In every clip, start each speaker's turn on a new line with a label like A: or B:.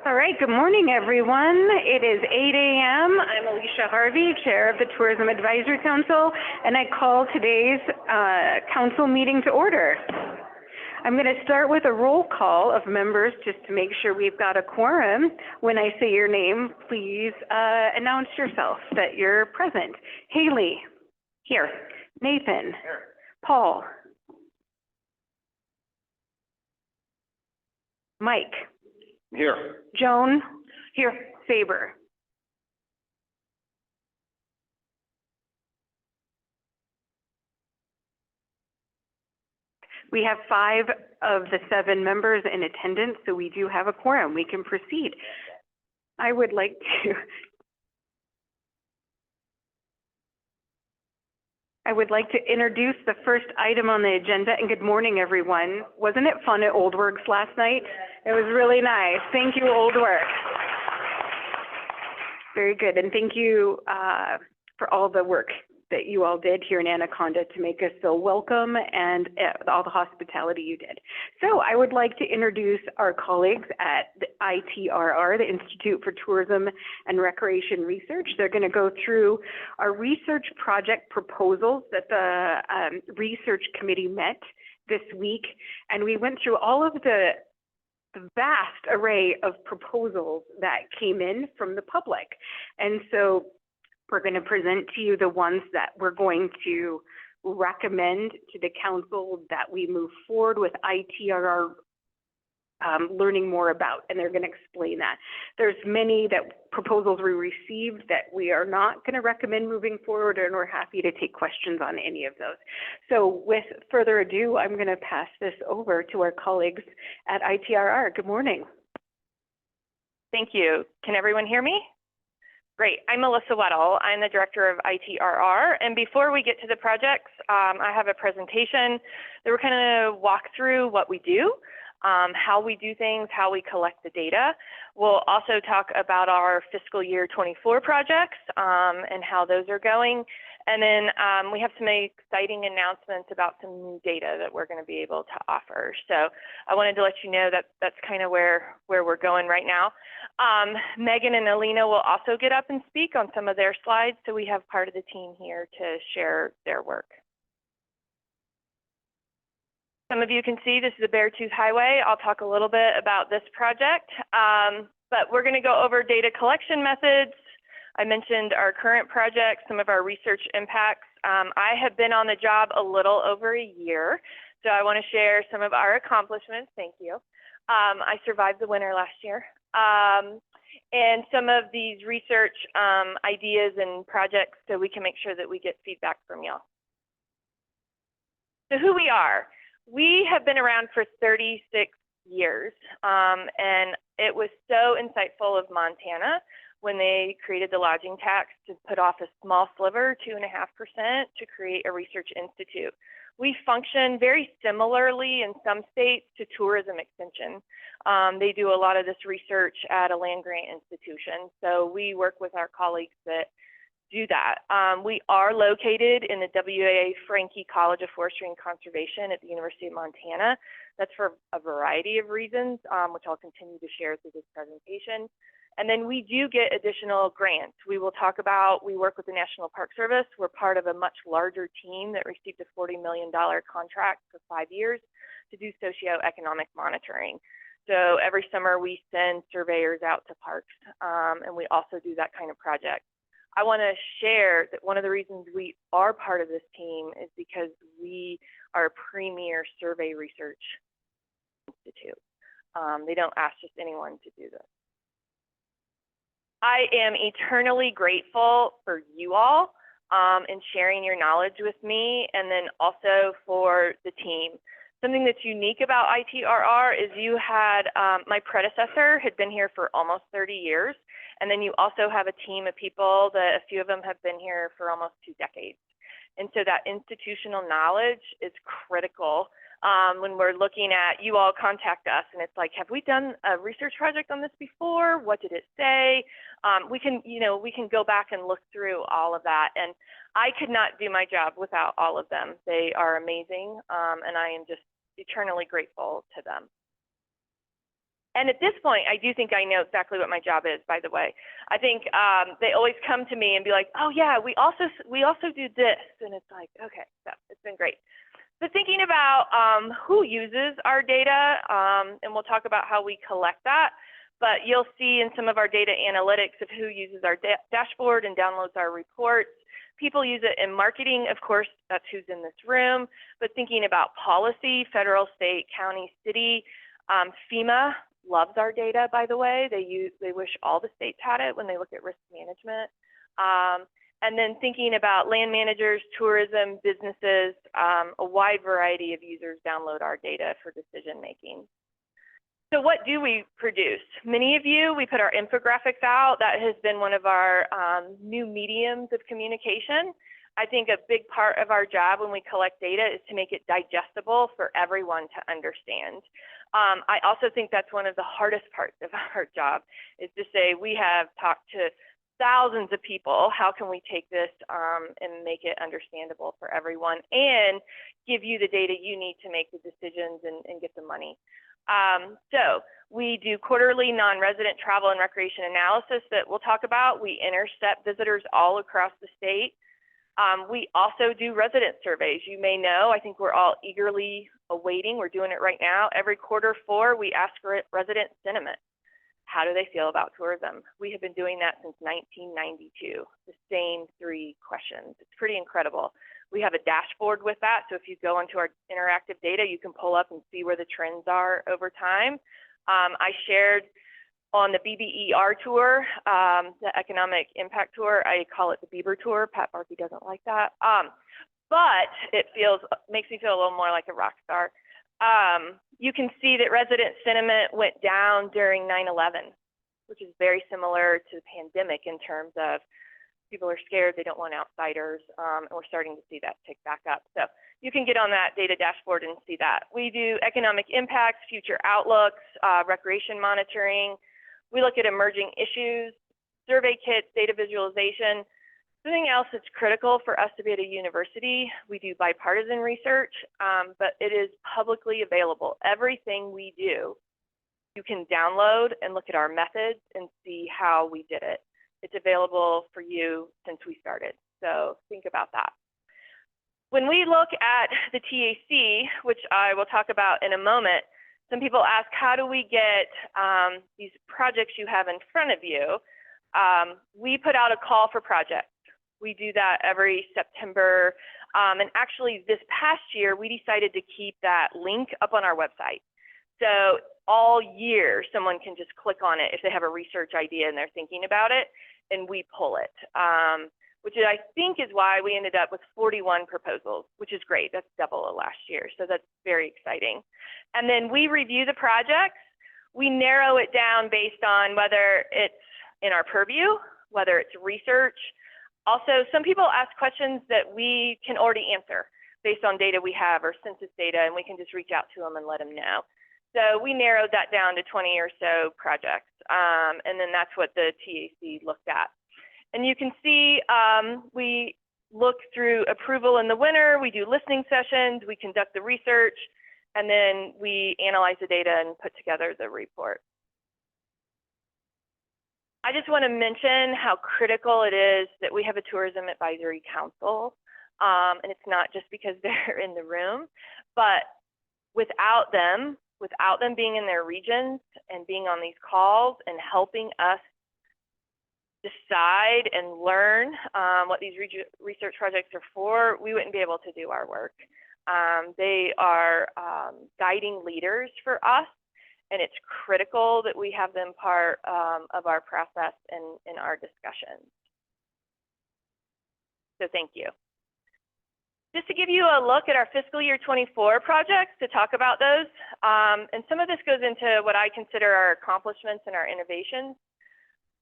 A: All right, good morning, everyone. It is 8 a.m. I'm Alicia Harvey, Chair of the Tourism Advisory Council, and I call today's council meeting to order. I'm going to start with a roll call of members just to make sure we've got a quorum. When I say your name, please announce yourself that you're present. Haley, here. Nathan, here. Paul, Mike,
B: here.
A: Joan, here. Faber. We have 5 of the 7 members in attendance, so we do have a quorum. We can proceed. I would like to introduce the first item on the agenda, and good morning, everyone. Wasn't it fun at Old Works last night? It was really nice. Thank you, Old Works. Very good, and thank you for all the work that you all did here in Anaconda to make us feel welcome and all the hospitality you did. So I would like to introduce our colleagues at the ITRR, the Institute for Tourism and Recreation Research. They're going to go through our research project proposals that the research committee met this week, and we went through all of the vast array of proposals that came in from the public. And so we're going to present to you the ones that we're going to recommend to the council that we move forward with ITRR learning more about, and they're going to explain that. There's many proposals we received that we are not going to recommend moving forward, and we're happy to take questions on any of those. So with further ado, I'm going to pass this over to our colleagues at ITRR. Good morning.
C: Thank you. Can everyone hear me? Great. I'm Melissa Weddle. I'm the director of ITRR. And before we get to the projects, I have a presentation that we're kind of walk through what we do, how we do things, how we collect the data. We'll also talk about our fiscal year 24 projects and how those are going. And then we have some exciting announcements about some new data that we're going to be able to offer. So I wanted to let you know that that's kind of where we're going right now. Megan and Alina will also get up and speak on some of their slides. So we have part of the team here to share their work. Some of you can see this is a Beartooth Highway. I'll talk a little bit about this project, but we're going to go over data collection methods. I mentioned our current projects, some of our research impacts. I have been on the job a little over a year, so I want to share some of our accomplishments. Thank you. I survived the winter last year. And some of these research ideas and projects so we can make sure that we get feedback from y'all. So who we are. We have been around for 36 years, and it was so insightful of Montana when they created the lodging tax to put off a small sliver, 2.5%, to create a research institute. We function very similarly in some states to tourism extension. They do a lot of this research at a land grant institution. So we work with our colleagues that do that. We are located in the WA Franke College of Forestry and Conservation at the University of Montana. That's for a variety of reasons, which I'll continue to share through this presentation. And then we do get additional grants. We will talk about, we work with the National Park Service. We're part of a much larger team that received a $40 million contract for 5 years to do socioeconomic monitoring. So every summer we send surveyors out to parks, and we also do that kind of project. I want to share that one of the reasons we are part of this team is because we are a premier survey research institute. They don't ask just anyone to do this. I am eternally grateful for you all and sharing your knowledge with me, and then also for the team. Something that's unique about ITRR is you had, my predecessor had been here for almost 30 years, and then you also have a team of people that a few of them have been here for almost 2 decades. And so that institutional knowledge is critical. When we're looking at, you all contact us and it's like, have we done a research project on this before? What did it say? We can go back and look through all of that. And I could not do my job without all of them. They are amazing, and I am just eternally grateful to them. And at this point, I do think I know exactly what my job is, by the way. I think they always come to me and be like, oh yeah, we also do this. And it's like, okay, so it's been great. So thinking about who uses our data, and we'll talk about how we collect that, but you'll see in some of our data analytics of who uses our dashboard and downloads our reports. People use it in marketing, of course, that's who's in this room, but thinking about policy, federal, state, county, city, FEMA loves our data, by the way. They wish all the states had it when they look at risk management. And then thinking about land managers, tourism, businesses, a wide variety of users download our data for decision making. So what do we produce? Many of you, we put our infographics out. That has been one of our new mediums of communication. I think a big part of our job when we collect data is to make it digestible for everyone to understand. I also think that's one of the hardest parts of our job, is to say we have talked to thousands of people. How can we take this and make it understandable for everyone and give you the data you need to make the decisions and get the money? So we do quarterly non-resident travel and recreation analysis that we'll talk about. We intercept visitors all across the state. We also do resident surveys. You may know, I think we're all eagerly awaiting, we're doing it right now. Every quarter 4, we ask resident sentiment. How do they feel about tourism? We have been doing that since 1992, the same 3 questions. It's pretty incredible. We have a dashboard with that, so if you go into our interactive data, you can pull up and see where the trends are over time. I shared on the BBER tour, the Economic Impact Tour, I call it the Bieber Tour. Pat Barkey doesn't like that. But it makes me feel a little more like a rock star. You can see that resident sentiment went down during 9/11, which is very similar to the pandemic in terms of people are scared, they don't want outsiders, and we're starting to see that tick back up. So you can get on that data dashboard and see that. We do economic impacts, future outlooks, recreation monitoring. We look at emerging issues, survey kits, data visualization. Something else that's critical for us to be at a university, we do bipartisan research, but it is publicly available. Everything we do, you can download and look at our methods and see how we did it. It's available for you since we started, so think about that. When we look at the TAC, which I will talk about in a moment, some people ask, how do we get these projects you have in front of you? We put out a call for projects. We do that every September. And actually this past year, we decided to keep that link up on our website. So all year, someone can just click on it if they have a research idea and they're thinking about it, and we pull it, which I think is why we ended up with 41 proposals, which is great. That's double of last year. So that's very exciting. And then we review the projects. We narrow it down based on whether it's in our purview, whether it's research. Also, some people ask questions that we can already answer based on data we have or census data, and we can just reach out to them and let them know. So we narrowed that down to 20 or so projects, and then that's what the TAC looked at. And you can see we look through approval in the winter, we do listening sessions, we conduct the research, and then we analyze the data and put together the report. I just want to mention how critical it is that we have a tourism advisory council, and it's not just because they're in the room, but without them being in their regions and being on these calls and helping us decide and learn what these research projects are for, we wouldn't be able to do our work. They are guiding leaders for us, and it's critical that we have them part of our process and in our discussions. So thank you. Just to give you a look at our fiscal year 24 projects, to talk about those, and some of this goes into what I consider our accomplishments and our innovations.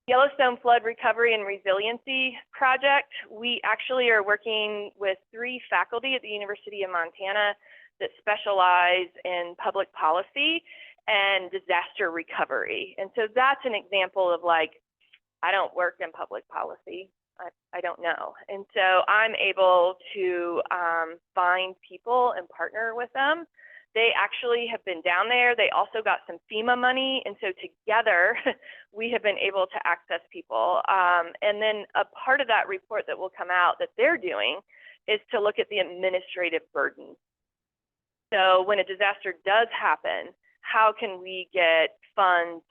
C: Yellowstone Flood Recovery and Resiliency Project, we actually are working with 3 faculty at the University of Montana that specialize in public policy and disaster recovery. And so that's an example of, like, I don't work in public policy. I don't know. And so I'm able to find people and partner with them They actually have been down there. They also got some FEMA money, and so together we have been able to access people. And then a part of that report that will come out that they're doing is to look at the administrative burden. So when a disaster does happen, how can we get funds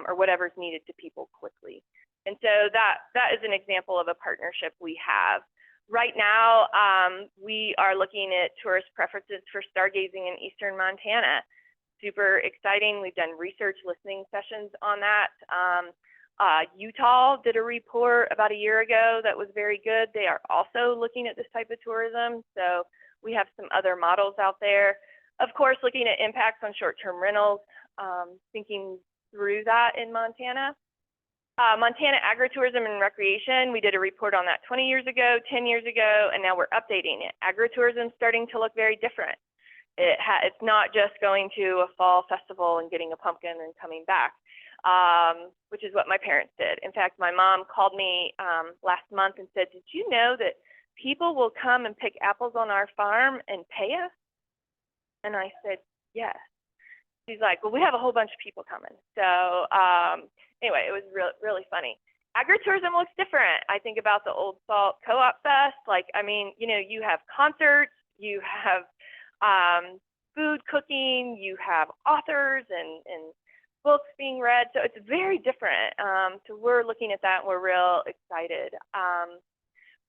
C: or whatever's needed to people quickly? And so that is an example of a partnership we have. Right now, we are looking at tourist preferences for stargazing in eastern Montana. Super exciting. We've done research listening sessions on that. Utah did a report about a year ago that was very good. They are also looking at this type of tourism. So we have some other models out there. Of course, looking at impacts on short-term rentals, thinking through that in Montana. Montana agritourism and recreation, we did a report on that 20 years ago, 10 years ago, and now we're updating it. Agritourism is starting to look very different. It's not just going to a fall festival and getting a pumpkin and coming back, which is what my parents did. In fact, my mom called me last month and said, did you know that people will come and pick apples on our farm and pay us? And I said, yes. She's like, well, we have a whole bunch of people coming. So anyway, it was really funny. Agritourism looks different. I think about the Old Salt Co-op Fest. Like, I mean, you know, you have concerts, you have food cooking, you have authors and books being read. So it's very different. So we're looking at that and we're real excited.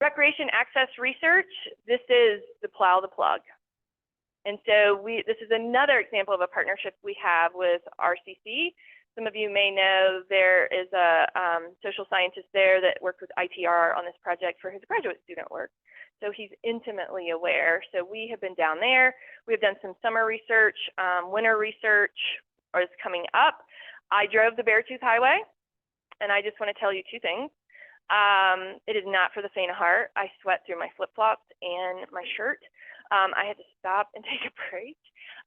C: Recreation access research, this is the plow the plug. And so this is another example of a partnership we have with RCC. Some of you may know there is a social scientist there that worked with ITR on this project for his graduate student work. So he's intimately aware. So we have been down there. We've done some summer research, winter research is coming up. I drove the Beartooth Highway, and I just want to tell you two things. It is not for the faint of heart. I sweat through my flip-flops and my shirt. I had to stop and take a break.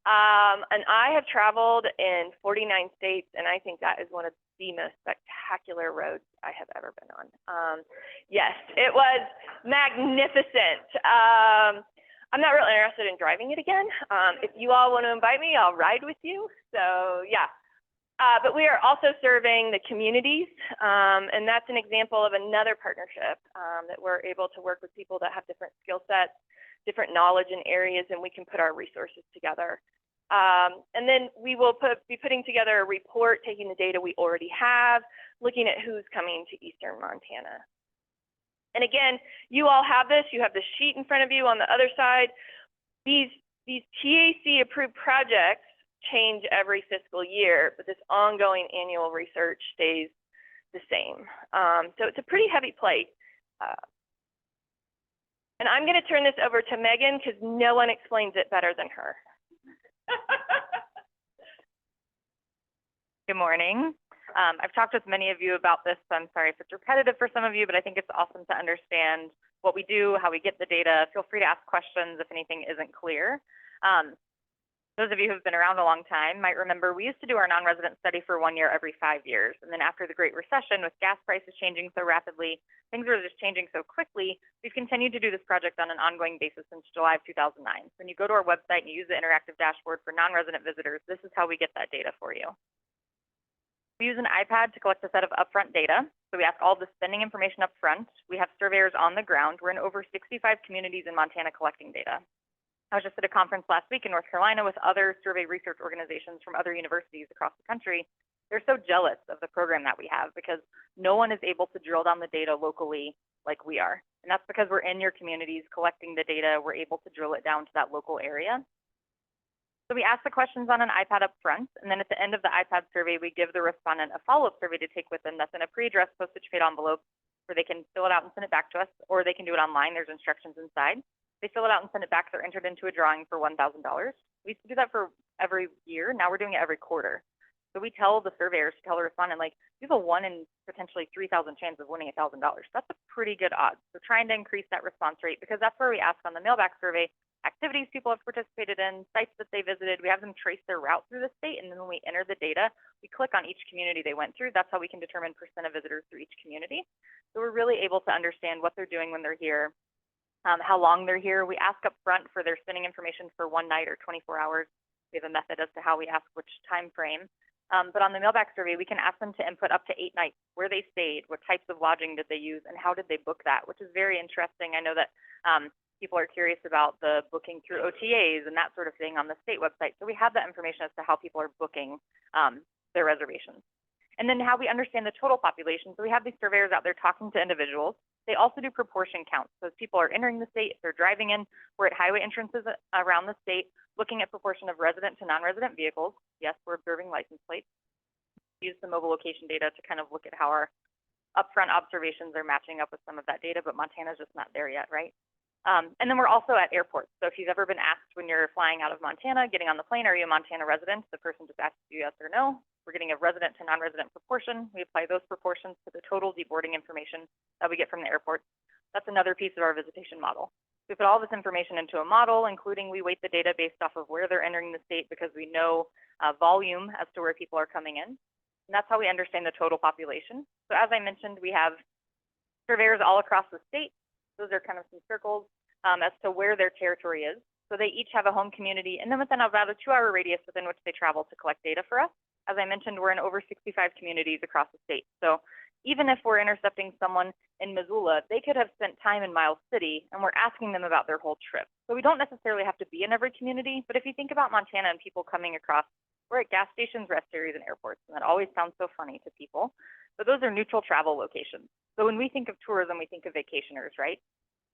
C: And I have traveled in 49 states, and I think that is one of the most spectacular roads I have ever been on. Yes, it was magnificent. I'm not really interested in driving it again. If you all want to invite me, I'll ride with you. So yeah. But we are also serving the communities, and that's an example of another partnership that we're able to work with people that have different skill sets, different knowledge in areas, and we can put our resources together. And then we will be putting together a report, taking the data we already have, looking at who's coming to eastern Montana. And again, you all have this. You have the sheet in front of you on the other side. These TAC approved projects change every fiscal year, but this ongoing annual research stays the same. So it's a pretty heavy plate. And I'm going to turn this over to Megan because no one explains it better than her.
B: Good morning. I've talked with many of you about this, so I'm sorry if it's repetitive for some of you, but I think it's awesome to understand what we do, how we get the data. Feel free to ask questions if anything isn't clear. Those of you who have been around a long time might remember we used to do our non-resident study for 1 year every 5 years. And then after the Great Recession, with gas prices changing so rapidly, things were just changing so quickly, we've continued to do this project on an ongoing basis since July of 2009. When you go to our website and you use the interactive dashboard for non-resident visitors, this is how we get that data for you. We use an iPad to collect a set of upfront data. So we ask all the spending information up front. We have surveyors on the ground. We're in over 65 communities in Montana collecting data. I was just at a conference last week in North Carolina with other survey research organizations from other universities across the country. They're so jealous of the program that we have because no one is able to drill down the data locally like we are. And that's because we're in your communities collecting the data. We're able to drill it down to that local area. So we ask the questions on an iPad up front, and then at the end of the iPad survey, we give the respondent a follow-up survey to take with them that's in a pre-addressed postage paid envelope where they can fill it out and send it back to us, or they can do it online. There's instructions inside. They fill it out and send it back. They're entered into a drawing for $1,000. We used to do that for every year. Now we're doing it every quarter. So we tell the surveyors, tell the respondent, like, you have a 1 in potentially 3,000 chance of winning $1,000. That's a pretty good odds. So trying to increase that response rate, because that's where we ask on the mailback survey, activities people have participated in, sites that they visited. We have them trace their route through the state, and then when we enter the data, we click on each community they went through. That's how we can determine % of visitors through each community. So we're really able to understand what they're doing when they're here, how long they're here. We ask up front for their spending information for 1 night or 24 hours. We have a method as to how we ask which time frame. But on the mailback survey, we can ask them to input up to 8 nights, where they stayed, what types of lodging did they use, and how did they book that, which is very interesting. I know that people are curious about the booking through OTAs and that sort of thing on the state website. So we have that information as to how people are booking their reservations. And then how we understand the total population. So we have these surveyors out there talking to individuals. They also do proportion counts. So as people are entering the state, if they're driving in, we're at highway entrances around the state, looking at proportion of resident to non-resident vehicles. Yes, we're observing license plates. Use the mobile location data to kind of look at how our upfront observations are matching up with some of that data, but Montana's just not there yet, right? And then we're also at airports. So if you've ever been asked when you're flying out of Montana, getting on the plane, are you a Montana resident? The person just asks you yes or no. We're getting a resident to non-resident proportion. We apply those proportions to the total deboarding information that we get from the airport. That's another piece of our visitation model. We put all this information into a model, including we weight the data based off of where they're entering the state because we know volume as to where people are coming in. And that's how we understand the total population. So as I mentioned, we have surveyors all across the state. Those are kind of some circles as to where their territory is. So they each have a home community, and then within about a 2-hour radius within which they travel to collect data for us. As I mentioned, we're in over 65 communities across the state. So even if we're intercepting someone in Missoula, they could have spent time in Miles City, and we're asking them about their whole trip. So we don't necessarily have to be in every community, but if you think about Montana and people coming across, we're at gas stations, rest areas, and airports, and that always sounds so funny to people. But those are neutral travel locations. So when we think of tourism, we think of vacationers, right?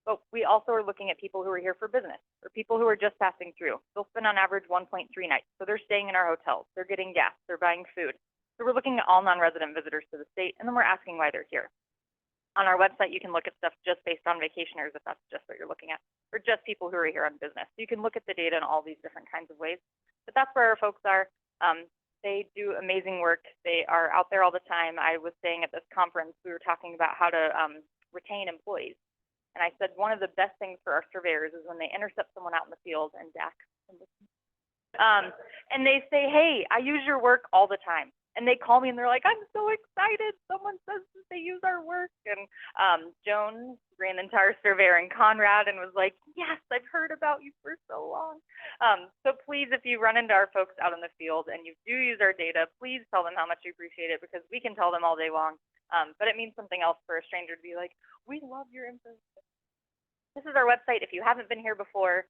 B: But we also are looking at people who are here for business or people who are just passing through. They'll spend on average 1.3 nights. So they're staying in our hotels, they're getting gas, they're buying food. So we're looking at all non-resident visitors to the state, and then we're asking why they're here. On our website, you can look at stuff just based on vacationers if that's just what you're looking at, or just people who are here on business. So you can look at the data in all these different kinds of ways. But that's where our folks are. They do amazing work. They are out there all the time. I was saying at this conference, we were talking about how to retain employees. And I said one of the best things for our surveyors is when they intercept someone out in the field and and they say, hey, I use your work all the time. And they call me and they're like, I'm so excited. Someone says that they use our work. And Joan ran the entire surveyor in Conrad and was like, yes, I've heard about you for so long. So please, if you run into our folks out in the field and you do use our data, please tell them how much you appreciate it, because we can tell them all day long. But it means something else for a stranger to be like, we love your info. This is our website. If you haven't been here before,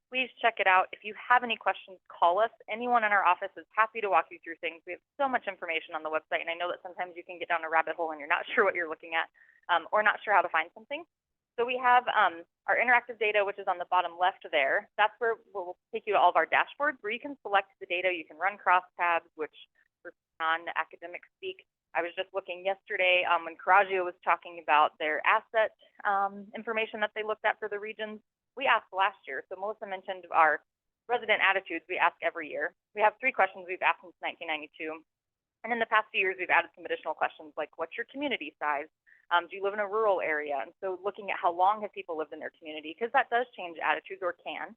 B: please check it out. If you have any questions, call us. Anyone in our office is happy to walk you through things. We have so much information on the website, and I know that sometimes you can get down a rabbit hole and you're not sure what you're looking at or not sure how to find something. So we have our interactive data, which is on the bottom left there. That's where we'll take you to all of our dashboards where you can select the data. You can run crosstabs, which for non-academic speak. I was just looking yesterday when Coraggio was talking about their asset information that they looked at for the regions. We asked last year. So Melissa mentioned our resident attitudes we ask every year. We have 3 questions we've asked since 1992. And in the past few years, we've added some additional questions like, what's your community size? Do you live in a rural area? And so looking at how long have people lived in their community, because that does change attitudes or can.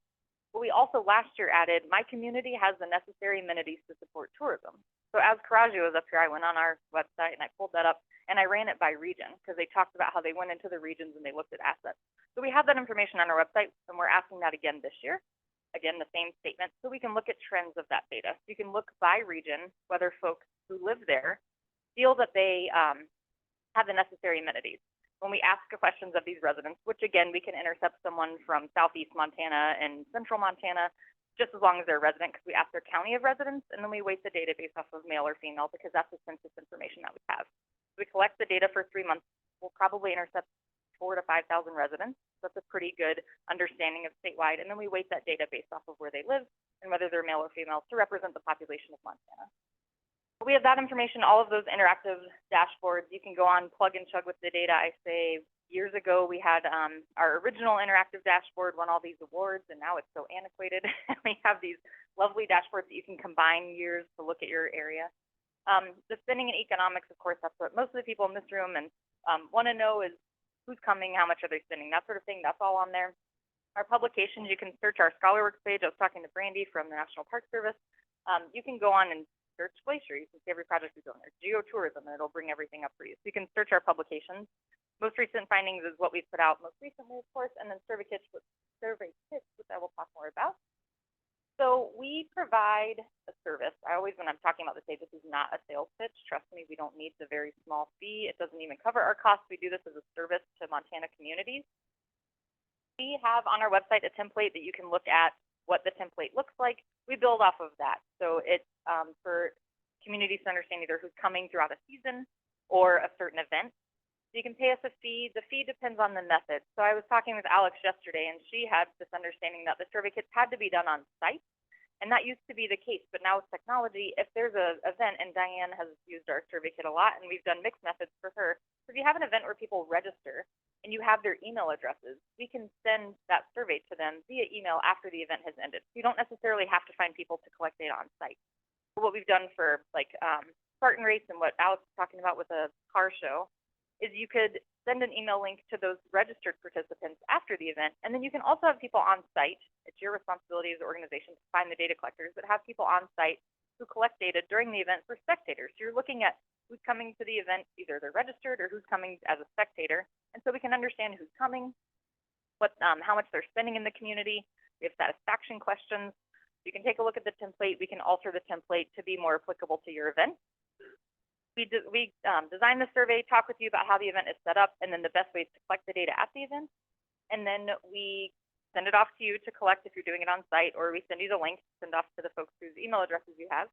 B: But we also last year added, my community has the necessary amenities to support tourism. So as Coraggio was up here, I went on our website and I pulled that up and I ran it by region because they talked about how they went into the regions and they looked at assets. So we have that information on our website, and we're asking that again this year. Again, the same statement, so we can look at trends of that data. So you can look by region, whether folks who live there feel that they have the necessary amenities. When we ask questions of these residents, which again, we can intercept someone from Southeast Montana and Central Montana, just as long as they're a resident, because we ask their county of residence, and then we weight the data based off of male or female, because that's the census information that we have. We collect the data for 3 months. We'll probably intercept 4,000 to 5,000 residents. That's a pretty good understanding of statewide. And then we weight that data based off of where they live and whether they're male or female to represent the population of Montana. We have that information, all of those interactive dashboards. You can go on, plug and chug with the data. I say years ago, we had our original interactive dashboard won all these awards, and now it's so antiquated. We have these lovely dashboards that you can combine years to look at your area. The spending and economics, of course, that's what most of the people in this room and want to know is who's coming, how much are they spending, that sort of thing. That's all on there. Our publications, you can search our ScholarWorks page. I was talking to Brandy from the National Park Service. You can go on and search Glacier. You can see every project we've done there. Geotourism, and it'll bring everything up for you. So you can search our publications. Most recent findings is what we've put out most recently, of course, and then survey kits, which I will talk more about. So we provide a service. I always, when I'm talking about this, say this is not a sales pitch. Trust me, we don't need the very small fee. It doesn't even cover our costs. We do this as a service to Montana communities. We have on our website a template that you can look at what the template looks like. We build off of that. So it's for communities to understand either who's coming throughout a season or a certain event. So you can pay us a fee. The fee depends on the method. So I was talking with Alex yesterday, and she had this understanding that the survey kits had to be done on site. And that used to be the case, but now with technology, if there's an event, and Diane has used our survey kit a lot, and we've done mixed methods for her. So if you have an event where people register and you have their email addresses, we can send that survey to them via email after the event has ended. You don't necessarily have to find people to collect data on site. What we've done for like Spartan Race and what Alex was talking about with a car show is you could send an email link to those registered participants after the event, and then you can also have people on site. It's your responsibility as an organization to find the data collectors, but have people on site who collect data during the event for spectators. So you're looking at who's coming to the event, either they're registered or who's coming as a spectator, and so we can understand who's coming, what, how much they're spending in the community. We have satisfaction questions. You can take a look at the template. We can alter the template to be more applicable to your event. We design the survey, talk with you about how the event is set up, and then the best ways to collect the data at the event. And then we send it off to you to collect if you're doing it on site, or we send you the link, send off to the folks whose email addresses you have.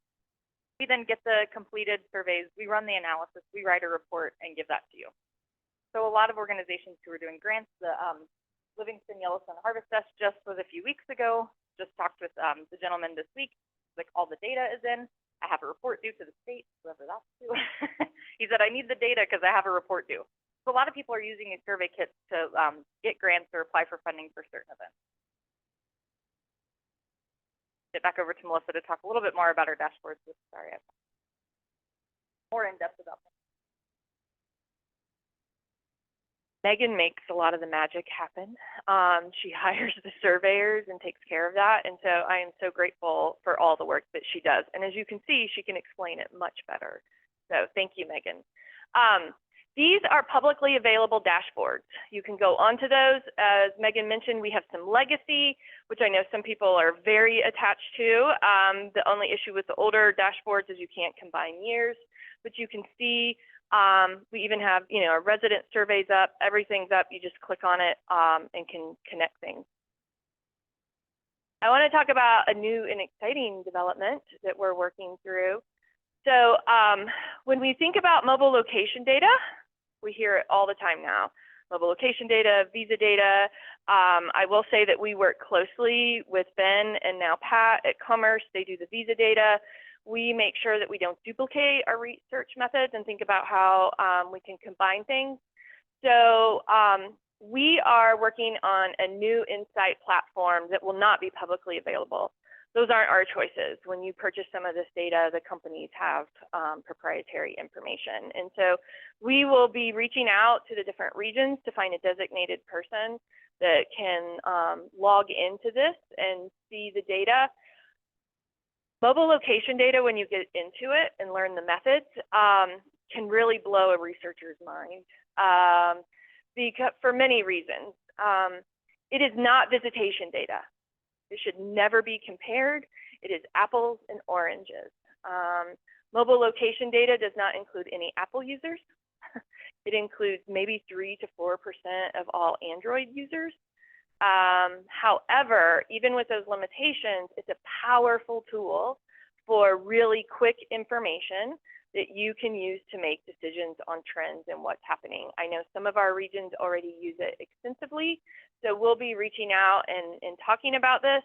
B: We then get the completed surveys, we run the analysis, we write a report, and give that to you. So a lot of organizations who are doing grants, the Livingston Yellowstone Harvest Fest just was a few weeks ago, just talked with the gentleman this week, like all the data is in. I have a report due to the state, whoever that's to. He said, I need the data because I have a report due. So a lot of people are using these survey kits to get grants or apply for funding for certain events. Get back over to Melissa to talk a little bit more about our dashboards. Sorry, I'm more in depth about them.
C: Megan makes a lot of the magic happen. She hires the surveyors and takes care of that. And so I am so grateful for all the work that she does. And as you can see, she can explain it much better. So thank you, Megan. These are publicly available dashboards. You can go onto those. As Megan mentioned, we have some legacy, which I know some people are very attached to. The only issue with the older dashboards is you can't combine years, but you can see we even have, our resident surveys up, everything's up. You just click on it and can connect things. I want to talk about a new and exciting development that we're working through. So when we think about mobile location data, we hear it all the time now. Mobile location data, visa data. I will say that we work closely with Ben and now Pat at Commerce. They do the visa data. We make sure that we don't duplicate our research methods and think about how we can combine things. So we are working on a new insight platform that will not be publicly available. Those aren't our choices. When you purchase some of this data, the companies have proprietary information. And so we will be reaching out to the different regions to find a designated person that can log into this and see the data. Mobile location data, when you get into it and learn the methods, can really blow a researcher's mind because, for many reasons. It is not visitation data. It should never be compared. It is apples and oranges. Mobile location data does not include any Apple users. It includes maybe 3 to 4% of all Android users. However, even with those limitations, it's a powerful tool for really quick information that you can use to make decisions on trends and what's happening. I know some of our regions already use it extensively, so we'll be reaching out and talking about this.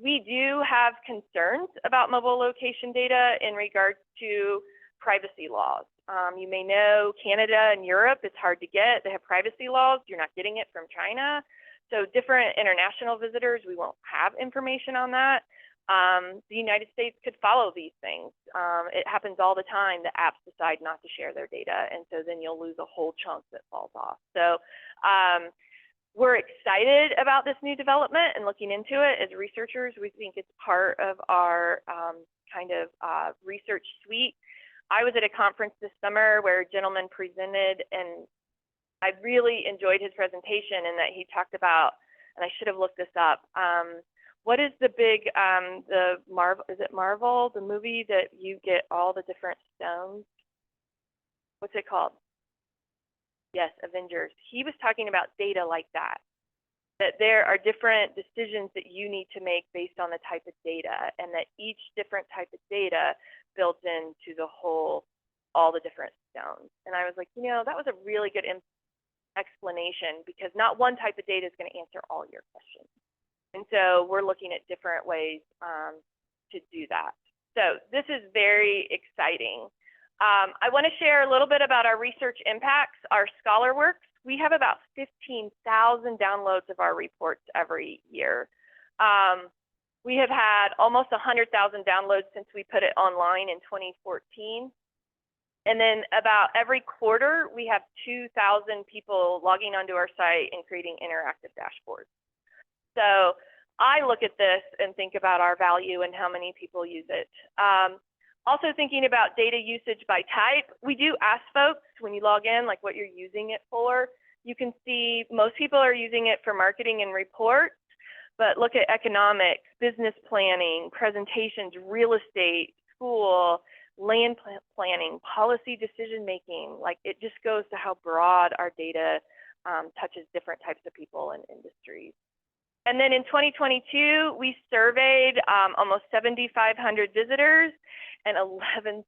C: We do have concerns about mobile location data in regards to privacy laws. You may know Canada and Europe, it's hard to get. They have privacy laws. You're not getting it from China. So different international visitors, we won't have information on that. The United States could follow these things. It happens all the time that apps decide not to share their data, and so then you'll lose a whole chunk that falls off. So we're excited about this new development and looking into it as researchers. We think it's part of our research suite. I was at a conference this summer where a gentleman presented, and I really enjoyed his presentation in that he talked about, and I should have looked this up, What is the big, is it Marvel, the movie that you get all the different stones? What's it called? Yes, Avengers. He was talking about data like that there are different decisions that you need to make based on the type of data, and that each different type of data builds into the whole, all the different stones. And I was like, you know, that was a really good explanation, because not one type of data is going to answer all your questions. And so we're looking at different ways to do that. So this is very exciting. I want to share a little bit about our research impacts, our scholar works. We have about 15,000 downloads of our reports every year. We have had almost 100,000 downloads since we put it online in 2014. And then about every quarter, we have 2,000 people logging onto our site and creating interactive dashboards. So I look at this and think about our value and how many people use it. Also thinking about data usage by type, we do ask folks when you log in, like what you're using it for. You can see most people are using it for marketing and reports, but look at economics, business planning, presentations, real estate, school, land planning, policy decision making. Like, it just goes to how broad our data touches different types of people and industries. And then in 2022, we surveyed almost 7,500 visitors and 11,000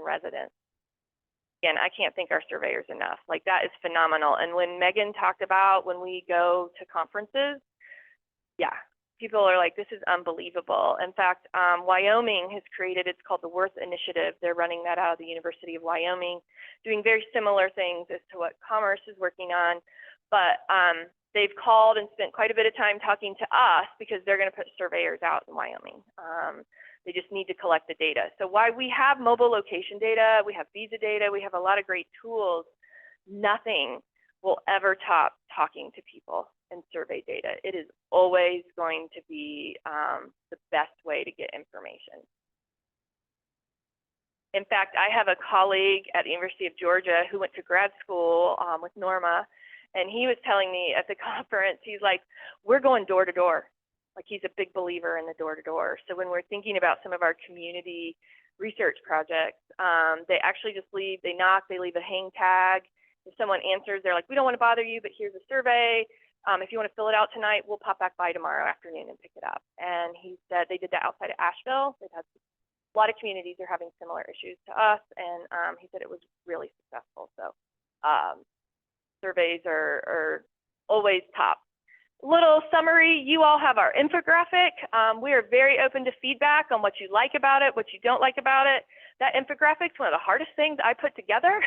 C: residents. Again, I can't thank our surveyors enough. Like, that is phenomenal. And when Megan talked about when we go to conferences, yeah, people are like, this is unbelievable. In fact, Wyoming has created, it's called the Worth Initiative. They're running that out of the University of Wyoming, doing very similar things as to what Commerce is working on. But they've called and spent quite a bit of time talking to us because they're going to put surveyors out in Wyoming. They just need to collect the data. So while we have mobile location data, we have visa data, we have a lot of great tools, nothing will ever top talking to people and survey data. It is always going to be the best way to get information. In fact, I have a colleague at the University of Georgia who went to grad school with Norma, and he was telling me at the conference, he's like, we're going door to door. Like, he's a big believer in the door to door. So when we're thinking about some of our community research projects, they actually just leave, they knock, they leave a hang tag. If someone answers, they're like, we don't want to bother you, but here's a survey. If you want to fill it out tonight, we'll pop back by tomorrow afternoon and pick it up. And he said they did that outside of Asheville. They've had a lot of communities are having similar issues to us, and he said it was really successful. So surveys are always top. Little summary, you all have our infographic. We are very open to feedback on what you like about it, what you don't like about it. That infographic is one of the hardest things I put together.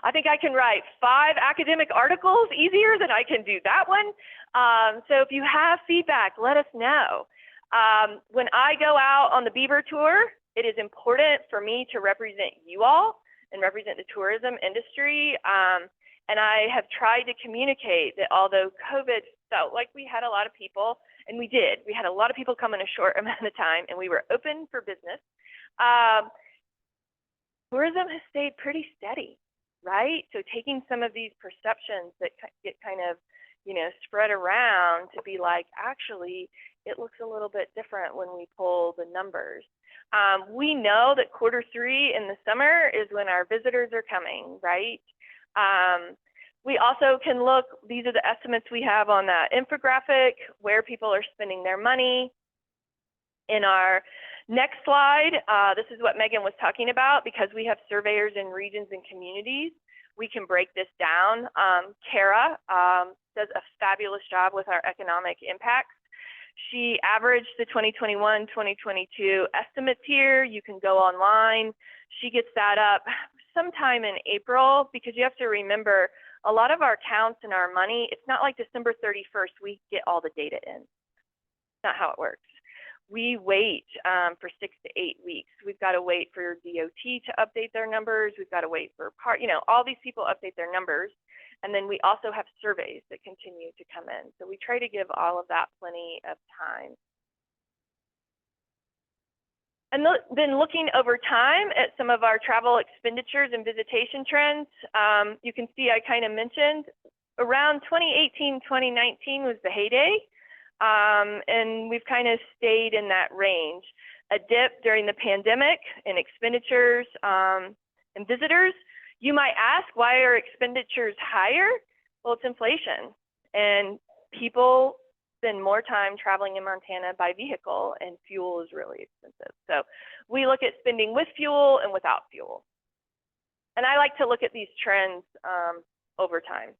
C: I think I can write 5 academic articles easier than I can do that one. So if you have feedback, let us know. When I go out on the Beaver tour, it is important for me to represent you all and represent the tourism industry. And I have tried to communicate that although COVID felt like we had a lot of people, and we did, we had a lot of people come in a short amount of time, and we were open for business. Tourism has stayed pretty steady, right? So taking some of these perceptions that get kind of, you know, spread around to be like, actually, it looks a little bit different when we pull the numbers. We know that Q3 in the summer is when our visitors are coming, right? We also can look, these are the estimates we have on that infographic, where people are spending their money. In our next slide, this is what Megan was talking about, because we have surveyors in regions and communities. We can break this down. Kara does a fabulous job with our economic impacts. She averaged the 2021-2022 estimates here. You can go online. She gets that up sometime in April, because you have to remember, a lot of our counts and our money, it's not like December 31st, we get all the data in. It's not how it works. We wait for 6 to 8 weeks. We've got to wait for DOT to update their numbers. We've got to wait for all these people update their numbers. And then we also have surveys that continue to come in. So we try to give all of that plenty of time. And then looking over time at some of our travel expenditures and visitation trends, you can see I kind of mentioned around 2018, 2019 was the heyday. and we've kind of stayed in that range. A dip during the pandemic in expenditures and visitors. You might ask, why are expenditures higher? Well, it's inflation, and people spend more time traveling in Montana by vehicle, and fuel is really expensive. So we look at spending with fuel and without fuel. And I like to look at these trends over time.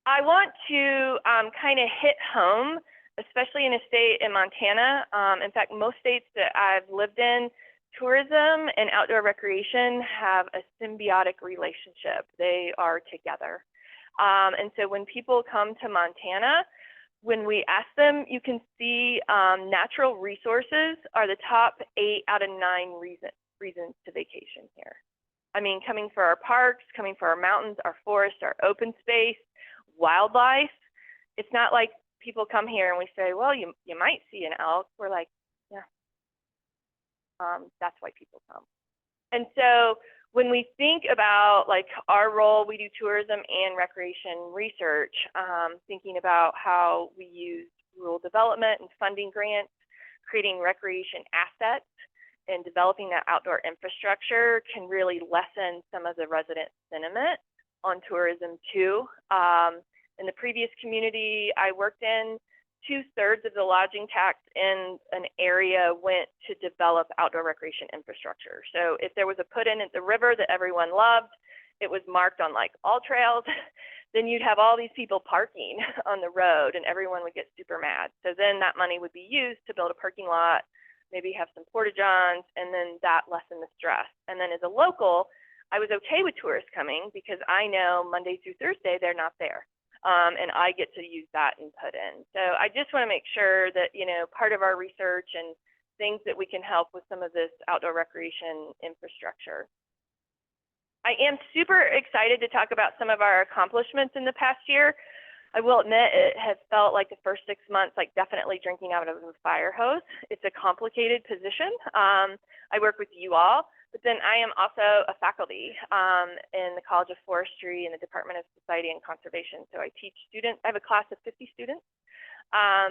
C: I want to kind of hit home, especially in a state in Montana. In fact, most states that I've lived in, tourism and outdoor recreation have a symbiotic relationship. They are together. And so when people come to Montana, when we ask them, you can see natural resources are the top 8 out of 9 reasons to vacation here. I mean, coming for our parks, coming for our mountains, our forests, our open space, wildlife. It's not like people come here and we say, well, you might see an elk. We're like, yeah, that's why people come. And so when we think about like our role, we do tourism and recreation research, thinking about how we use rural development and funding grants, creating recreation assets, and developing that outdoor infrastructure can really lessen some of the resident sentiment on tourism too. In the previous community I worked in, 2/3 of the lodging tax in an area went to develop outdoor recreation infrastructure. So if there was a put in at the river that everyone loved, it was marked on like all trails, then you'd have all these people parking on the road and everyone would get super mad. So then that money would be used to build a parking lot, maybe have some porta-johns, and then that lessened the stress. And then as a local, I was okay with tourists coming because I know Monday through Thursday, they're not there. And I get to use that and put in. So I just want to make sure that, you know, part of our research and things that we can help with some of this outdoor recreation infrastructure. I am super excited to talk about some of our accomplishments in the past year. I will admit it has felt like the first 6 months, like definitely drinking out of a fire hose. It's a complicated position. I work with you all, but then I am also a faculty in the College of Forestry and the Department of Society and Conservation. So I teach students, I have a class of 50 students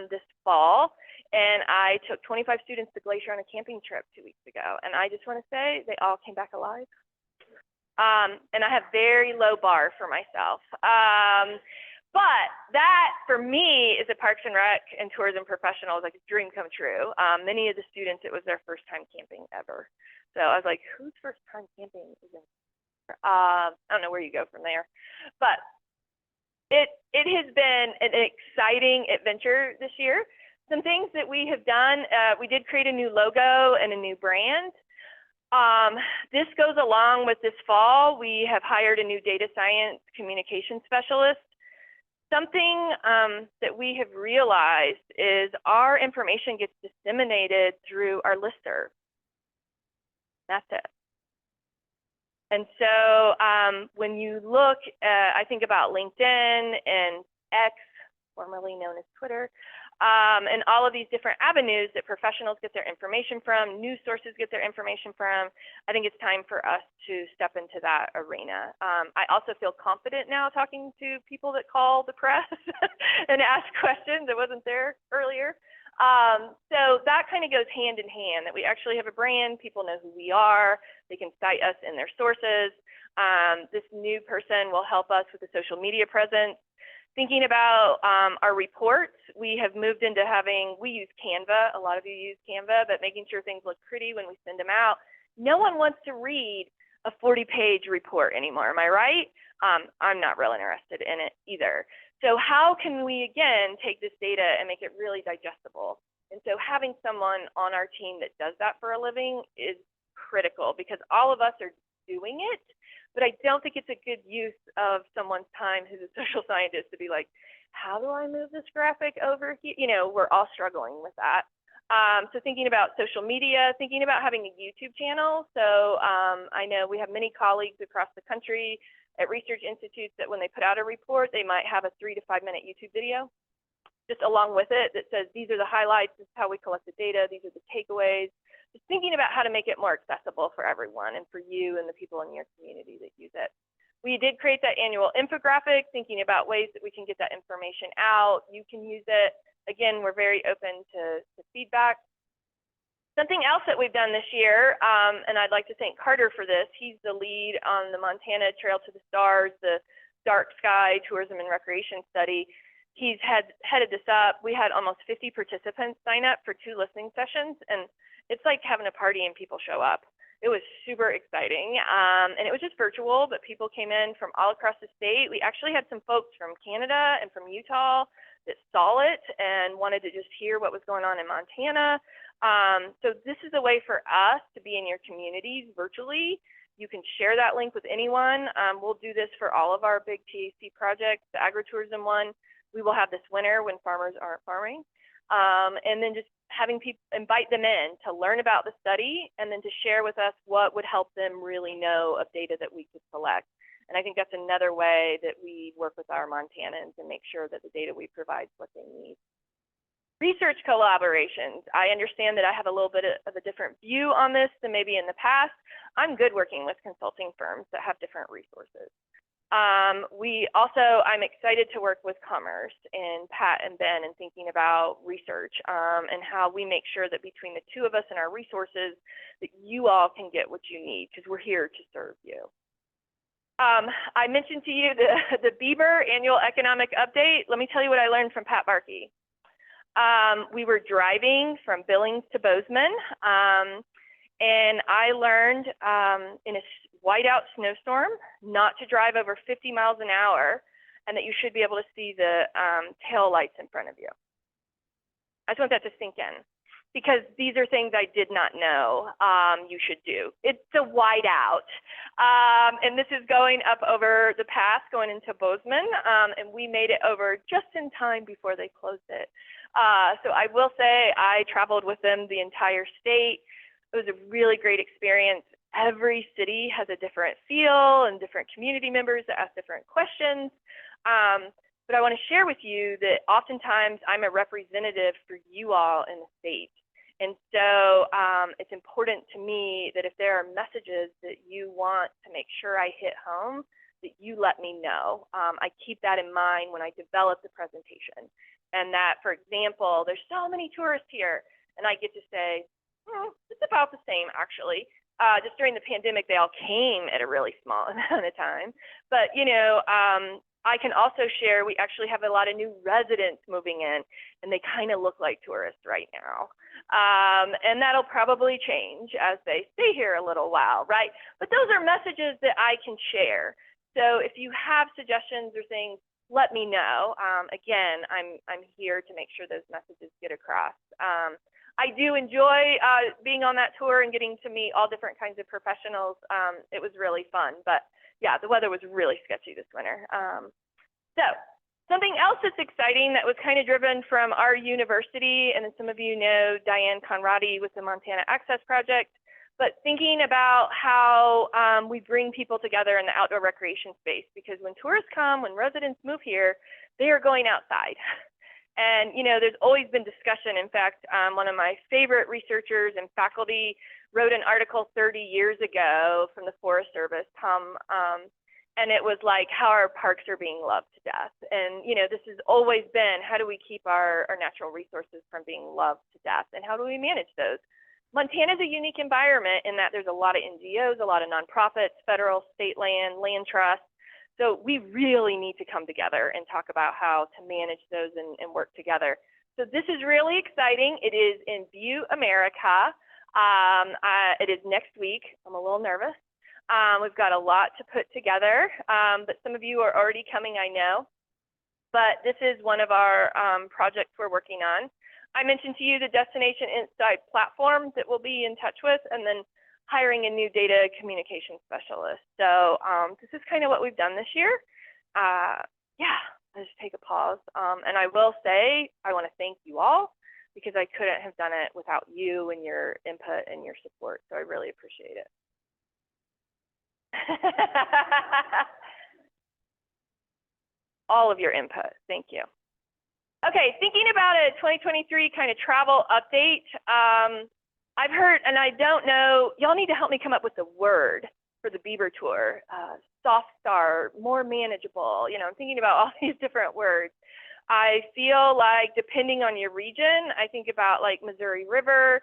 C: this fall, and I took 25 students to Glacier on a camping trip 2 weeks ago. And I just want to say they all came back alive. And I have very low bar for myself. But that, for me, as a Parks and Rec and tourism professional, is like a dream come true. Many of the students, it was their first time camping ever. So I was like, whose first time camping is in? I don't know where you go from there. But it has been an exciting adventure this year. Some things that we have done, we did create a new logo and a new brand. This goes along with this fall. We have hired a new data science communication specialist. Something that we have realized is our information gets disseminated through our listserv. That's it. And so when you look, I think about LinkedIn and X, formerly known as Twitter, and all of these different avenues that professionals get their information from, news sources get their information from. I think it's time for us to step into that arena. I also feel confident now talking to people that call the press and ask questions. I wasn't there earlier. So that kind of goes hand in hand, that we actually have a brand, people know who we are, they can cite us in their sources. This new person will help us with the social media presence. Thinking about our reports, we have moved into having, we use Canva, a lot of you use Canva, but making sure things look pretty when we send them out. No one wants to read a 40-page report anymore, am I right? I'm not real interested in it either. So how can we, again, take this data and make it really digestible? And so having someone on our team that does that for a living is critical, because all of us are doing it, but I don't think it's a good use of someone's time who's a social scientist to be like, how do I move this graphic over here? You know, we're all struggling with that. So thinking about social media, thinking about having a YouTube channel. So I know we have many colleagues across the country at research institutes that when they put out a report, they might have a 3 to 5 minute YouTube video just along with it that says, these are the highlights, this is how we collect the data, these are the takeaways. Just thinking about how to make it more accessible for everyone and for you and the people in your community that use it. We did create that annual infographic, thinking about ways that we can get that information out. You can use it. Again, we're very open to feedback. Something else that we've done this year, and I'd like to thank Carter for this. He's the lead on the Montana Trail to the Stars, the Dark Sky Tourism and Recreation Study. He's headed this up. We had almost 50 participants sign up for 2 listening sessions, and it's like having a party and people show up. It was super exciting, and it was just virtual, but people came in from all across the state. We actually had some folks from Canada and from Utah that saw it and wanted to just hear what was going on in Montana. So this is a way for us to be in your communities virtually. You can share that link with anyone. We'll do this for all of our big TAC projects, the agritourism one. We will have this winter when farmers aren't farming. And then just having people, invite them in to learn about the study and then to share with us what would help them really know of data that we could collect. And I think that's another way that we work with our Montanans and make sure that the data we provide is what they need. Research collaborations. I understand that I have a little bit of a different view on this than maybe in the past. I'm good working with consulting firms that have different resources. I'm excited to work with Commerce and Pat and Ben and thinking about research and how we make sure that between the 2 of us and our resources that you all can get what you need because we're here to serve you. I mentioned to you the Bieber annual economic update. Let me tell you what I learned from Pat Barkey. We were driving from Billings to Bozeman, and I learned in a whiteout snowstorm not to drive over 50 miles an hour and that you should be able to see the tail lights in front of you. I just want that to sink in because these are things I did not know you should do. It's a whiteout, and this is going up over the pass going into Bozeman, and we made it over just in time before they closed it. So I will say I traveled with them the entire state. It was a really great experience. Every city has a different feel and different community members that ask different questions. But I want to share with you that oftentimes I'm a representative for you all in the state. And so it's important to me that if there are messages that you want to make sure I hit home, that you let me know. I keep that in mind when I develop the presentation. And that, for example, there's so many tourists here, and I get to say, it's about the same, actually. Just during the pandemic, they all came at a really small amount of time. But, you know, I can also share, we actually have a lot of new residents moving in, and they kind of look like tourists right now. And that'll probably change as they stay here a little while, right? But those are messages that I can share. So if you have suggestions or things, let me know. Again, I'm here to make sure those messages get across. I do enjoy being on that tour and getting to meet all different kinds of professionals. It was really fun, but yeah, the weather was really sketchy this winter. So something else that's exciting that was kind of driven from our university, and some of you know Diane Conradi with the Montana Access Project, but thinking about how we bring people together in the outdoor recreation space, because when tourists come, when residents move here, they are going outside. And, you know, there's always been discussion. In fact, one of my favorite researchers and faculty wrote an article 30 years ago from the Forest Service, Tom, and it was like how our parks are being loved to death. And, you know, this has always been, how do we keep our natural resources from being loved to death? And how do we manage those? Montana is a unique environment in that there's a lot of NGOs, a lot of nonprofits, federal, state land, land trusts. So we really need to come together and talk about how to manage those and work together. So this is really exciting. It is in View America. It is next week. I'm a little nervous. We've got a lot to put together, but some of you are already coming, I know. But this is one of our projects we're working on. I mentioned to you the Destination Insight platform that we'll be in touch with, and then hiring a new data communication specialist. So this is kind of what we've done this year. Yeah, I'll just take a pause. And I will say, I want to thank you all because I couldn't have done it without you and your input and your support. So I really appreciate it. All of your input, thank you. Okay, thinking about a 2023 kind of travel update. I've heard, and I don't know, y'all need to help me come up with the word. for the Beaver tour. Soft start, more manageable. You know, I'm thinking about all these different words. I feel like depending on your region, I think about like Missouri River.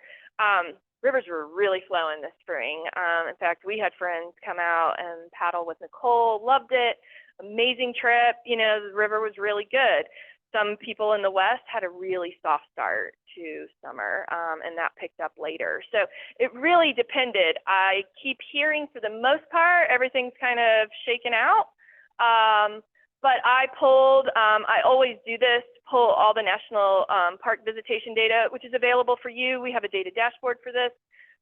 C: Rivers were really flowing this spring. In fact, we had friends come out and paddle with Nicole, loved it. Amazing trip. You know, the river was really good. Some people in the West had a really soft start to summer, and that picked up later. So it really depended. I keep hearing for the most part, everything's kind of shaken out. But I pulled, I always do this, pull all the national park visitation data, which is available for you. We have a data dashboard for this.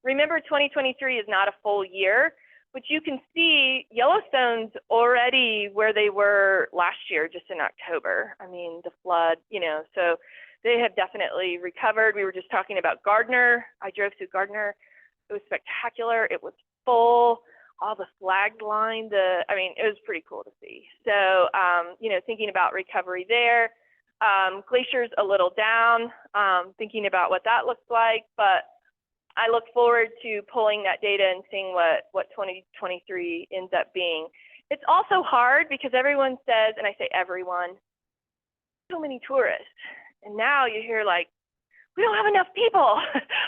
C: Remember, 2023 is not a full year, but you can see Yellowstone's already where they were last year, just in October. I mean, the flood, you know, so they have definitely recovered. We were just talking about Gardner. I drove through Gardner. It was spectacular. It was full. All the flagged line, I mean, it was pretty cool to see. So, you know, thinking about recovery there. Glacier's a little down, thinking about what that looks like, but I look forward to pulling that data and seeing what 2023 ends up being. It's also hard because everyone says, and I say everyone, so many tourists. And now you hear like, we don't have enough people.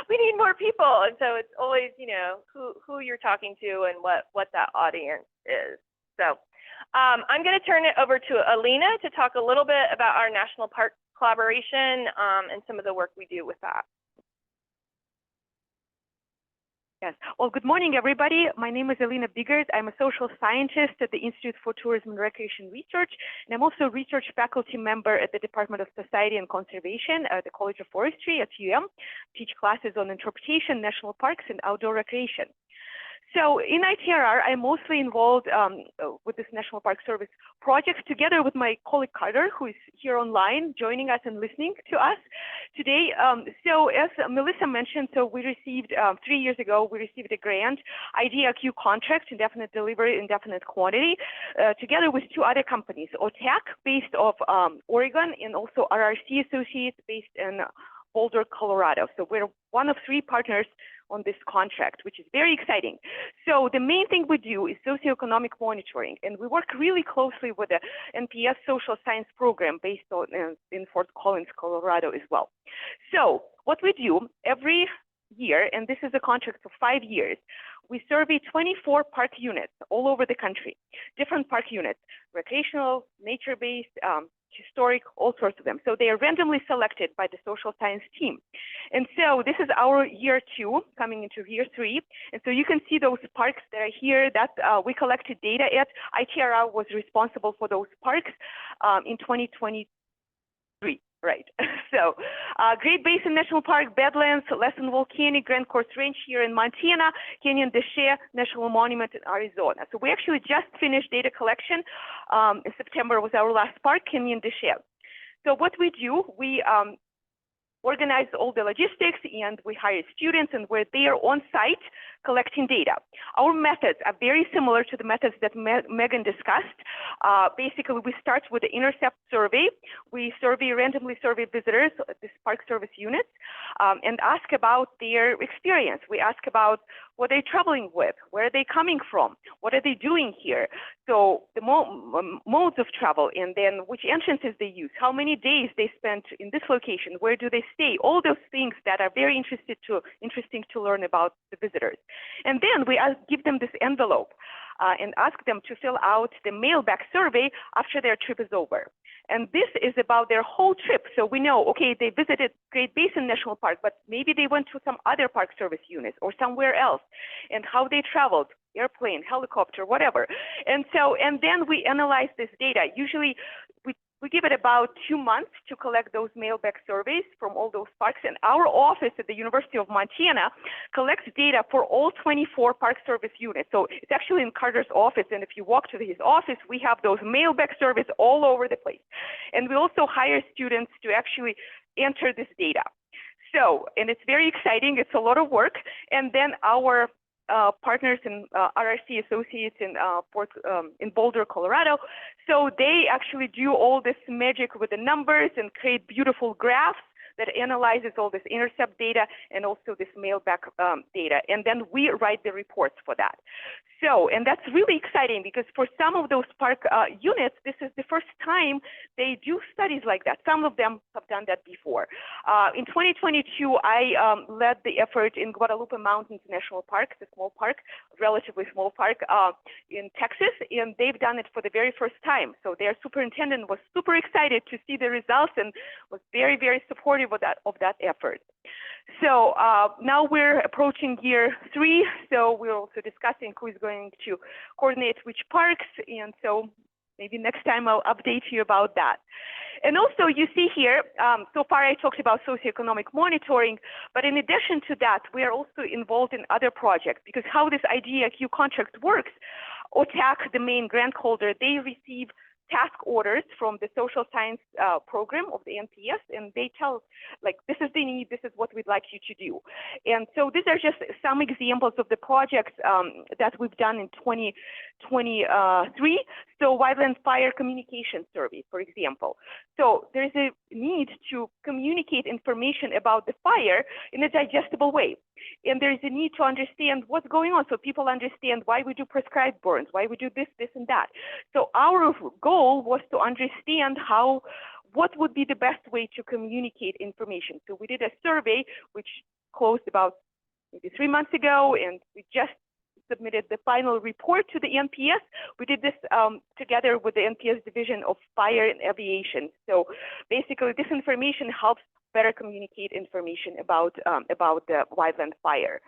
C: We need more people. And so it's always, you know, who you're talking to and what that audience is. So I'm going to turn it over to Alina to talk a little bit about our national park collaboration and some of the work we do with that.
D: Yes. Well, good morning, everybody. My name is Alina Biggert. I'm a social scientist at the Institute for Tourism and Recreation Research, and I'm also a research faculty member at the Department of Society and Conservation at the College of Forestry at UM. Teach classes on interpretation, national parks, and outdoor recreation. So in ITRR, I'm mostly involved with this National Park Service project together with my colleague Carter, who is here online joining us and listening to us today. So as Melissa mentioned, so we received 3 years ago, we received a grant, IDIQ contract, indefinite delivery, indefinite quantity, together with 2 other companies, TAC based off Oregon and also RRC Associates based in Boulder, Colorado. So we're one of 3 partners on this contract, which is very exciting. So the main thing we do is socioeconomic monitoring, and we work really closely with the NPS social science program based on in Fort Collins, Colorado as well. So what we do every year, and this is a contract for 5 years, we survey 24 park units all over the country, different park units, recreational, nature-based, historic, all sorts of them. So they are randomly selected by the social science team. And so this is our year 2, coming into year 3. And so you can see those parks that are here that we collected data at. ITRR was responsible for those parks in 2023. Right. So Great Basin National Park, Badlands, Lassen Volcanic, Grand Course Range here in Montana, Canyon de Chelly National Monument in Arizona. So we actually just finished data collection. In September was our last park, Canyon de Chelly. So what we do, we organize all the logistics and we hire students and we're there on site collecting data. Our methods are very similar to the methods that Megan discussed. Basically, we start with the intercept survey. We randomly survey visitors at this Park Service units and ask about their experience. We ask about what they're traveling with, where are they coming from, what are they doing here. So the modes of travel, and then which entrances they use, how many days they spent in this location, where do they stay, all those things that are very interesting to learn about the visitors. And then we give them this envelope and ask them to fill out the mailback survey after their trip is over. And this is about their whole trip. So we know, okay, they visited Great Basin National Park, but maybe they went to some other Park Service units or somewhere else, and how they traveled, airplane, helicopter, whatever. And then we analyze this data. Usually we give it about 2 months to collect those mailback surveys from all those parks. And our office at the University of Montana collects data for all 24 Park Service units. So it's actually in Carter's office. And if you walk to his office, we have those mailback surveys all over the place. And we also hire students to actually enter this data. So, and it's very exciting. It's a lot of work. And then our partners in RRC Associates in Boulder, Colorado. So they actually do all this magic with the numbers and create beautiful graphs that analyzes all this intercept data and also this mailback data. And then we write the reports for that. So, and that's really exciting because for some of those park units, this is the first time they do studies like that. Some of them have done that before. In 2022, I led the effort in Guadalupe Mountains National Park, the small park, relatively small park in Texas, and they've done it for the very first time. So their superintendent was super excited to see the results and was very, very supportive of that effort. So now we're approaching year 3, so we're also discussing who is going to coordinate which parks, and so maybe next time I'll update you about that. And also you see here, so far I talked about socioeconomic monitoring, but in addition to that, we are also involved in other projects because how this IDIQ contract works, TAC, the main grant holder, they receive task orders from the social science program of the NPS, and they tell, like, this is the need, this is what we'd like you to do. And so these are just some examples of the projects that we've done in 2023. So wildland fire communication survey, for example. So there's a need to communicate information about the fire in a digestible way. And there's a need to understand what's going on so people understand why we do prescribed burns, why we do this, this, and that. So our goal was to understand what would be the best way to communicate information. So we did a survey which closed about maybe 3 months ago, and we just submitted the final report to the NPS. We did this together with the NPS Division of Fire and Aviation. So basically this information helps better communicate information about the wildland fire.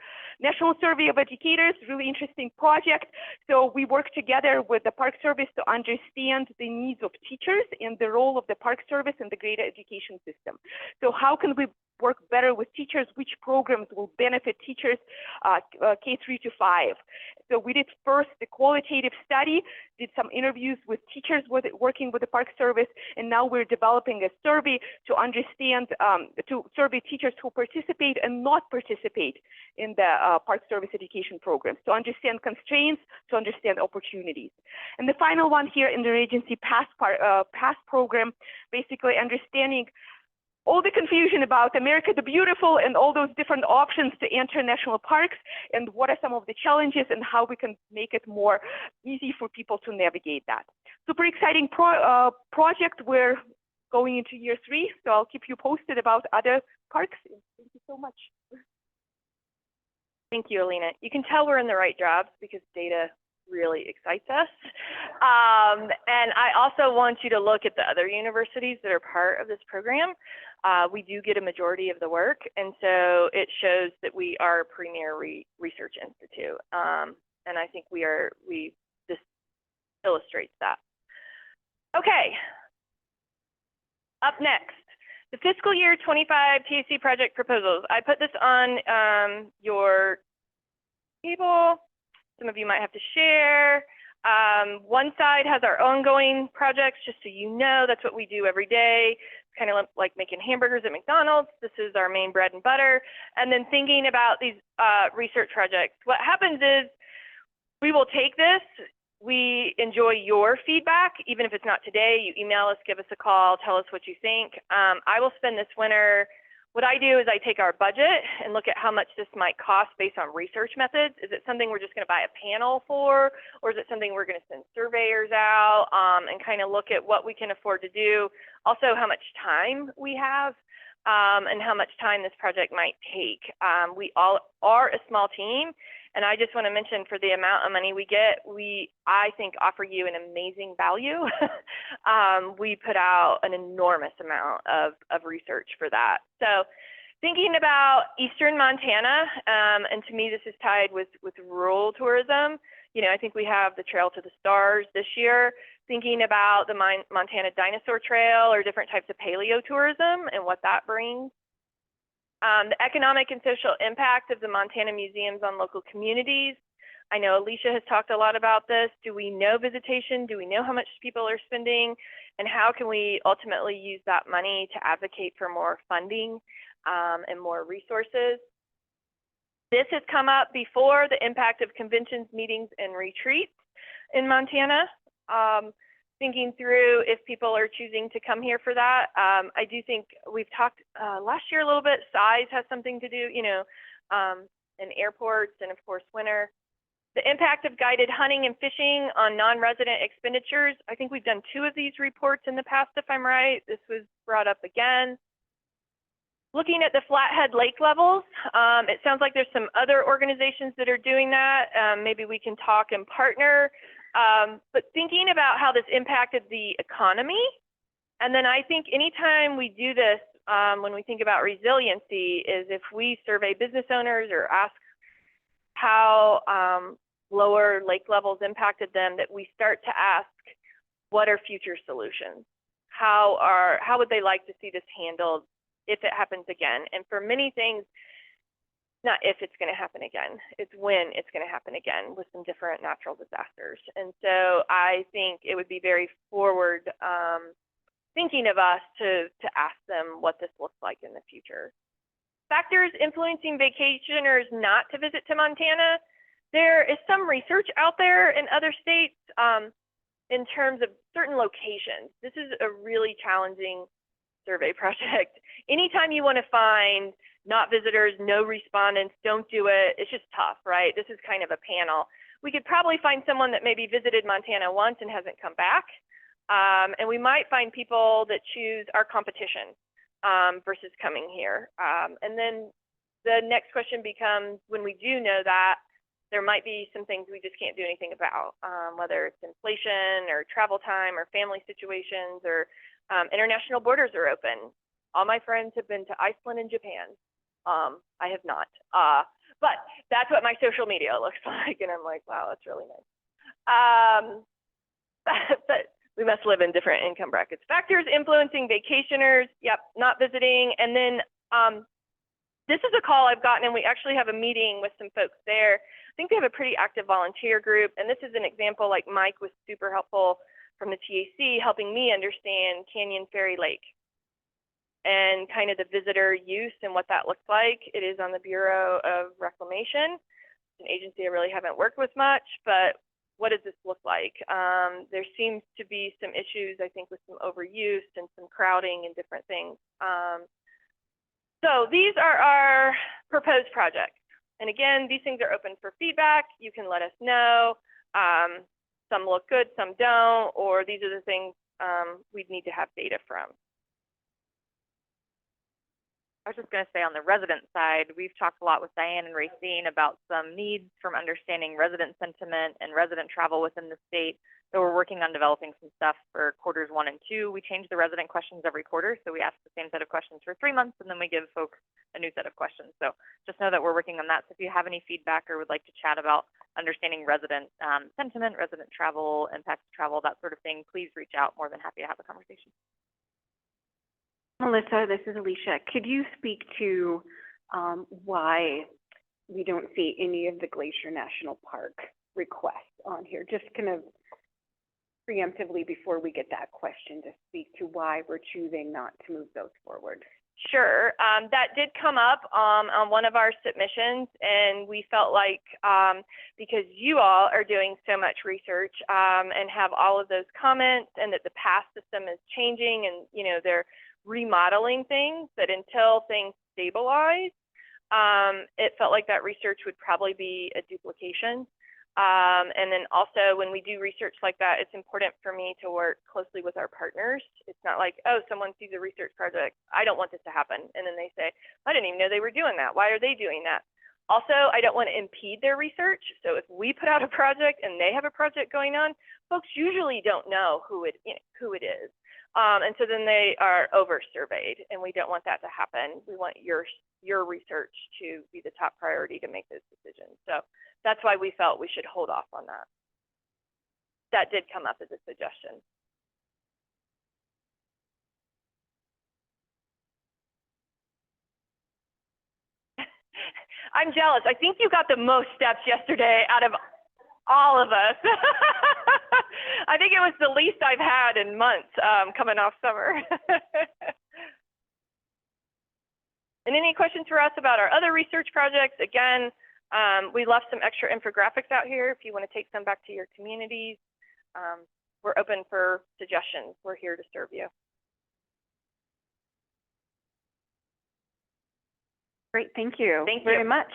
D: National Survey of Educators, really interesting project. So we work together with the Park Service to understand the needs of teachers and the role of the Park Service in the greater education system. So how can we work better with teachers, which programs will benefit teachers K3 to 5. So we did first the qualitative study, did some interviews with teachers working with the Park Service, and now we're developing a survey to understand, to survey teachers who participate and not participate in the Park Service education programs, to understand constraints, to understand opportunities. And the final one here in the agency PASS program, basically understanding all the confusion about America the Beautiful and all those different options to enter national parks, and what are some of the challenges and how we can make it more easy for people to navigate that. Super exciting project. We're going into year 3, so I'll keep you posted about other parks. Thank you so much.
C: Thank you, Alina. You can tell we're in the right jobs because data really excites us. And I also want you to look at the other universities that are part of this program. We do get a majority of the work, and so it shows that we are a premier research institute. And I think this illustrates that. Okay, up next, the fiscal year 25 TAC project proposals. I put this on your table. Some of you might have to share. One side has our ongoing projects, just so you know, that's what we do every day. Kind of like making hamburgers at McDonald's. This is our main bread and butter. And then thinking about these research projects. What happens is we will take this. We enjoy your feedback, even if it's not today. You email us, give us a call, tell us what you think. I will spend this winter. What I do is I take our budget and look at how much this might cost based on research methods. Is it something we're just going to buy a panel for, or is it something we're going to send surveyors out and kind of look at what we can afford to do? Also, how much time we have and how much time this project might take. We all are a small team, and I just want to mention, for the amount of money we get, I think, offer you an amazing value. We put out an enormous amount of research for that. So thinking about Eastern Montana, and to me this is tied with rural tourism. You know, I think we have the Trail to the Stars this year. Thinking about the Montana Dinosaur Trail or different types of paleo tourism and what that brings. The economic and social impact of the Montana museums on local communities. I know Alicia has talked a lot about this. Do we know visitation? Do we know how much people are spending? And how can we ultimately use that money to advocate for more funding and more resources? This has come up before, the impact of conventions, meetings, and retreats in Montana. thinking through if people are choosing to come here for that. I do think we've talked last year a little bit, size has something to do, you know, in airports and of course winter. The impact of guided hunting and fishing on non-resident expenditures. I think we've done 2 of these reports in the past, if I'm right. This was brought up again. Looking at the Flathead Lake levels, it sounds like there's some other organizations that are doing that. Maybe we can talk and partner. But thinking about how this impacted the economy, and then I think anytime we do this, when we think about resiliency, is if we survey business owners or ask how lower lake levels impacted them, that we start to ask, what are future solutions? How would they like to see this handled if it happens again? And for many things, not if it's going to happen again, it's when it's going to happen again with some different natural disasters. And so I think it would be very forward thinking of us to ask them what this looks like in the future. Factors influencing vacationers not to visit to Montana. There is some research out there in other states in terms of certain locations. This is a really challenging survey project. Anytime you want to find not visitors, no respondents, don't do it, it's just tough, right? This is kind of a panel. We could probably find someone that maybe visited Montana once and hasn't come back. And we might find people that choose our competition versus coming here. And then the next question becomes, when we do know that, there might be some things we just can't do anything about, whether it's inflation or travel time or family situations or international borders are open. All my friends have been to Iceland and Japan. I have not, but that's what my social media looks like. And I'm like, wow, that's really nice. But we must live in different income brackets. Factors influencing vacationers, yep, not visiting. And then this is a call I've gotten, and we actually have a meeting with some folks there. I think they have a pretty active volunteer group. And this is an example, like Mike was super helpful from the TAC, helping me understand Canyon Ferry Lake and kind of the visitor use and what that looks like. It is on the Bureau of Reclamation. It's an agency I really haven't worked with much, but what does this look like? There seems to be some issues, I think, with some overuse and some crowding and different things. So these are our proposed projects. And again, these things are open for feedback. You can let us know. Some look good, some don't, or these are the things we'd need to have data from.
B: I was just going to say, on the resident side, we've talked a lot with Diane and Racine about some needs from understanding resident sentiment and resident travel within the state. So we're working on developing some stuff for quarters 1 and 2. We change the resident questions every quarter. So we ask the same set of questions for 3 months, and then we give folks a new set of questions. So just know that we're working on that. So if you have any feedback or would like to chat about understanding resident sentiment, resident travel, impacts of travel, that sort of thing, please reach out. More than happy to have a conversation.
A: Melissa, this is Alicia. Could you speak to why we don't see any of the Glacier National Park requests on here? Just kind of preemptively before we get that question, to speak to why we're choosing not to move those forward.
C: Sure, that did come up on one of our submissions, and we felt like because you all are doing so much research and have all of those comments, and that the PASS system is changing, and you know they're remodeling things, that until things stabilize, it felt like that research would probably be a duplication. And then also when we do research like that, it's important for me to work closely with our partners. It's not like, oh, someone sees a research project, I don't want this to happen. And then they say, I didn't even know they were doing that. Why are they doing that? Also, I don't want to impede their research. So if we put out a project and they have a project going on, folks usually don't know who it is. And so then they are over-surveyed, and we don't want that to happen. We want your research to be the top priority to make those decisions. So that's why we felt we should hold off on that. That did come up as a suggestion. I'm jealous. I think you got the most steps yesterday out of all of us. I think it was the least I've had in months coming off summer. And any questions for us about our other research projects? Again, we left some extra infographics out here if you want to take some back to your communities. we're open for suggestions. We're here to serve you.
A: Great, thank you.
C: Thank you
A: very much.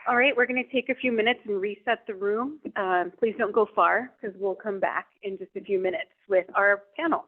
A: All right, we're going to take a few minutes and reset the room. Please don't go far because we'll come back in just a few minutes with our panel.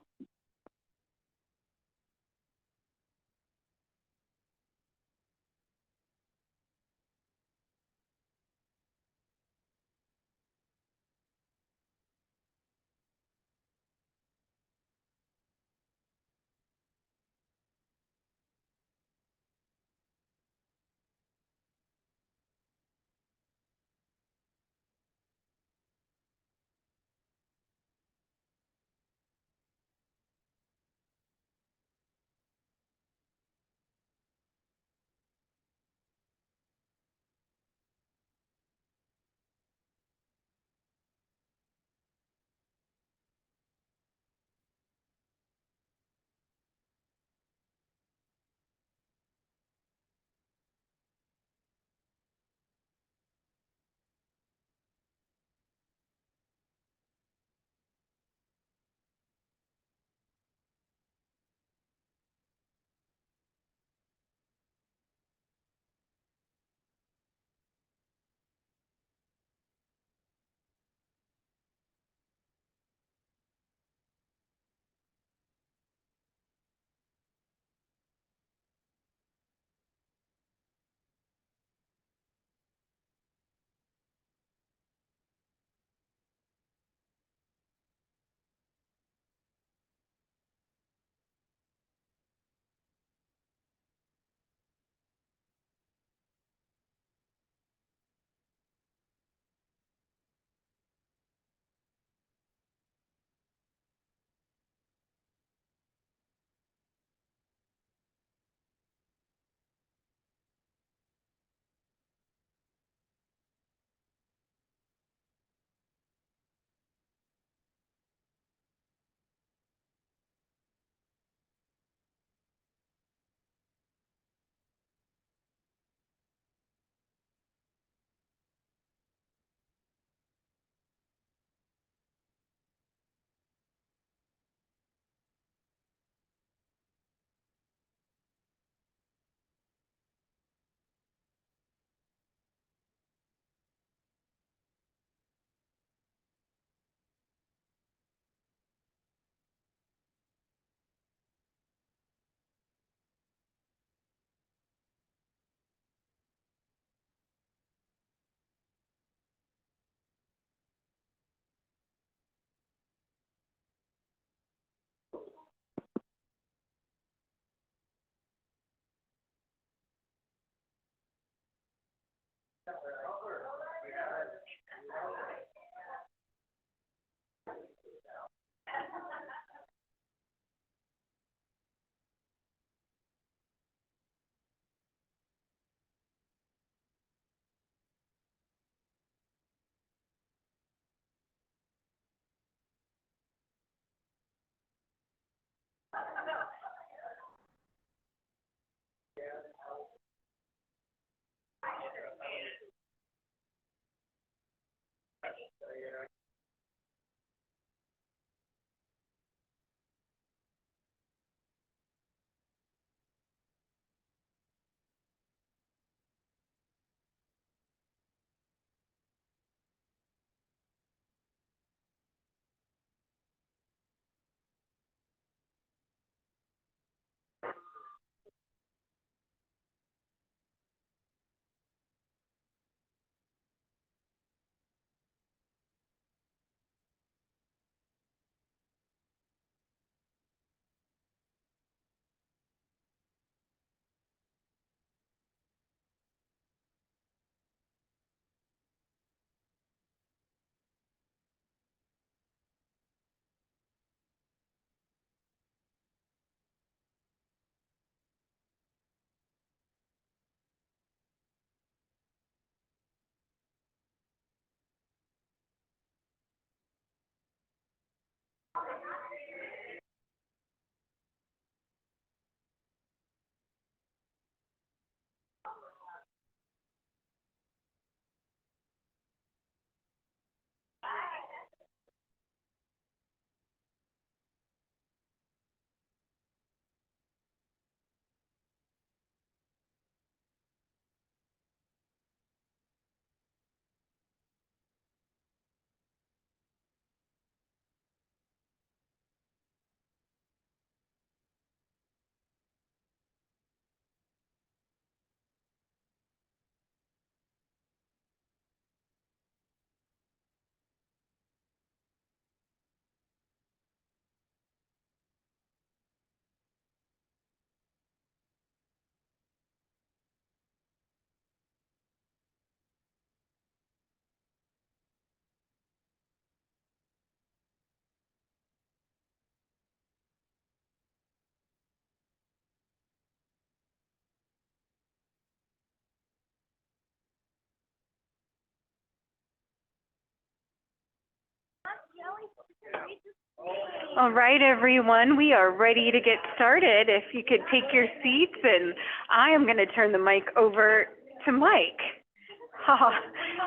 A: All right, everyone, we are ready to get started. If you could take your seats, and I am going to turn the mic over to Mike.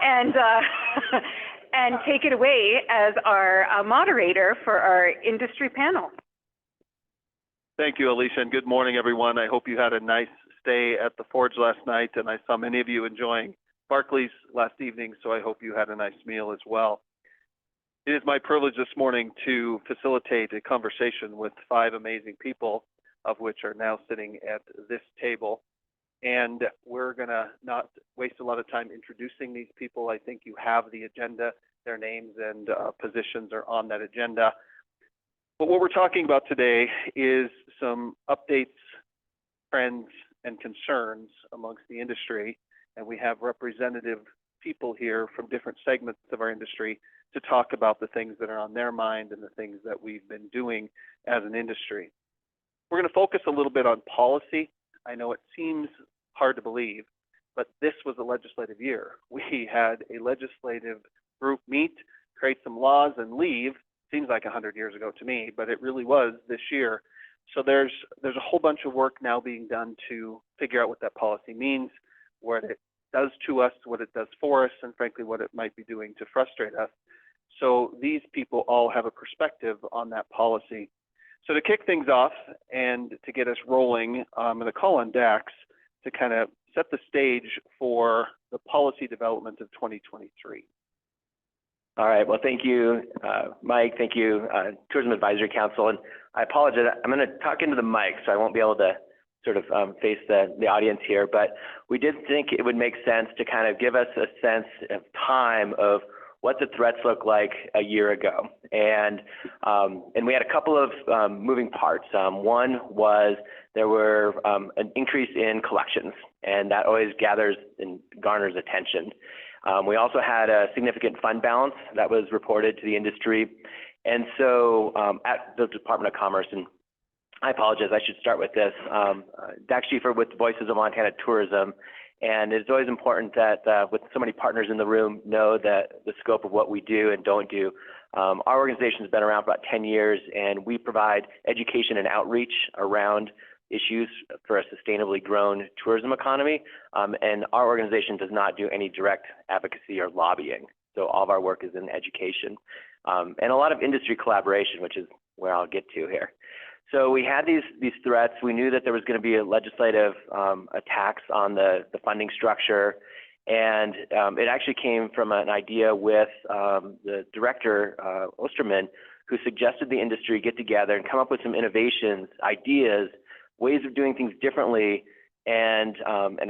A: and and take it away as our moderator for our industry panel.
E: Thank you, Alicia, and good morning, everyone. I hope you had a nice stay at the Forge last night, and I saw many of you enjoying Barclays last evening, so I hope you had a nice meal as well. It is my privilege this morning to facilitate a conversation with 5 amazing people, of which are now sitting at this table. And we're going to not waste a lot of time introducing these people. I think you have the agenda. Their names and positions are on that agenda. But what we're talking about today is some updates, trends, and concerns amongst the industry. And we have representative people here from different segments of our industry to talk about the things that are on their mind and the things that we've been doing as an industry. We're going to focus a little bit on policy. I know it seems hard to believe, but this was a legislative year. We had a legislative group meet, create some laws, and leave. Seems like 100 years ago to me, but it really was this year. So there's a whole bunch of work now being done to figure out what that policy means, what it does to us, what it does for us, and frankly, what it might be doing to frustrate us. So these people all have a perspective on that policy. So to kick things off and to get us rolling, I'm going to call on Dax to kind of set the stage for the policy development of 2023.
F: All right, well, thank you, Mike. Thank you, Tourism Advisory Council. And I apologize, I'm going to talk into the mic, so I won't be able to sort of face the audience here. But we did think it would make sense to kind of give us a sense of time of what the threats look like a year ago. And we had a couple of moving parts. One was there were an increase in collections, and that always gathers and garners attention. We also had a significant fund balance that was reported to the industry. And so at the Department of Commerce, and I apologize, I should start with this, Dax Schiefer with Voices of Montana Tourism. And it's always important that with so many partners in the room know that the scope of what we do and don't do. Our organization has been around for about 10 years, and we provide education and outreach around issues for a sustainably grown tourism economy. And our organization does not do any direct advocacy or lobbying. So all of our work is in education and a lot of industry collaboration, which is where I'll get to here. So we had these threats. We knew that there was going to be a legislative attacks on the funding structure, and it actually came from an idea with the director, Osterman, who suggested the industry get together and come up with some innovations, ideas, ways of doing things differently, and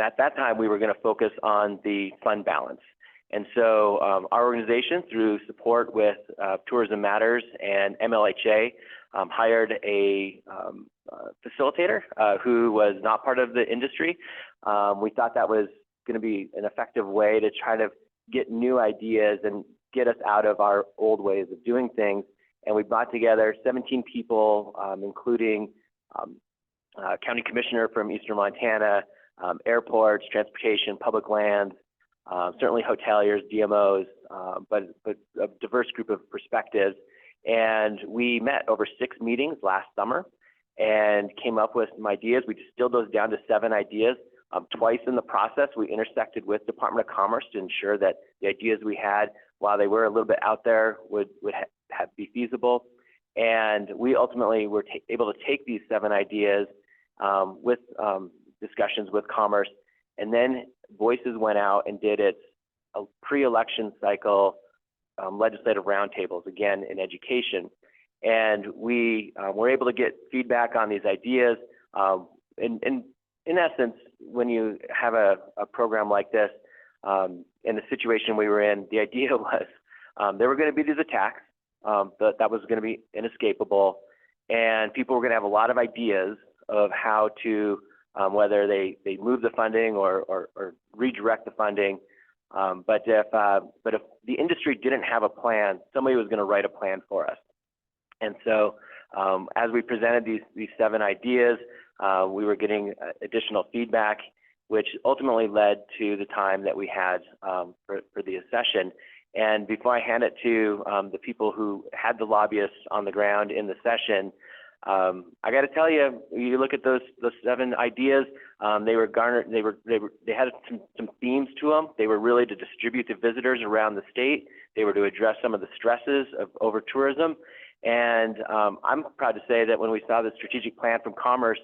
F: at that time we were going to focus on the fund balance. And so our organization, through support with Tourism Matters and MLHA, hired a facilitator who was not part of the industry. We thought that was going to be an effective way to try to get new ideas and get us out of our old ways of doing things. And we brought together 17 people, including county commissioner from Eastern Montana, airports, transportation, public lands, certainly hoteliers, DMOs, but a diverse group of perspectives. And we met over 6 meetings last summer and came up with some ideas. We distilled those down to 7 ideas. Twice in the process, we intersected with Department of Commerce to ensure that the ideas we had, while they were a little bit out there, would be feasible. And we ultimately were able to take these 7 ideas with discussions with Commerce, and then Voices went out and did its pre-election cycle legislative roundtables, again in education. And we were able to get feedback on these ideas. In essence, when you have a program like this, in the situation we were in, the idea was there were going to be these attacks, but that was going to be inescapable, and people were going to have a lot of ideas of how to, whether they move the funding or redirect the funding. But if the industry didn't have a plan, somebody was going to write a plan for us. And so as we presented these 7 ideas, we were getting additional feedback, which ultimately led to the time that we had for the session. And before I hand it to the people who had the lobbyists on the ground in the session, I got to tell you, you look at those 7 ideas. They were garnered. They had some themes to them. They were really to distribute to visitors around the state. They were to address some of the stresses of over tourism. And I'm proud to say that when we saw the strategic plan from Commerce,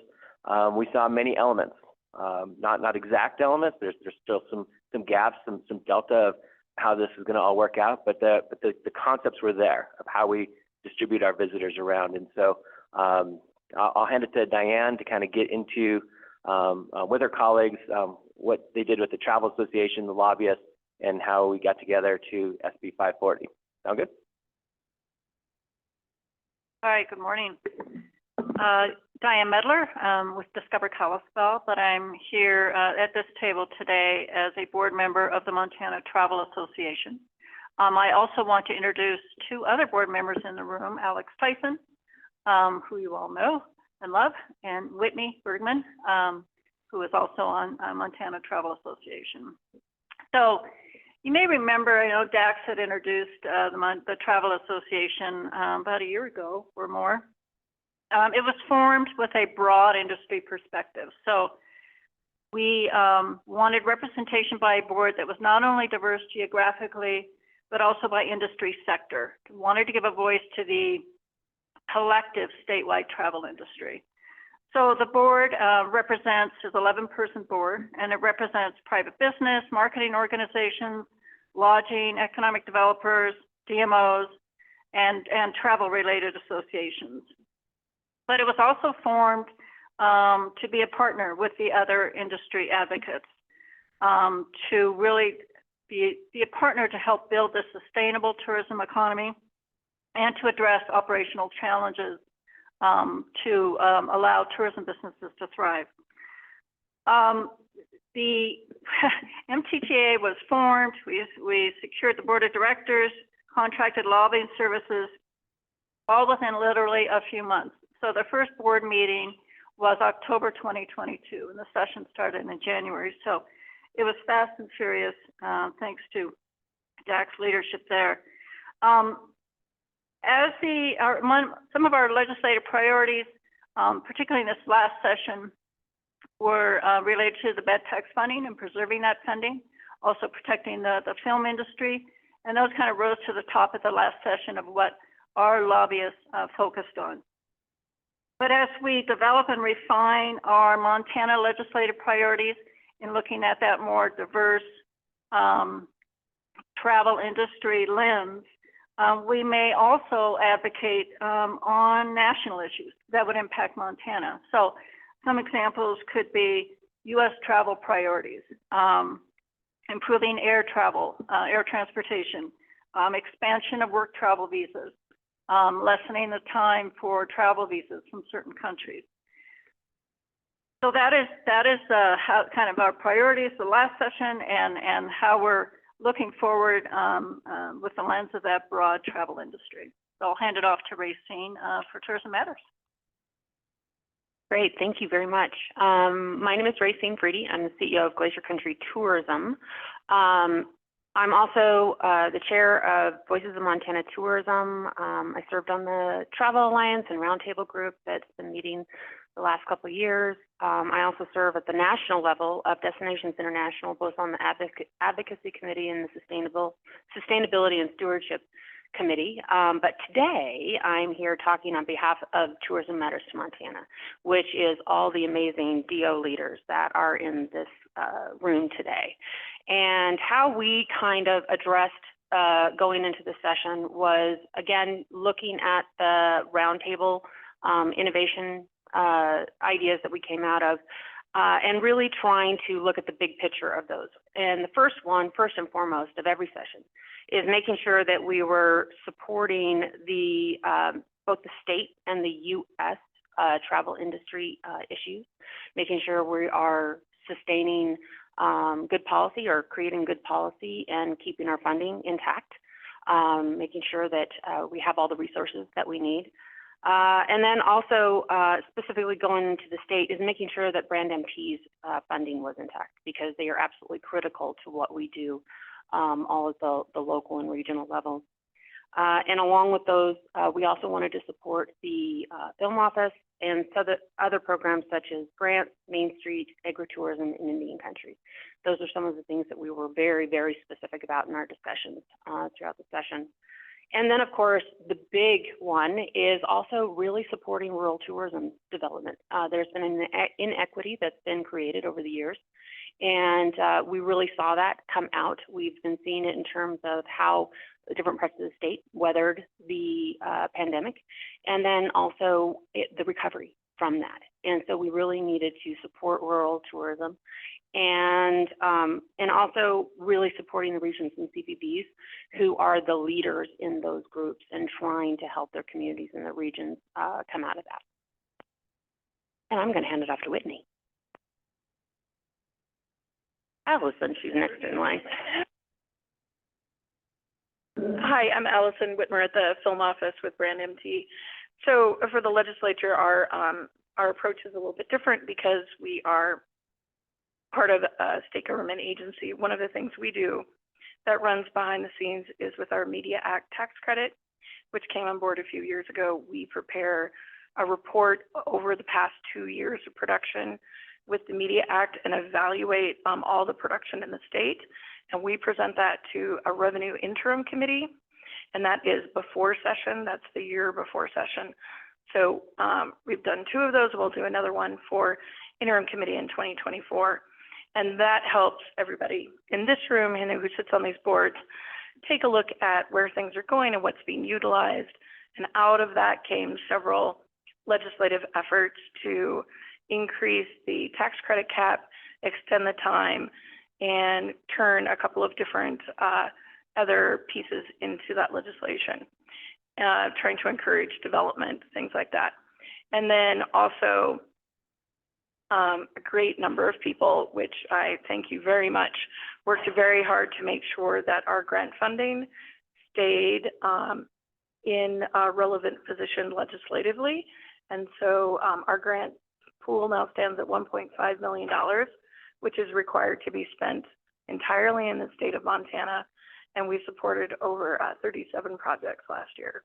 F: we saw many elements. Not exact elements. There's still some gaps, some delta of how this is going to all work out. But the concepts were there of how we distribute our visitors around. And so I'll hand it to Diane to kind of get into with her colleagues what they did with the Travel Association, the lobbyists, and how we got together to SB 540. Sound good?
G: All right, good morning. Diane Medler with Discover Kalispell, but I'm here at this table today as a board member of the Montana Travel Association. I also want to introduce 2 other board members in the room, Alex Tyson, who you all know and love, and Whitney Bergman, who is also on Montana Travel Association. So you may remember, I know Dax had introduced the Travel Association about a year ago or more. It was formed with a broad industry perspective. So we wanted representation by a board that was not only diverse geographically, but also by industry sector. We wanted to give a voice to the collective statewide travel industry. So the board represents, is 11-person board, and it represents private business, marketing organizations, lodging, economic developers, DMOs, and travel-related associations. But it was also formed to be a partner with the other industry advocates, to really be a partner to help build a sustainable tourism economy and to address operational challenges to allow tourism businesses to thrive. The MTTA was formed. We secured the board of directors, contracted lobbying services, all within literally a few months. So the first board meeting was October 2022, and the session started in January. So it was fast and furious, thanks to Dax's leadership there. As some of our legislative priorities, particularly in this last session, were related to the bed tax funding and preserving that funding, also protecting the film industry, and those kind of rose to the top at the last session of what our lobbyists focused on. But as we develop and refine our Montana legislative priorities in looking at that more diverse travel industry lens, we may also advocate on national issues that would impact Montana. So some examples could be U.S. travel priorities, improving air travel, air transportation, expansion of work travel visas, lessening the time for travel visas from certain countries. So that is how kind of our priorities the last session and how we're looking forward with the lens of that broad travel industry. So I'll hand it off to Racine for Tourism Matters.
H: Great, thank you very much. My name is Racine Freedy. I'm the CEO of Glacier Country Tourism. I'm also the chair of Voices of Montana Tourism. I served on the Travel Alliance and Roundtable Group that's been meeting the last couple of years. I also serve at the national level of Destinations International, both on the Advocacy Committee and the Sustainability and Stewardship Committee. But today I'm here talking on behalf of Tourism Matters to Montana, which is all the amazing DO leaders that are in this room today. And how we kind of addressed going into the session was, again, looking at the roundtable innovation ideas that we came out of, and really trying to look at the big picture of those. And the first and foremost of every session, is making sure that we were supporting the both the state and the U.S. Travel industry issues, making sure we are sustaining good policy or creating good policy and keeping our funding intact, making sure that we have all the resources that we need. And then also specifically going into the state is making sure that Brand MT's funding was intact, because they are absolutely critical to what we do all at the local and regional level. And along with those, we also wanted to support the film office and other programs such as grants, Main Street, agritourism, and Indian countries. Those are some of the things that we were very, very specific about in our discussions throughout the session. And then, of course, the big one is also really supporting rural tourism development. There's been an inequity that's been created over the years, and we really saw that come out. We've been seeing it in terms of how different parts of the state weathered the pandemic, and then also the recovery from that. And so we really needed to support rural tourism, and also really supporting the regions and CPBs who are the leaders in those groups and trying to help their communities and their regions come out of that. And I'm going to hand it off to Whitney. Allison, she's next in line.
I: Hi, I'm Allison Whitmer at the Film Office with Brand MT. So for the legislature, our approach is a little bit different because we are part of a state government agency. One of the things we do that runs behind the scenes is with our Media Act tax credit, which came on board a few years ago. We prepare a report over the past 2 years of production with the Media Act and evaluate all the production in the state. And we present that to a revenue interim committee, and that is before session. That's the year before session. So we've done 2 of those. We'll do another one for interim committee in 2024. And that helps everybody in this room and who sits on these boards take a look at where things are going and what's being utilized. And out of that came several legislative efforts to increase the tax credit cap, extend the time, and turn a couple of different other pieces into that legislation, trying to encourage development, things like that. And then also a great number of people, which I thank you very much, worked very hard to make sure that our grant funding stayed in a relevant position legislatively. And so our grant pool now stands at $1.5 million, which is required to be spent entirely in the state of Montana. And we supported over 37 projects last year.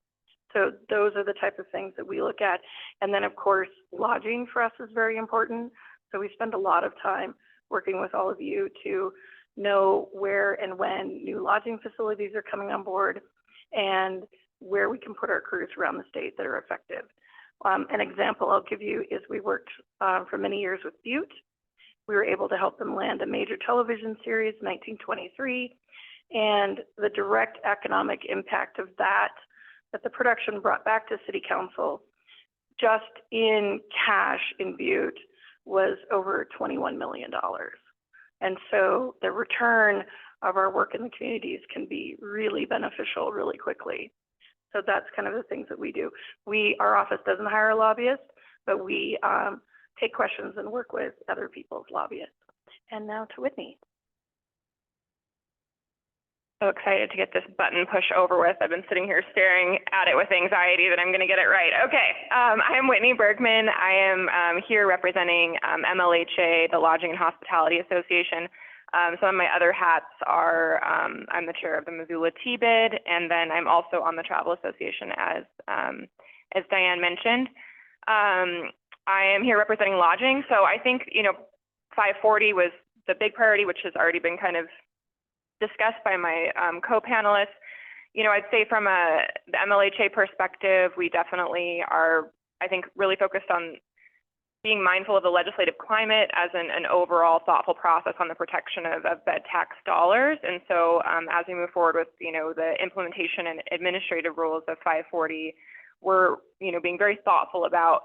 I: So those are the type of things that we look at. And then, of course, lodging for us is very important. So we spend a lot of time working with all of you to know where and when new lodging facilities are coming on board and where we can put our crews around the state that are effective. An example I'll give you is we worked for many years with Butte. We were able to help them land a major television series, 1923, and the direct economic impact of that the production brought back to City Council just in cash in Butte was over $21 million. And so the return of our work in the communities can be really beneficial really quickly. So that's kind of the things that we do. Our office doesn't hire lobbyists, but we take questions and work with other people's lobbyists. And now to Whitney.
J: So excited to get this button push over with. I've been sitting here staring at it with anxiety that I'm going to get it right. Okay, I'm Whitney Bergman. I am here representing MLHA, the Lodging and Hospitality Association. Some of my other hats are I'm the chair of the Missoula T-Bid, and then I'm also on the Travel Association, as Diane mentioned. I am here representing lodging. So I think 540 was the big priority, which has already been kind of discussed by my co-panelists. I'd say from the MLHA perspective, we definitely are, I think, really focused on being mindful of the legislative climate as an overall thoughtful process on the protection of bed tax dollars. And so as we move forward with, the implementation and administrative rules of 540, we're, being very thoughtful about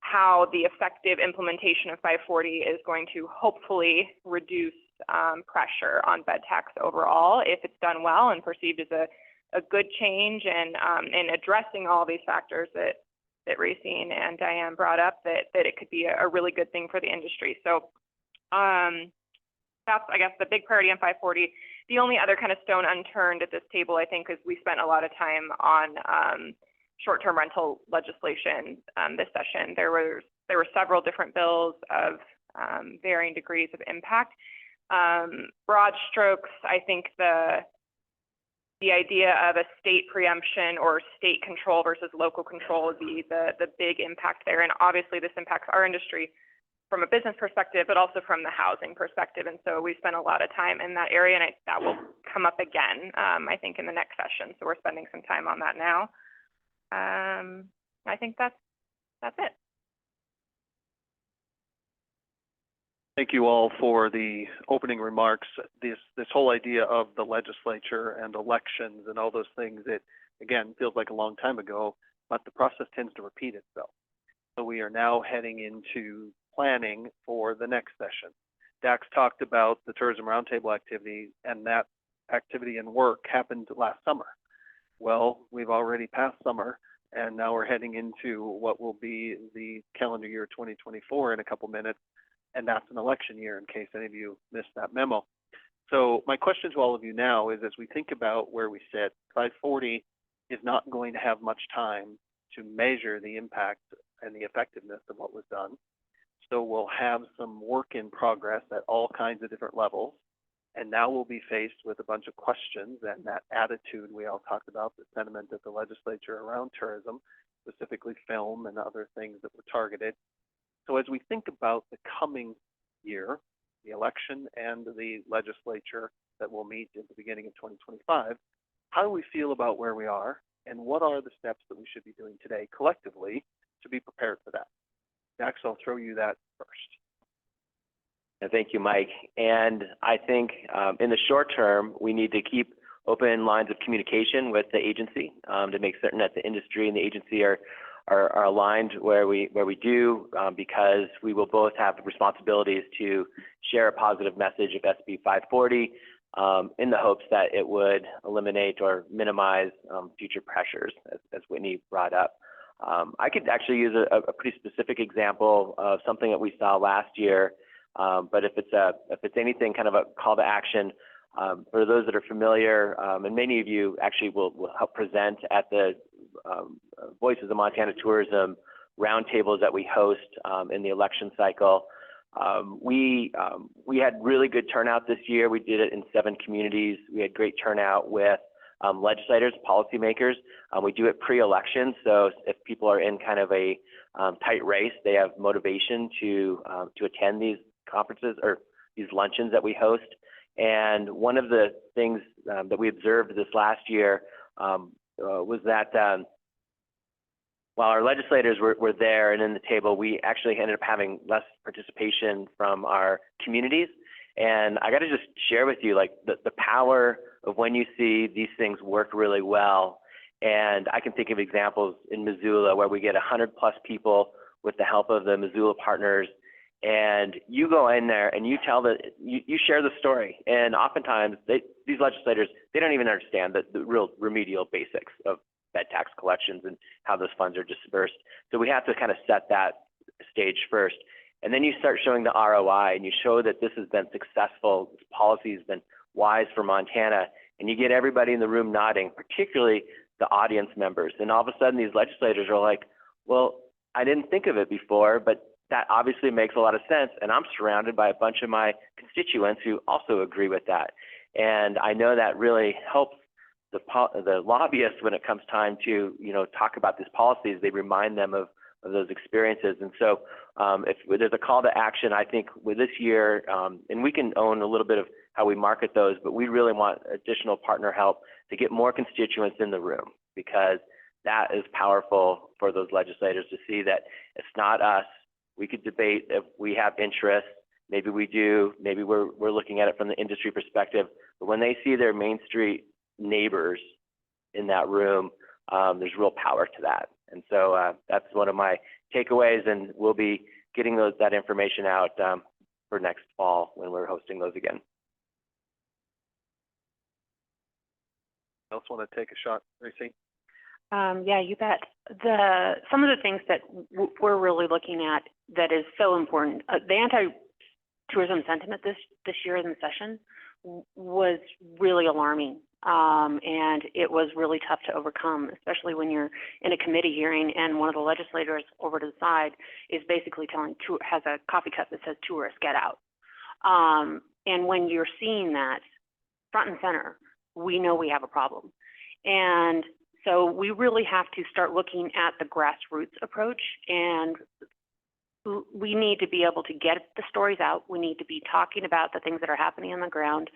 J: how the effective implementation of 540 is going to hopefully reduce pressure on bed tax overall if it's done well and perceived as a good change, and in addressing all these factors that Racine and Diane brought up, that it could be a really good thing for the industry. So that's, I guess, the big priority on 540. The only other kind of stone unturned at this table, I think, is we spent a lot of time on short-term rental legislation this session. There were several different bills of varying degrees of impact. Broad strokes, I think the idea of a state preemption or state control versus local control would be the big impact there. And obviously this impacts our industry from a business perspective, but also from the housing perspective. And so we spent a lot of time in that area, and that will come up again, I think, in the next session. So we're spending some time on that now. I think that's it.
E: Thank you all for the opening remarks. This whole idea of the legislature and elections and all those things, it again feels like a long time ago, but the process tends to repeat itself. So we are now heading into planning for the next session. Dax talked about the Tourism Roundtable activity, and that activity and work happened last summer. Well, we've already passed summer, and now we're heading into what will be the calendar year 2024 in a couple minutes. And that's an election year, in case any of you missed that memo. So my question to all of you now is, as we think about where we sit, 540 is not going to have much time to measure the impact and the effectiveness of what was done. So we'll have some work in progress at all kinds of different levels. And now we'll be faced with a bunch of questions, and that attitude we all talked about, the sentiment of the legislature around tourism, specifically film and other things that were targeted. So as we think about the coming year, the election and the legislature that will meet at the beginning of 2025, how do we feel about where we are, and what are the steps that we should be doing today collectively to be prepared for that? Dax, I'll throw you that first.
F: Thank you, Mike. And I think in the short term, we need to keep open lines of communication with the agency to make certain that the industry and the agency are aligned where we do, because we will both have responsibilities to share a positive message of SB 540 in the hopes that it would eliminate or minimize future pressures, as Whitney brought up. I could actually use a pretty specific example of something that we saw last year, but if it's anything kind of a call to action, for those that are familiar, and many of you actually will help present at the Voices of Montana Tourism roundtables that we host in the election cycle. We had really good turnout this year. We did it in 7 communities. We had great turnout with legislators, policymakers. We do it pre-election, so if people are in kind of a tight race, they have motivation to attend these conferences or these luncheons that we host. And one of the things that we observed this last year was that while our legislators were there and in the table, we actually ended up having less participation from our communities. And I got to just share with you, like, the power of when you see these things work really well. And I can think of examples in Missoula where we get 100+ people with the help of the Missoula partners. And you go in there and you tell you share the story. And oftentimes these legislators, they don't even understand the real remedial basics of bed tax collections and how those funds are dispersed. So we have to kind of set that stage first. And then you start showing the ROI, and you show that this has been successful, this policy has been wise for Montana, and you get everybody in the room nodding, particularly the audience members. And all of a sudden these legislators are like, well, I didn't think of it before, but that obviously makes a lot of sense. And I'm surrounded by a bunch of my constituents who also agree with that. And I know that really helps the lobbyists when it comes time to, talk about these policies. They remind them of those experiences. And so if there's a call to action, I think with this year, and we can own a little bit of how we market those, but we really want additional partner help to get more constituents in the room, because that is powerful for those legislators to see that it's not us. We could debate if we have interest, maybe we do, maybe we're looking at it from the industry perspective, but when they see their Main Street neighbors in that room, there's real power to that. And so that's one of my takeaways, and we'll be getting that information out for next fall when we're hosting those again.
E: Else want to take a shot, Racy?
H: Yeah, you bet. Some of the things that we're really looking at that is so important, the anti-tourism sentiment this year in the session was really alarming, and it was really tough to overcome, especially when you're in a committee hearing and one of the legislators over to the side is basically has a coffee cup that says "Tourists, get out." And when you're seeing that front and center, we know we have a problem. And so we really have to start looking at the grassroots approach, and we need to be able to get the stories out. We need to be talking about the things that are happening on the ground.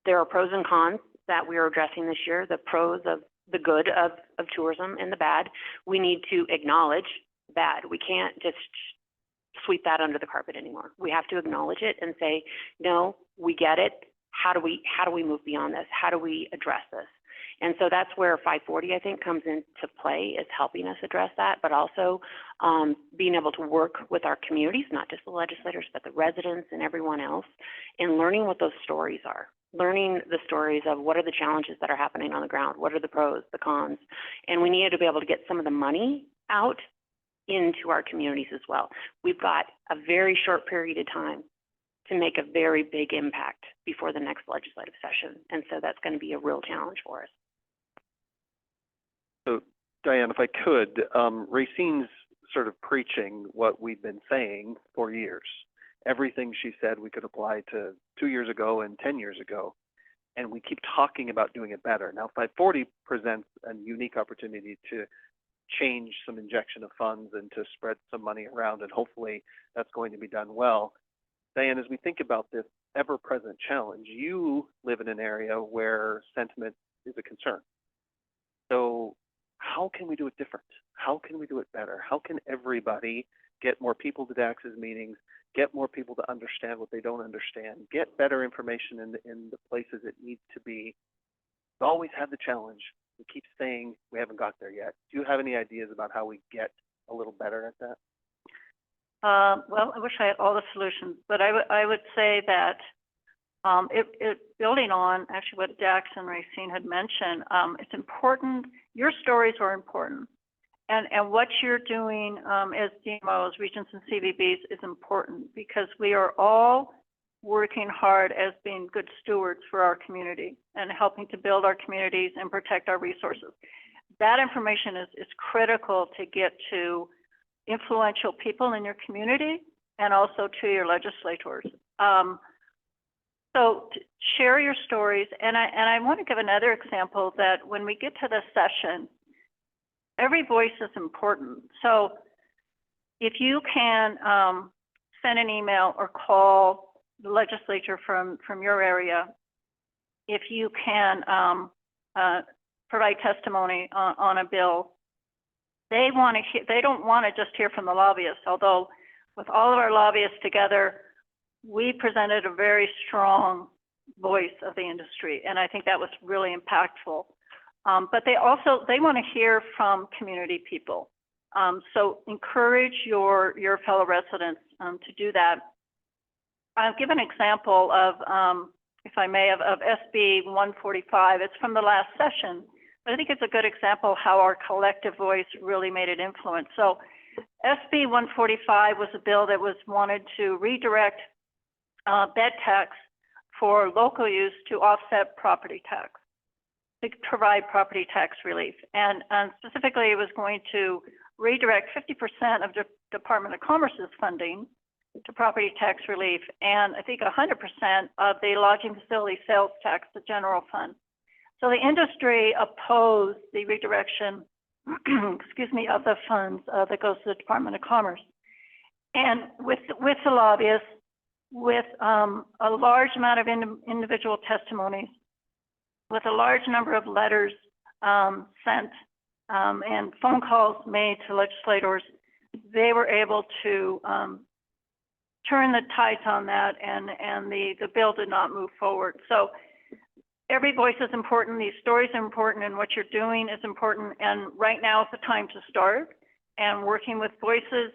H: There are pros and cons that we are addressing this year, the pros of the good of tourism and the bad. We need to acknowledge bad. We can't just sweep that under the carpet anymore. We have to acknowledge it and say, no, we get it. How do we move beyond this? How do we address this? And so that's where 540, I think, comes into play, is helping us address that, but also being able to work with our communities, not just the legislators, but the residents and everyone else, and learning what those stories are. Learning the stories of what are the challenges that are happening on the ground, what are the pros, the cons, and we needed to be able to get some of the money out into our communities as well. We've got a very short period of time to make a very big impact before the next legislative session, and so that's going to be a real challenge for us.
E: So, Diane, if I could, Racine's sort of preaching what we've been saying for years. Everything she said we could apply to 2 years ago and 10 years ago, and we keep talking about doing it better. Now, 540 presents a unique opportunity to change some injection of funds and to spread some money around, and hopefully that's going to be done well. Diane, as we think about this ever-present challenge, you live in an area where sentiment is a concern. So how can we do it different? How can we do it better? How can everybody get more people to DAC's meetings, get more people to understand what they don't understand, get better information in the places it needs to be? We've always had the challenge. We keep saying we haven't got there yet. Do you have any ideas about how we get a little better at that?
G: Well, I wish I had all the solutions, but I would say that building on actually what Dax and Racine had mentioned, it's important. Your stories are important, and what you're doing as DMOs, regions, and CVBs is important, because we are all working hard as being good stewards for our community and helping to build our communities and protect our resources. That information is critical to get to influential people in your community and also to your legislators. So share your stories, and I want to give another example that when we get to this session, every voice is important. So if you can send an email or call the legislature from your area, if you can provide testimony on a bill, they don't want to just hear from the lobbyists, although with all of our lobbyists together, we presented a very strong voice of the industry, and I think that was really impactful. But they want to hear from community people. So encourage your fellow residents to do that. I'll give an example of, if I may, of SB 145. It's from the last session, but I think it's a good example how our collective voice really made an influence. So SB 145 was a bill that was wanted to redirect bed tax for local use to offset property tax, to provide property tax relief. And specifically, it was going to redirect 50% of the Department of Commerce's funding to property tax relief, and I think 100% of the lodging facility sales tax, the general fund. So the industry opposed the redirection, excuse me, of the funds that goes to the Department of Commerce. And with the lobbyists, with a large amount of individual testimonies, with a large number of letters sent and phone calls made to legislators, they were able to turn the tides on that, and the bill did not move forward. So every voice is important, these stories are important, and what you're doing is important, and right now is the time to start and working with voices,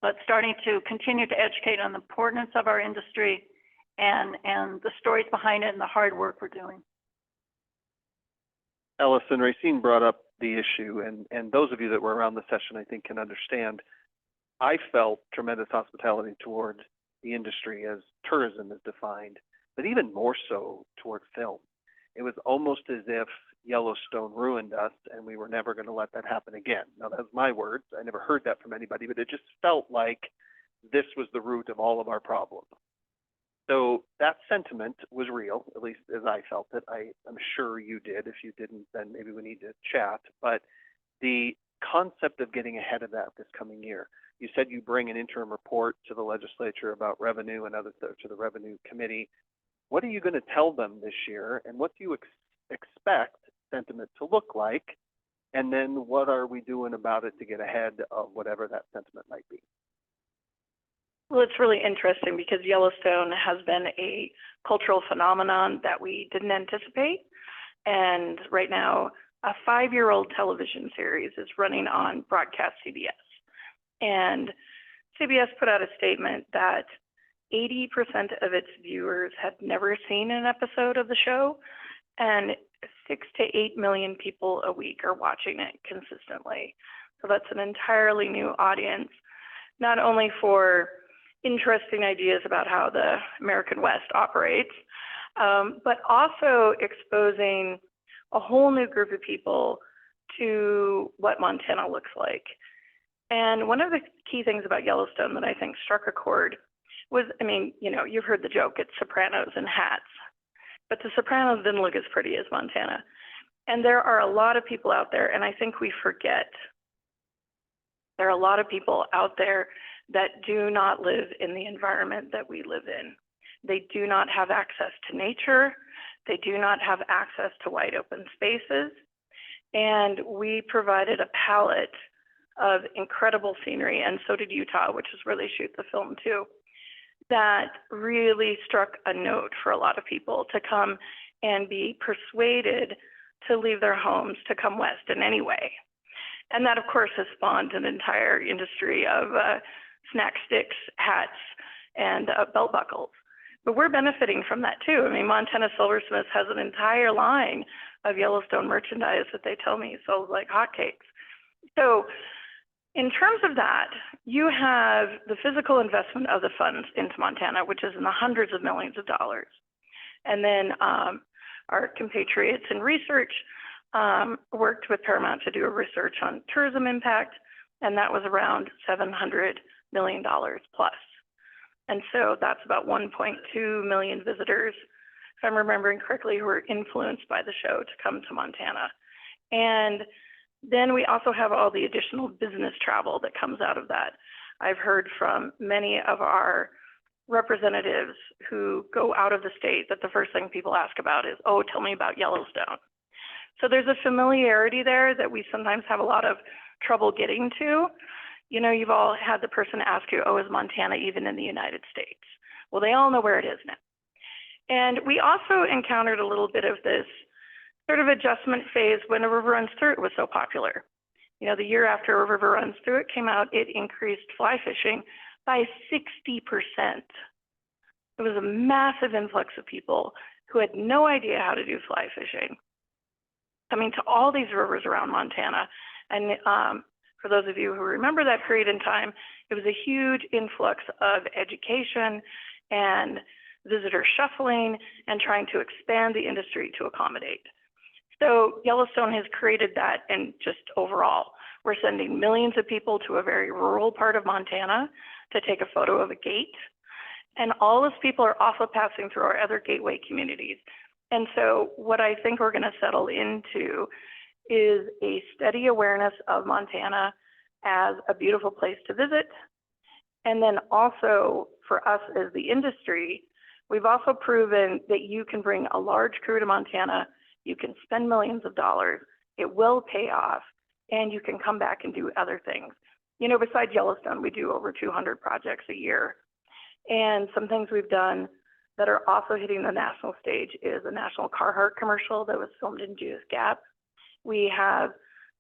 G: but starting to continue to educate on the importance of our industry and the stories behind it and the hard work we're doing.
E: Allison, Racine brought up the issue, and those of you that were around the session, I think, can understand. I felt tremendous hospitality toward the industry as tourism is defined, but even more so toward film. It was almost as if Yellowstone ruined us and we were never going to let that happen again. Now, that's my words. I never heard that from anybody, but it just felt like this was the root of all of our problems. So that sentiment was real, at least as I felt it. I'm sure you did. If you didn't, then maybe we need to chat. But the concept of getting ahead of that this coming year, you said you bring an interim report to the legislature about revenue and to the revenue committee. What are you going to tell them this year, and what do you expect sentiment to look like? And then what are we doing about it to get ahead of whatever that sentiment might be?
I: Well, it's really interesting because Yellowstone has been a cultural phenomenon that we didn't anticipate. And right now, a 5-year-old television series is running on broadcast CBS. And CBS put out a statement that 80% of its viewers had never seen an episode of the show, and 6 to 8 million people a week are watching it consistently. So that's an entirely new audience, not only for interesting ideas about how the American West operates, but also exposing a whole new group of people to what Montana looks like. And one of the key things about Yellowstone that I think struck a chord was, I mean, you know, you've heard the joke, it's Sopranos and hats, but the Sopranos didn't look as pretty as Montana. And there are a lot of people out there, and I think we forget, there are a lot of people out there that do not live in the environment that we live in. They do not have access to nature. They do not have access to wide open spaces. And we provided a palette of incredible scenery, and so did Utah, which is where they shoot the film too, that really struck a note for a lot of people to come and be persuaded to leave their homes to come west in any way. And that, of course, has spawned an entire industry of snack sticks, hats, and belt buckles. But we're benefiting from that too. I mean, Montana Silversmiths has an entire line of Yellowstone merchandise that they tell me sells like hotcakes. So in terms of that, you have the physical investment of the funds into Montana, which is in the hundreds of millions of dollars. And then our compatriots in research worked with Paramount to do a research on tourism impact, and that was around $700 million plus. And so that's about 1.2 million visitors, if I'm remembering correctly, who were influenced by the show to come to Montana. And then we also have all the additional business travel that comes out of that. I've heard from many of our representatives who go out of the state that the first thing people ask about is, oh, tell me about Yellowstone. So there's a familiarity there that we sometimes have a lot of trouble getting to. You know, you've all had the person ask you, oh, is Montana even in the United States? Well, they all know where it is now. And we also encountered a little bit of this sort of adjustment phase when A River Runs Through It was so popular. You know, the year after A River Runs Through It came out, it increased fly fishing by 60%. It was a massive influx of people who had no idea how to do fly fishing coming to all these rivers around Montana. And for those of you who remember that period in time, it was a huge influx of education and visitor shuffling and trying to expand the industry to accommodate. So Yellowstone has created that, and just overall, we're sending millions of people to a very rural part of Montana to take a photo of a gate. And all those people are also passing through our other gateway communities. And so what I think we're going to settle into is a steady awareness of Montana as a beautiful place to visit. And then also for us as the industry, we've also proven that you can bring a large crew to Montana, you can spend millions of dollars, it will pay off, and you can come back and do other things. You know, besides Yellowstone, we do over 200 projects a year. And some things we've done that are also hitting the national stage is a National Carhartt commercial that was filmed in Judas Gap. We have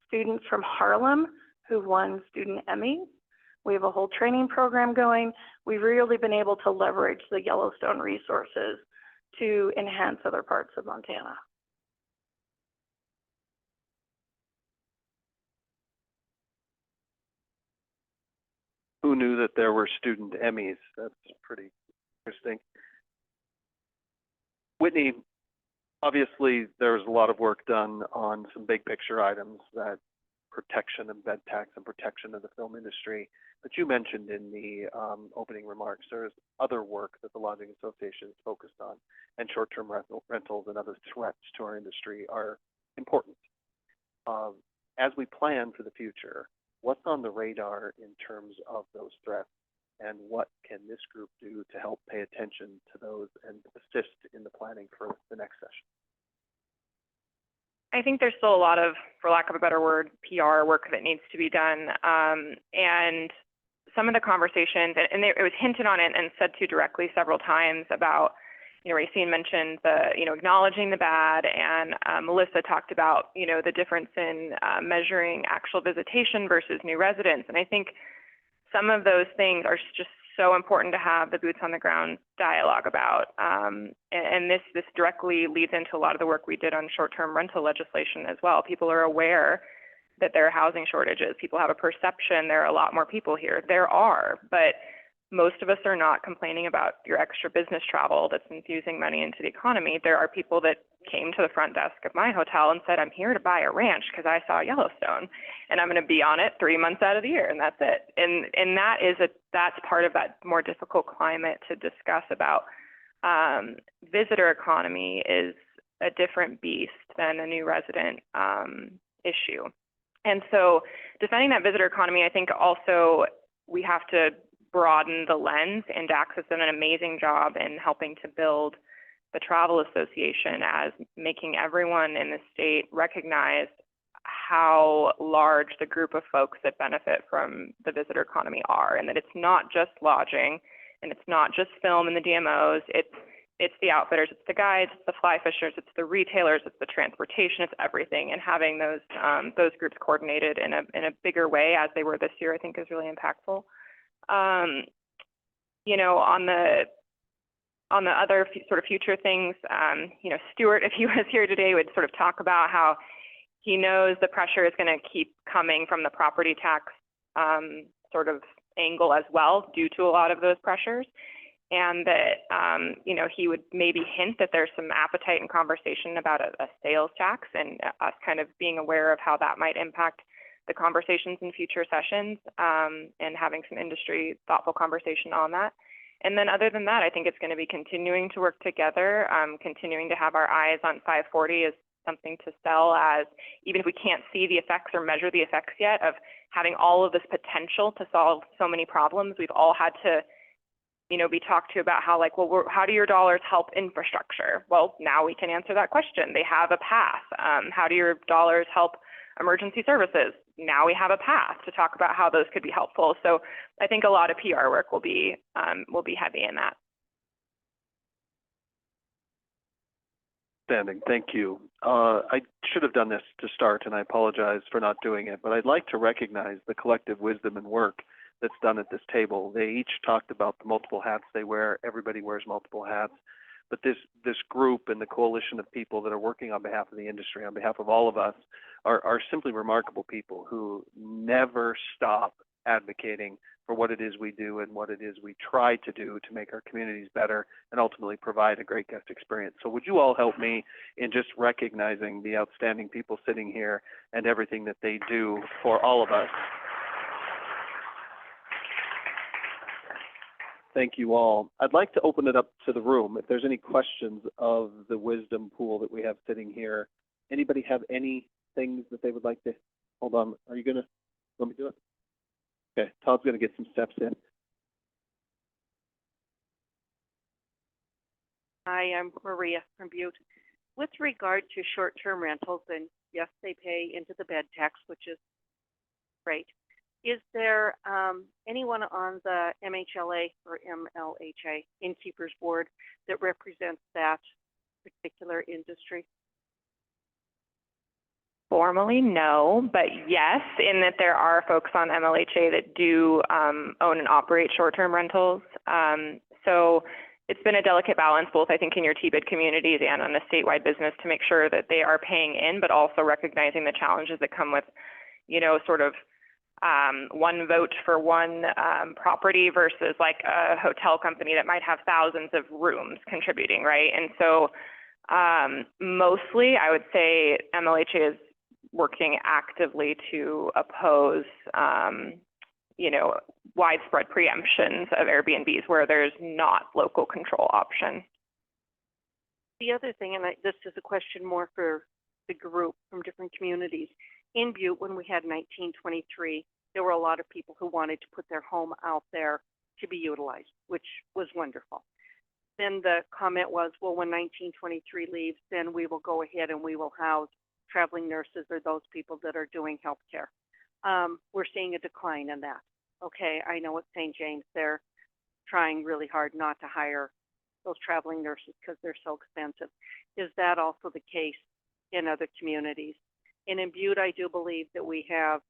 I: students from Harlem who've won student Emmys. We have a whole training program going. We've really been able to leverage the Yellowstone resources to enhance other parts of Montana.
E: Who knew that there were student Emmys? That's pretty interesting. Whitney, obviously there's a lot of work done on some big picture items that protection of bed tax and protection of the film industry. But you mentioned in the opening remarks, there's other work that the Lodging Association is focused on, and short-term rentals and other threats to our industry are important. As we plan for the future, what's on the radar in terms of those threats, and what can this group do to help pay attention to those and assist in the planning for the next session?
J: I think there's still a lot of, for lack of a better word, PR work that needs to be done. And some of the conversations, and it was hinted on it and said to directly several times about, Racine mentioned the, acknowledging the bad, and Melissa talked about, the difference in measuring actual visitation versus new residents. And I think some of those things are just so important to have the boots on the ground dialogue about. And this directly leads into a lot of the work we did on short-term rental legislation as well. People are aware that there are housing shortages. People have a perception there are a lot more people here. There are, but most of us are not complaining about your extra business travel that's infusing money into the economy. There are people that came to the front desk of my hotel and said, I'm here to buy a ranch because I saw Yellowstone and I'm going to be on it 3 months out of the year, and that's it. And that's part of that more difficult climate to discuss about. Visitor economy is a different beast than a new resident issue. And so defending that visitor economy, I think also we have to broaden the lens, and DAX has done an amazing job in helping to build the Travel Association as making everyone in the state recognize how large the group of folks that benefit from the visitor economy are, and that it's not just lodging, and it's not just film and the DMOs, it's the outfitters, it's the guides, it's the fly fishers, it's the retailers, it's the transportation, it's everything. And having those groups coordinated in a bigger way as they were this year, I think is really impactful. On the other sort of future things, Stuart, if he was here today, would sort of talk about how he knows the pressure is going to keep coming from the property tax sort of angle as well, due to a lot of those pressures. And that, he would maybe hint that there's some appetite and conversation about a sales tax, and us kind of being aware of how that might impact the conversations in future sessions, and having some industry thoughtful conversation on that. And then other than that, I think it's going to be continuing to work together, continuing to have our eyes on 540 as something to sell as, even if we can't see the effects or measure the effects yet, of having all of this potential to solve so many problems. We've all had to be talked to about how, how do your dollars help infrastructure? Well, now we can answer that question. They have a path. How do your dollars help emergency services? Now we have a path to talk about how those could be helpful. So I think a lot of PR work will be heavy in that.
E: Outstanding. Thank you. I should have done this to start, and I apologize for not doing it, but I'd like to recognize the collective wisdom and work that's done at this table. They each talked about the multiple hats they wear. Everybody wears multiple hats. But this group and the coalition of people that are working on behalf of the industry, on behalf of all of us, are simply remarkable people who never stop advocating for what it is we do and what it is we try to do to make our communities better and ultimately provide a great guest experience. So would you all help me in just recognizing the outstanding people sitting here and everything that they do for all of us? Thank you all. I'd like to open it up to the room. If there's any questions of the wisdom pool that we have sitting here, anybody have any things that they would like to, hold on, are you gonna, let me do it? Okay, Todd's gonna get some steps in.
K: Hi, I'm Maria from Butte. With regard to short-term rentals, and yes, they pay into the bed tax, which is great. Is there anyone on the MHLA or MLHA Innkeepers Board that represents that particular industry?
J: Formally, no, but yes, in that there are folks on MLHA that do own and operate short-term rentals. So it's been a delicate balance, both I think in your TBID communities and on the statewide business, to make sure that they are paying in, but also recognizing the challenges that come with, sort of one vote for one property versus like a hotel company that might have thousands of rooms contributing, right? And so mostly I would say MLHA is working actively to oppose, you know, widespread preemptions of Airbnbs where there's not local control option.
K: The other thing, and this is a question more for the group from different communities. In Butte, when we had 1923, there were a lot of people who wanted to put their home out there to be utilized, which was wonderful. Then the comment was, well, when 1923 leaves, then we will go ahead and we will house traveling nurses or those people that are doing healthcare. We're seeing a decline in that. Okay, I know at St. James, they're trying really hard not to hire those traveling nurses because they're so expensive. Is that also the case in other communities? And in Butte, I do believe that we have,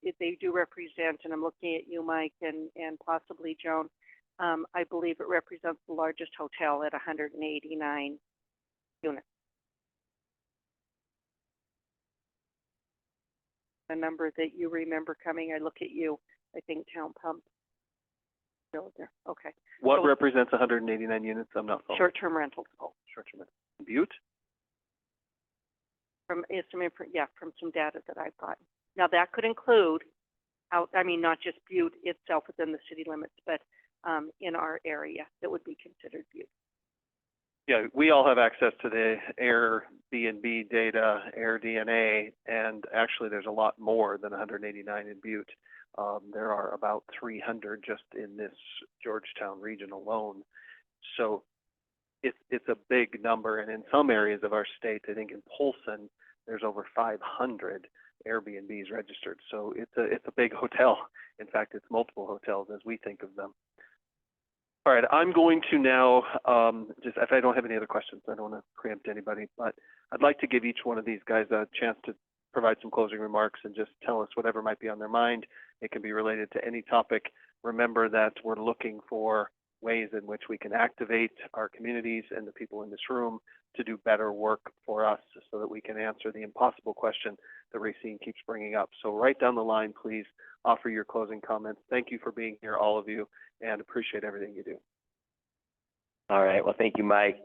K: they do represent, and I'm looking at you, Mike, and possibly Joan, I believe it represents the largest hotel at 189 units. A number that you remember coming, I look at you, I think Town Pump. There. Okay.
E: What
K: So,
E: represents 189 units? I'm not following.
K: short-term rentals.
E: Oh, short-term rentals. Butte?
K: From some data that I've gotten. Now that could include not just Butte itself within the city limits, but in our area that would be considered Butte.
E: Yeah, we all have access to the Airbnb data, AirDNA, and actually there's a lot more than 189 in Butte. There are about 300 just in this Georgetown region alone. So it's a big number, and in some areas of our state, I think in Polson, there's over 500 Airbnbs registered. So it's a big hotel. In fact, it's multiple hotels as we think of them. All right, I'm going to now, just if I don't have any other questions, I don't want to preempt anybody, but I'd like to give each one of these guys a chance to provide some closing remarks and just tell us whatever might be on their mind. It can be related to any topic. Remember that we're looking for ways in which we can activate our communities and the people in this room to do better work for us so that we can answer the impossible question that Racine keeps bringing up. So right down the line, please offer your closing comments. Thank you for being here, all of you, and appreciate everything you do.
F: All right, well, thank you, Mike.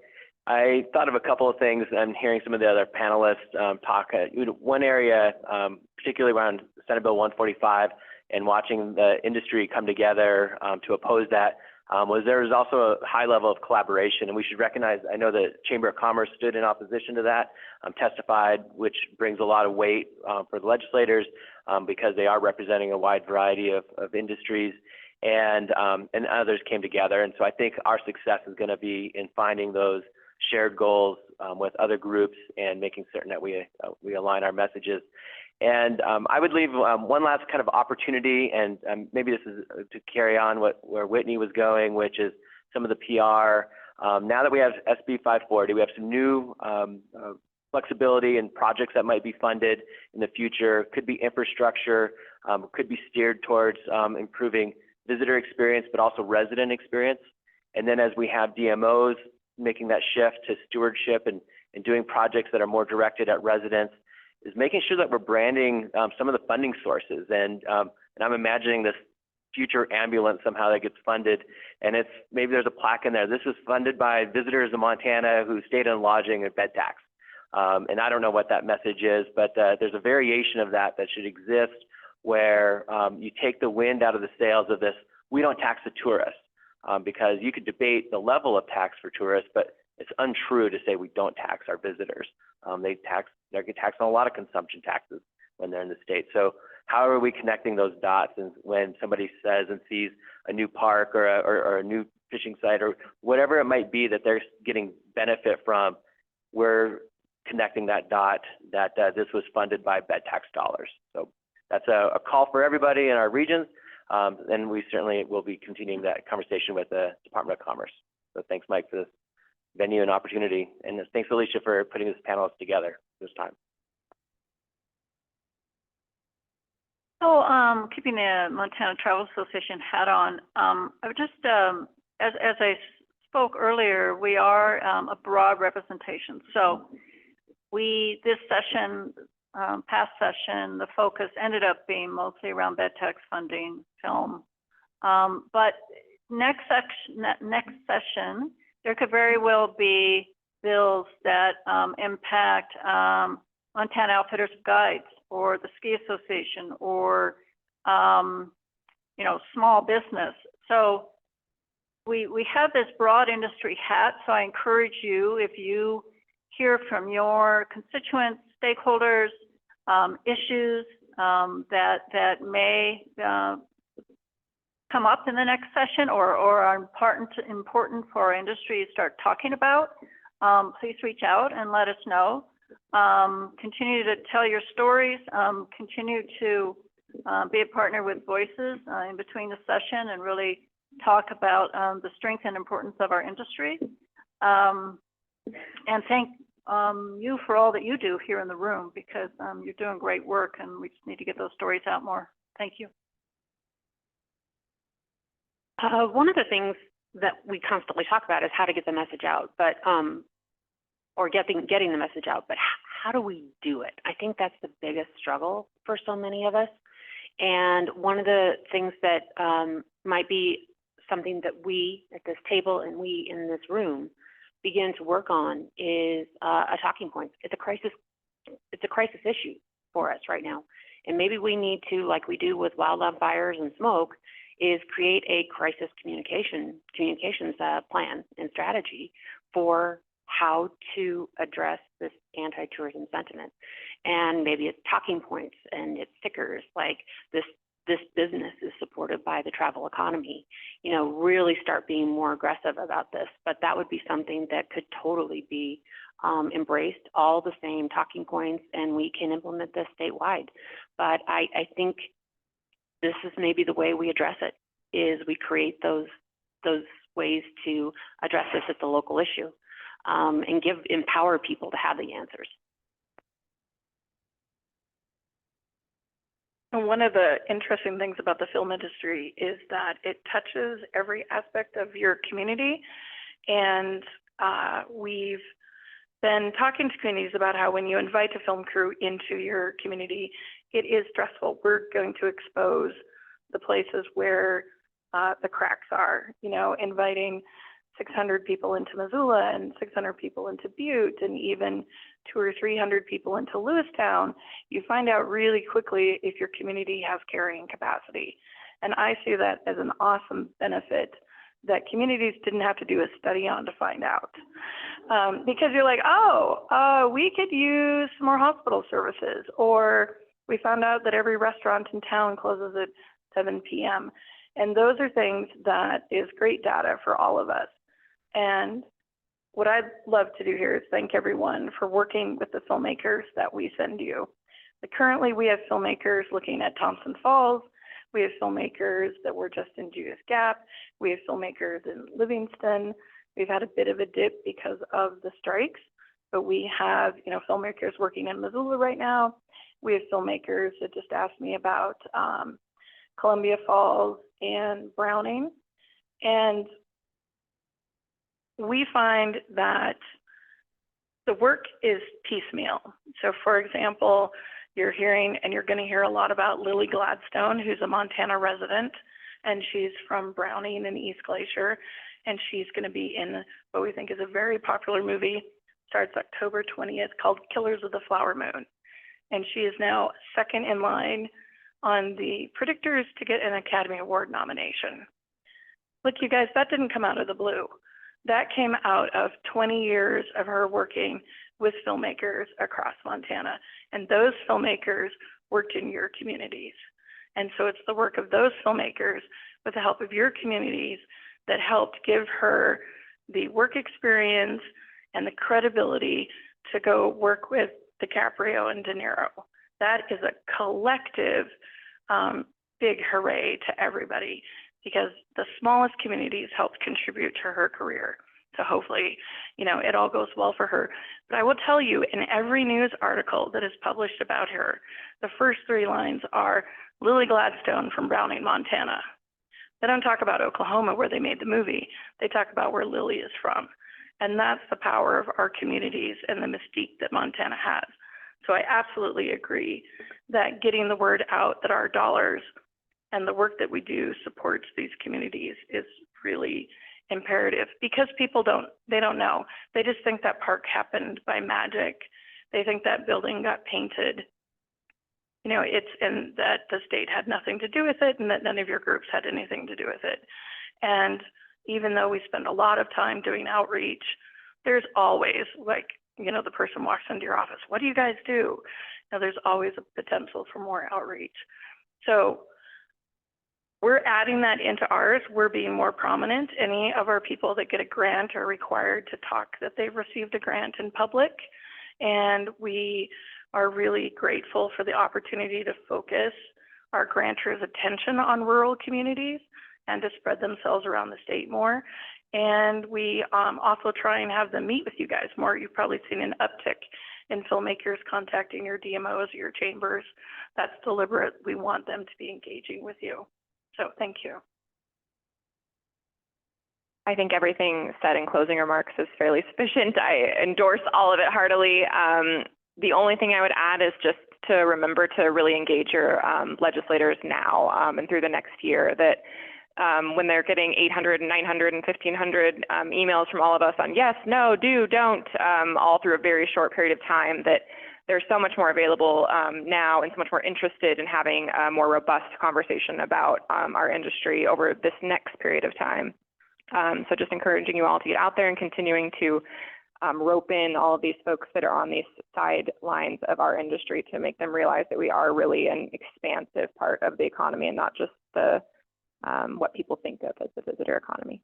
F: I thought of a couple of things. I'm hearing some of the other panelists talk. One area, particularly around Senate Bill 145 and watching the industry come together to oppose that, was there was also a high level of collaboration, and we should recognize, I know the Chamber of Commerce stood in opposition to that, testified, which brings a lot of weight for the legislators because they are representing a wide variety of industries, and others came together. And so I think our success is going to be in finding those shared goals with other groups and making certain that we align our messages. And I would leave one last kind of opportunity, and maybe this is to carry on where Whitney was going, which is some of the PR. Now that we have SB 540, we have some new flexibility and projects that might be funded in the future. Could be infrastructure, could be steered towards improving visitor experience, but also resident experience. And then as we have DMOs, making that shift to stewardship and doing projects that are more directed at residents, is making sure that we're branding some of the funding sources. And I'm imagining this future ambulance somehow that gets funded, and it's maybe there's a plaque in there. This is funded by visitors in Montana who stayed in lodging and bed tax. And I don't know what that message is, but there's a variation of that should exist where you take the wind out of the sails of this. We don't tax the tourists because you could debate the level of tax for tourists, but it's untrue to say we don't tax our visitors. They get taxed on a lot of consumption taxes when they're in the state. So how are we connecting those dots? And when somebody says and sees a new park or a new fishing site or whatever it might be that they're getting benefit from, we're connecting that dot that this was funded by bed tax dollars. So that's a call for everybody in our regions. And we certainly will be continuing that conversation with the Department of Commerce. So thanks, Mike, for this venue and opportunity. And thanks, Alicia, for putting this panel together this time.
G: So, keeping the Montana Travel Association hat on, I would just, as I spoke earlier, we are a broad representation. So this session, past session, the focus ended up being mostly around bed tax funding, film. But next session, there could very well be bills that impact Montana Outfitters Guides or the Ski Association or, small business. So we have this broad industry hat. So I encourage you, if you hear from your constituents, stakeholders, issues that may come up in the next session or are important for our industry to start talking about, please reach out and let us know. Continue to tell your stories, continue to be a partner with Voices in between the session and really talk about the strength and importance of our industry. And thank you for all that you do here in the room, because you're doing great work and we just need to get those stories out more. Thank you.
H: One of the things that we constantly talk about is how to get the message out, but or getting the message out, but how do we do it? I think that's the biggest struggle for so many of us. And one of the things that might be something that we at this table and we in this room begin to work on is a talking point. It's a crisis issue for us right now. And maybe we need to, like we do with wildland fires and smoke, is create a crisis communications plan and strategy for how to address this anti-tourism sentiment. And maybe it's talking points and it's stickers like this business is supported by the travel economy, really start being more aggressive about this. But that would be something that could totally be embraced, all the same talking points, and we can implement this statewide. But I think this is maybe the way we address it, is we create those ways to address this at the local issue, and empower people to have the answers.
I: And one of the interesting things about the film industry is that it touches every aspect of your community. And we've been talking to communities about how when you invite a film crew into your community, it is stressful. We're going to expose the places where the cracks are, inviting 600 people into Missoula and 600 people into Butte and even 200 or 300 people into Lewistown. You find out really quickly if your community has carrying capacity. And I see that as an awesome benefit that communities didn't have to do a study on to find out. Because you're like, we could use some more hospital services, or we found out that every restaurant in town closes at 7 p.m. And those are things that is great data for all of us. And what I'd love to do here is thank everyone for working with the filmmakers that we send you. Currently, we have filmmakers looking at Thompson Falls. We have filmmakers that were just in Judas Gap. We have filmmakers in Livingston. We've had a bit of a dip because of the strikes, but we have, filmmakers working in Missoula right now. We have filmmakers that just asked me about Columbia Falls and Browning. And we find that the work is piecemeal. So for example, you're hearing, and you're going to hear a lot about Lily Gladstone, who's a Montana resident, and she's from Browning and East Glacier, and she's going to be in what we think is a very popular movie, starts October 20th, called Killers of the Flower Moon. And she is now second in line on the predictors to get an Academy Award nomination. Look, you guys, that didn't come out of the blue. That came out of 20 years of her working with filmmakers across Montana. And those filmmakers worked in your communities. And so it's the work of those filmmakers with the help of your communities that helped give her the work experience and the credibility to go work with DiCaprio and De Niro. That is a collective big hooray to everybody, because the smallest communities helped contribute to her career. So hopefully, it all goes well for her. But I will tell you, in every news article that is published about her, the first 3 lines are Lily Gladstone from Browning, Montana. They don't talk about Oklahoma, where they made the movie. They talk about where Lily is from. And that's the power of our communities and the mystique that Montana has. So I absolutely agree that getting the word out that our dollars and the work that we do supports these communities is really imperative, because people don't know. They just think that park happened by magic They think that building got painted, you know, and that the state had nothing to do with it and that none of your groups had anything to do with it. And even though we spend a lot of time doing outreach, there's always, like, you know, the person walks into your office, what do you guys do? Now, there's always a potential for more outreach. So we're adding that into ours. We're being more prominent. Any of our people that get a grant are required to talk that they've received a grant in public. And we are really grateful for the opportunity to focus our grantors' attention on rural communities and to spread themselves around the state more. And we also try and have them meet with you guys more. You've probably seen an uptick in filmmakers contacting your DMOs or your chambers. That's deliberate. We want them to be engaging with you. So thank you.
J: I think everything said in closing remarks is fairly sufficient. I endorse all of it heartily. The only thing I would add is just to remember to really engage your legislators now and through the next year, that when they're getting 800 and 900 and 1,500 emails from all of us on yes, no, do, don't, all through a very short period of time, that there's so much more available now and so much more interested in having a more robust conversation about our industry over this next period of time. So just encouraging you all to get out there and continuing to rope in all of these folks that are on these sidelines of our industry to make them realize that we are really an expansive part of the economy and not just the what people think of as the visitor economy.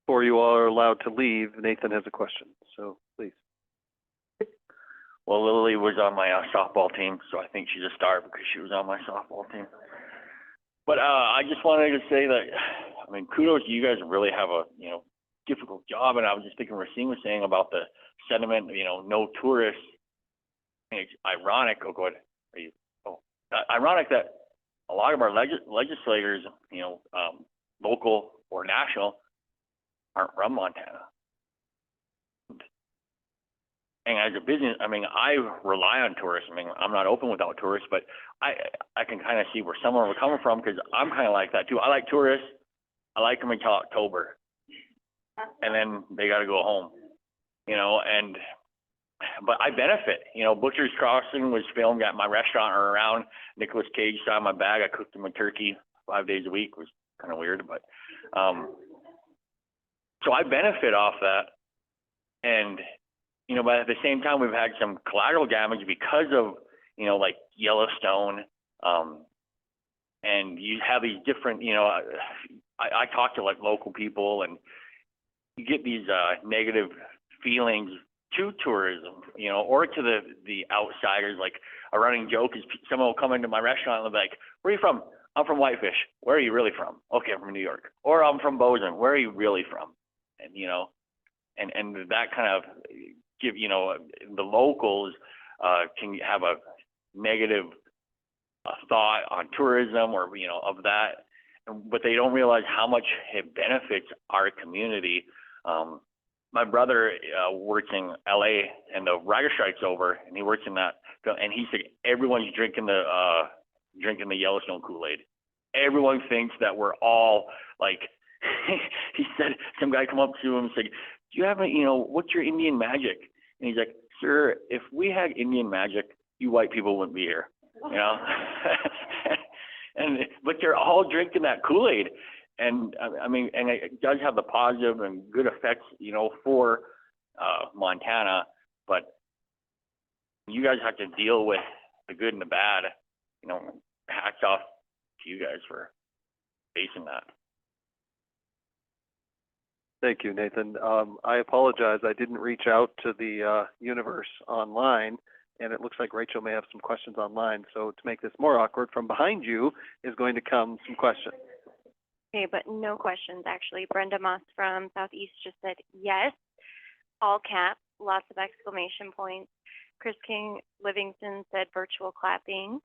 E: Before you all are allowed to leave, Nathan has a question, so please.
L: Well, Lily was on my softball team, so I think she's a star because she was on my softball team. But I just wanted to say that, I mean, kudos to you guys. Really have a, you know, difficult job. And I was just thinking, Racine was saying about the sentiment, you know, no tourists. And it's ironic. Oh, go ahead. Ironic that a lot of our legislators, you know, local or national, aren't from Montana. And as a business, I mean, I rely on tourists. I mean, I'm not open without tourists, but I can kind of see where some of them are coming from, because I'm kind of like that too. I like tourists. I like them until October, and then they got to go home, you know. But I benefit. You know, Butcher's Crossing was filmed at my restaurant or around. Nicolas Cage signed my bag. I cooked him a turkey 5 days a week. It was kind of weird, but so I benefit off that. And you know, but at the same time, we've had some collateral damage because of, you know, like Yellowstone, and you have these different, you know, I talk to like local people, and you get these negative feelings to tourism, you know, or to the outsiders. Like a running joke is someone will come into my restaurant and they'll be like, "Where are you from?" "I'm from Whitefish." "Where are you really from?" "Okay, I'm from New York." Or "I'm from Bozeman." "Where are you really from?" And you know, and that kind of give, you know, the locals can have a negative thought on tourism, or, you know, of that, but they don't realize how much it benefits our community. My brother works in LA, and the writer strike's over, and he works in that, and he said everyone's drinking the Yellowstone Kool-Aid. Everyone thinks that we're all like, he said, some guy come up to him and said, "Do you have a, you know, what's your Indian magic?" And he's like, "Sir, if we had Indian magic, you white people wouldn't be here," you know. But they're all drinking that Kool-Aid, and I mean, and it does have the positive and good effects, you know, for Montana. But you guys have to deal with the good and the bad. You know, hats off to you guys for facing that.
E: Thank you, Nathan. I apologize. I didn't reach out to the universe online, and it looks like Rachel may have some questions online. So to make this more awkward, from behind you is going to come some questions.
M: Okay, but no questions, actually. Brenda Moss from Southeast just said yes, all caps, lots of exclamation points. Chris King Livingston said virtual clapping.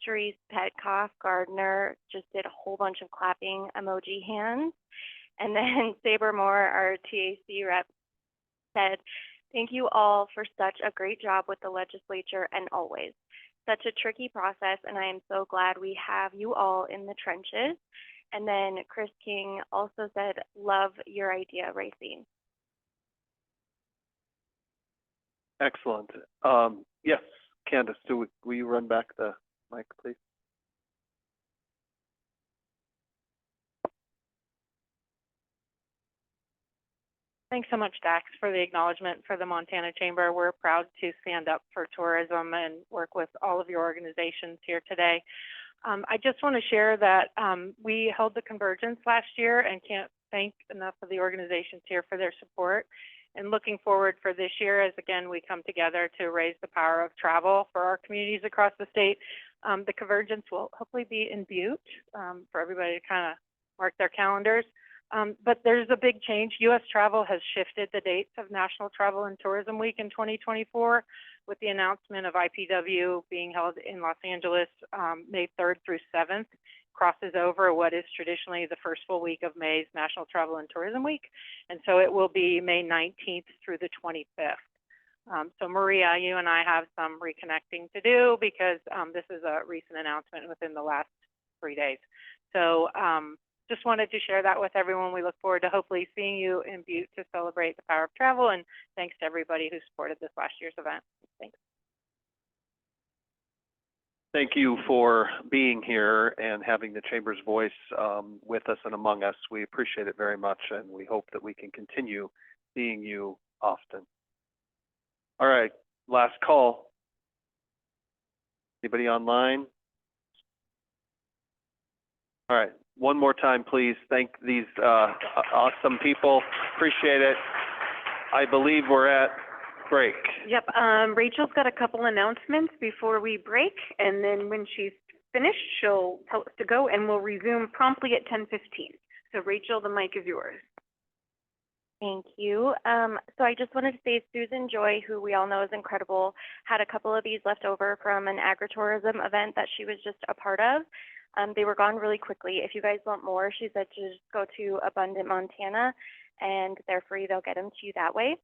M: Therese Petkoff Gardner just did a whole bunch of clapping emoji hands. And then Saber Moore, our TAC rep, said, "Thank you all for such a great job with the legislature and always. Such a tricky process, and I am so glad we have you all in the trenches." And then Chris King also said, "Love your idea, Racine."
E: Excellent. Yes, Candace, will you run back the mic, please?
K: Thanks so much, Dax, for the acknowledgement for the Montana Chamber. We're proud to stand up for tourism and work with all of your organizations here today. I just want to share that we held the convergence last year and can't thank enough of the organizations here for their support. And looking forward for this year, as again, we come together to raise the power of travel for our communities across the state. The convergence will hopefully be in Butte for everybody to kind of mark their calendars. But there's a big change. U.S. Travel has shifted the dates of National Travel and Tourism Week in 2024 with the announcement of IPW being held in Los Angeles May 3rd through 7th, crosses over what is traditionally the first full week of May's National Travel and Tourism Week. And so it will be May 19th through the 25th. So Maria, you and I have some reconnecting to do because this is a recent announcement within the last 3 days. So just wanted to share that with everyone. We look forward to hopefully seeing you in Butte to celebrate the power of travel, and thanks to everybody who supported this last year's event. Thanks.
E: Thank you for being here and having the Chamber's voice with us and among us. We appreciate it very much, and we hope that we can continue seeing you often. All right, last call. Anybody online? All right, one more time, please. Thank these awesome people. Appreciate it. I believe we're at break.
A: Yep, Rachel's got a couple announcements before we break, and then when she's finished, she'll tell us to go, and we'll resume promptly at 10:15. So Rachel, the mic is yours.
M: Thank you. So I just wanted to say Susan Joy, who we all know is incredible, had a couple of these left over from an agritourism event that she was just a part of. They were gone really quickly. If you guys want more, she said to just go to Abundant Montana, and they're free. They'll get them to you that way.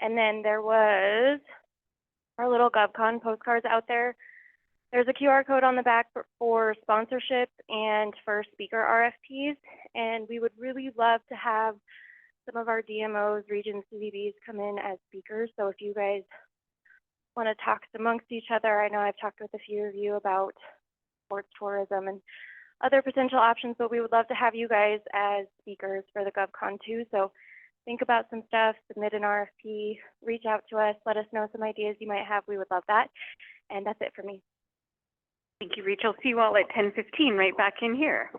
M: And then there was our little GovCon postcards out there. There's a QR code on the back for sponsorship and for speaker RFPs. And we would really love to have some of our DMOs, region CVBs come in as speakers. So if you guys want to talk amongst each other, I know I've talked with a few of you about sports tourism and other potential options, but we would love to have you guys as speakers for the GovCon too. So think about some stuff, submit an RFP, reach out to us, let us know some ideas you might have. We would love that. And that's it for me.
A: Thank you, Rachel. See you all at 10:15 right back in here.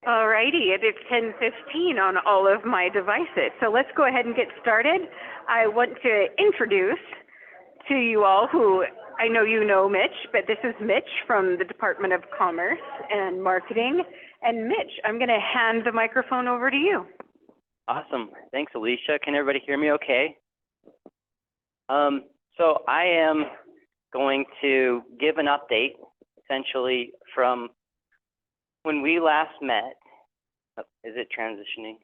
A: All righty, it is 10:15 on all of my devices. So let's go ahead and get started. I want to introduce to you all who I know you know Mitch, but this is Mitch from the Department of Commerce and Marketing. And Mitch, I'm going to hand the microphone over to you.
N: Awesome. Thanks, Alicia. Can everybody hear me okay? So I am going to give an update, essentially, from when we last met. Oh, is it transitioning?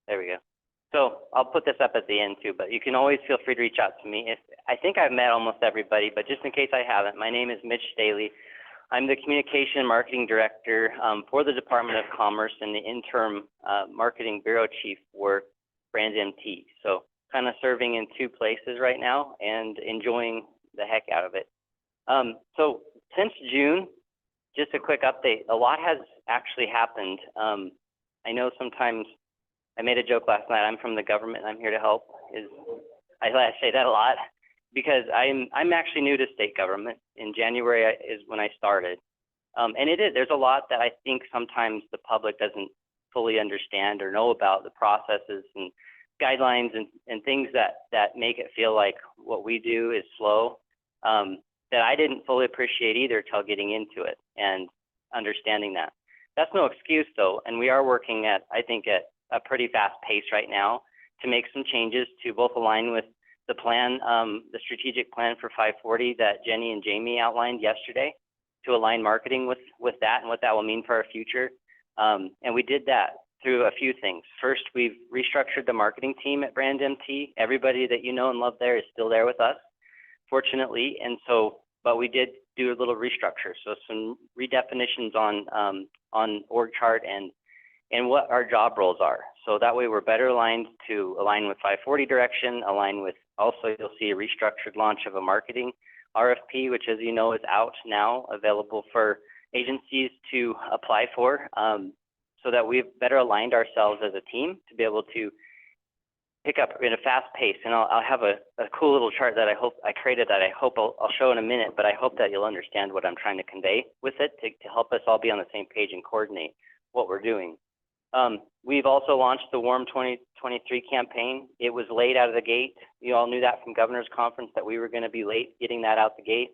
N: There we go. So I'll put this up at the end too, but you can always feel free to reach out to me. I think I've met almost everybody, but just in case I haven't, my name is Mitch Staley. I'm the Communication and Marketing Director for the Department of Commerce and the interim Marketing Bureau Chief for Brand MT. So kind of serving in two places right now and enjoying the heck out of it. So since June, just a quick update. A lot has actually happened. I know sometimes I made a joke last night. I'm from the government. I'm here to help. I say that a lot because I'm actually new to state government. In January is when I started, and there's a lot that I think sometimes the public doesn't fully understand or know about the processes and guidelines and things that make it feel like what we do is slow. That I didn't fully appreciate either till getting into it and understanding that. That's no excuse though, and we are working at, I think, at a pretty fast pace right now to make some changes to both align with the plan, the strategic plan for 540 that Jenny and Jamie outlined yesterday, to align marketing with that and what that will mean for our future. And we did that through a few things. First, we've restructured the marketing team at Brand MT. Everybody that you know and love there is still there with us, fortunately, but we did do a little restructure. So some redefinitions on org chart and what our job roles are. So that way we're better aligned to align with 540 direction, align with, also you'll see a restructured launch of a marketing RFP, which as you know is out now, available for agencies to apply for, so that we've better aligned ourselves as a team to be able to pick up in a fast pace. And I'll have a cool little chart that I hope I created that I hope I'll show in a minute, but I hope that you'll understand what I'm trying to convey with it to help us all be on the same page and coordinate what we're doing. We've also launched the Warm 2023 campaign. It was late out of the gate. You all knew that from Governor's Conference that we were going to be late getting that out the gate.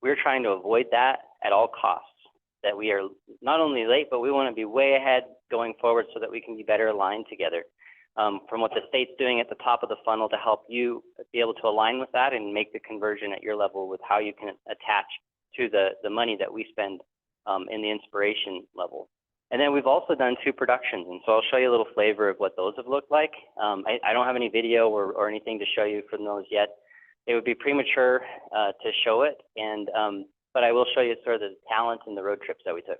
N: We're trying to avoid that at all costs, that we are not only late, but we want to be way ahead going forward so that we can be better aligned together. From what the state's doing at the top of the funnel to help you be able to align with that and make the conversion at your level with how you can attach to the money that we spend in the inspiration level. And then we've also done 2 productions, and so I'll show you a little flavor of what those have looked like. I don't have any video or anything to show you from those yet. It would be premature to show it, but I will show you sort of the talent and the road trips that we took.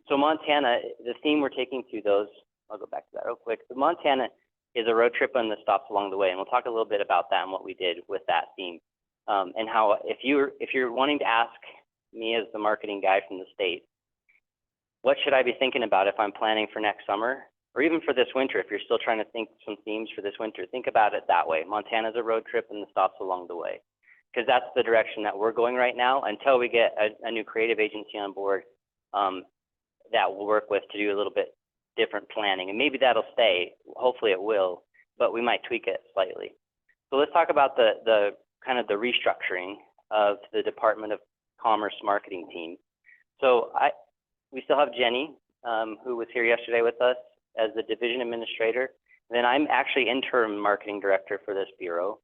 N: So Montana, the theme we're taking through those, I'll go back to that real quick. So Montana is a road trip on the stops along the way, and we'll talk a little bit about that and what we did with that theme, and how if you're wanting to ask me as the marketing guy from the state, what should I be thinking about if I'm planning for next summer or even for this winter? If you're still trying to think some themes for this winter, think about it that way. Montana's a road trip and the stops along the way, because that's the direction that we're going right now until we get a new creative agency on board that we'll work with to do a little bit different planning. And maybe that'll stay. Hopefully it will, but we might tweak it slightly. So let's talk about the kind of the restructuring of the Department of Commerce marketing team. So we still have Jenny, who was here yesterday with us as the division administrator. And then I'm actually interim marketing director for this bureau.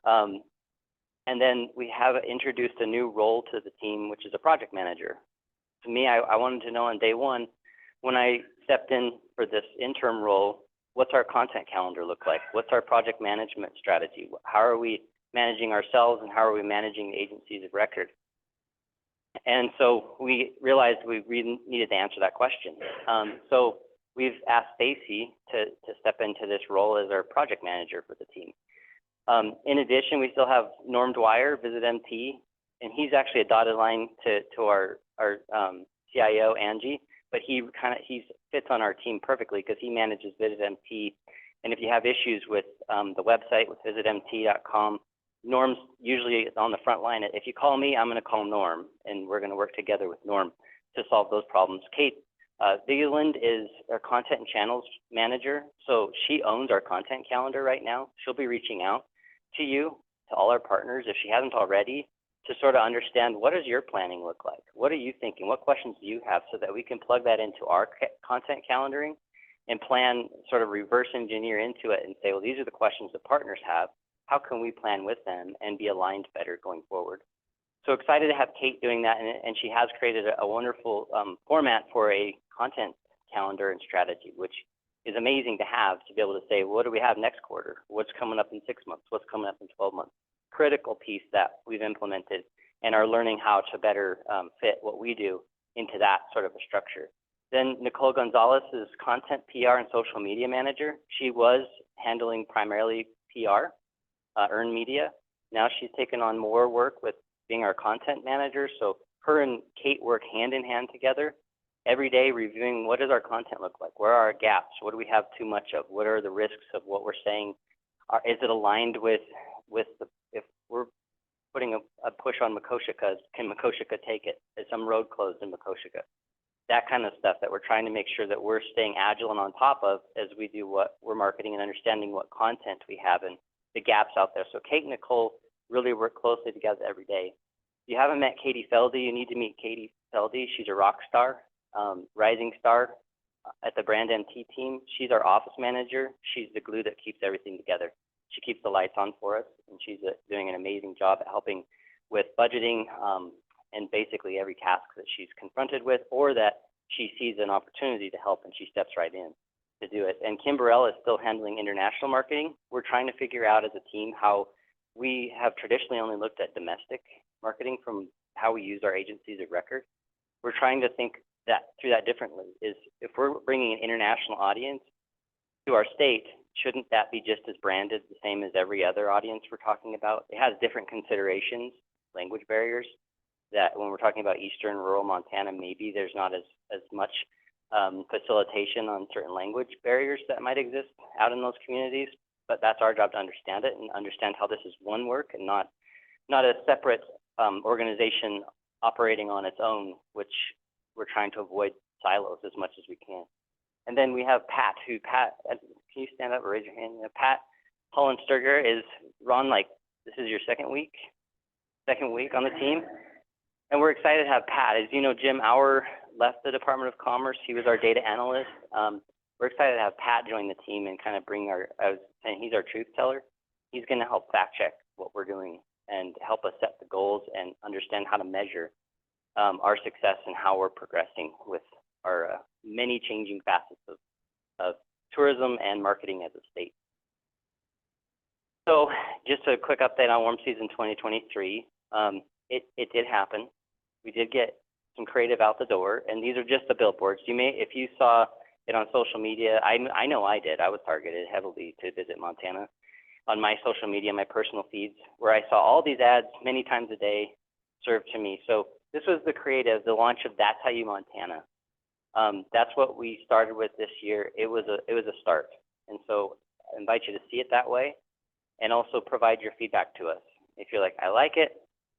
N: And then we have introduced a new role to the team, which is a project manager. To me, I wanted to know on day one, when I stepped in for this interim role, what's our content calendar look like? What's our project management strategy? How are we managing ourselves and how are we managing the agencies of record? And so we realized we really needed to answer that question. So we've asked Stacy to step into this role as our project manager for the team. In addition, we still have Norm Dwyer, Visit MT, and he's actually a dotted line to our CIO, Angie, but he fits on our team perfectly because he manages Visit MT. And if you have issues with the website, with visitmt.com, Norm's usually on the front line. If you call me, I'm going to call Norm, and we're going to work together with Norm to solve those problems. Kate Vigeland is our content and channels manager, so she owns our content calendar right now. She'll be reaching out to you, to all our partners, if she hasn't already, to sort of understand what does your planning look like? What are you thinking? What questions do you have so that we can plug that into our content calendaring and plan, sort of reverse engineer into it and say, well, these are the questions the partners have. How can we plan with them and be aligned better going forward? So excited to have Kate doing that, and she has created a wonderful format for a content calendar and strategy, which is amazing to have, to be able to say, what do we have next quarter? What's coming up in 6 months? What's coming up in 12 months? Critical piece that we've implemented and are learning how to better fit what we do into that sort of a structure. Then Nicole Gonzalez is content, PR, and social media manager. She was handling primarily PR, earned media. Now she's taken on more work with being our content manager. So her and Kate work hand in hand together every day, reviewing what does our content look like? Where are our gaps? What do we have too much of? What are the risks of what we're saying? Is it aligned with the, if we're putting a push on Makoshika, can Makoshika take it? Is some road closed in Makoshika? That kind of stuff that we're trying to make sure that we're staying agile and on top of as we do what we're marketing and understanding what content we have and the gaps out there. So Kate and Nicole really work closely together every day. If you haven't met Katie Feldy, you need to meet Katie Feldy. She's a rock star, rising star at the Brand MT team. She's our office manager. She's the glue that keeps everything together. She keeps the lights on for us, and she's doing an amazing job at helping with budgeting and basically every task that she's confronted with or that she sees an opportunity to help, and she steps right in to do it. And Kim Burrell is still handling international marketing. We're trying to figure out as a team how we have traditionally only looked at domestic marketing from how we use our agencies of record. We're trying to think that through that differently. Is if we're bringing an international audience to our state, shouldn't that be just as branded the same as every other audience we're talking about? It has different considerations, language barriers, that when we're talking about eastern rural Montana, maybe there's not as much facilitation on certain language barriers that might exist out in those communities, but that's our job to understand it and understand how this is one work and not a separate organization operating on its own, which we're trying to avoid silos as much as we can. And then we have Pat, can you stand up or raise your hand? Pat Hollensturger is, Ron, like, this is your second week on the team. And we're excited to have Pat. As you know, Jim Auer left the Department of Commerce. He was our data analyst. We're excited to have Pat join the team and kind of bring I was saying he's our truth teller. He's going to help fact check what we're doing and help us set the goals and understand how to measure our success and how we're progressing with our many changing facets of tourism and marketing as a state. So just a quick update on warm season 2023. It did happen. We did get some creative out the door, and these are just the billboards. If you saw it on social media, I know I did. I was targeted heavily to visit Montana on my social media, my personal feeds, where I saw all these ads many times a day served to me. So this was the creative, the launch of That's How You Montana. That's what we started with this year. It was a start, and so I invite you to see it that way, and also provide your feedback to us. If you're like, I like it,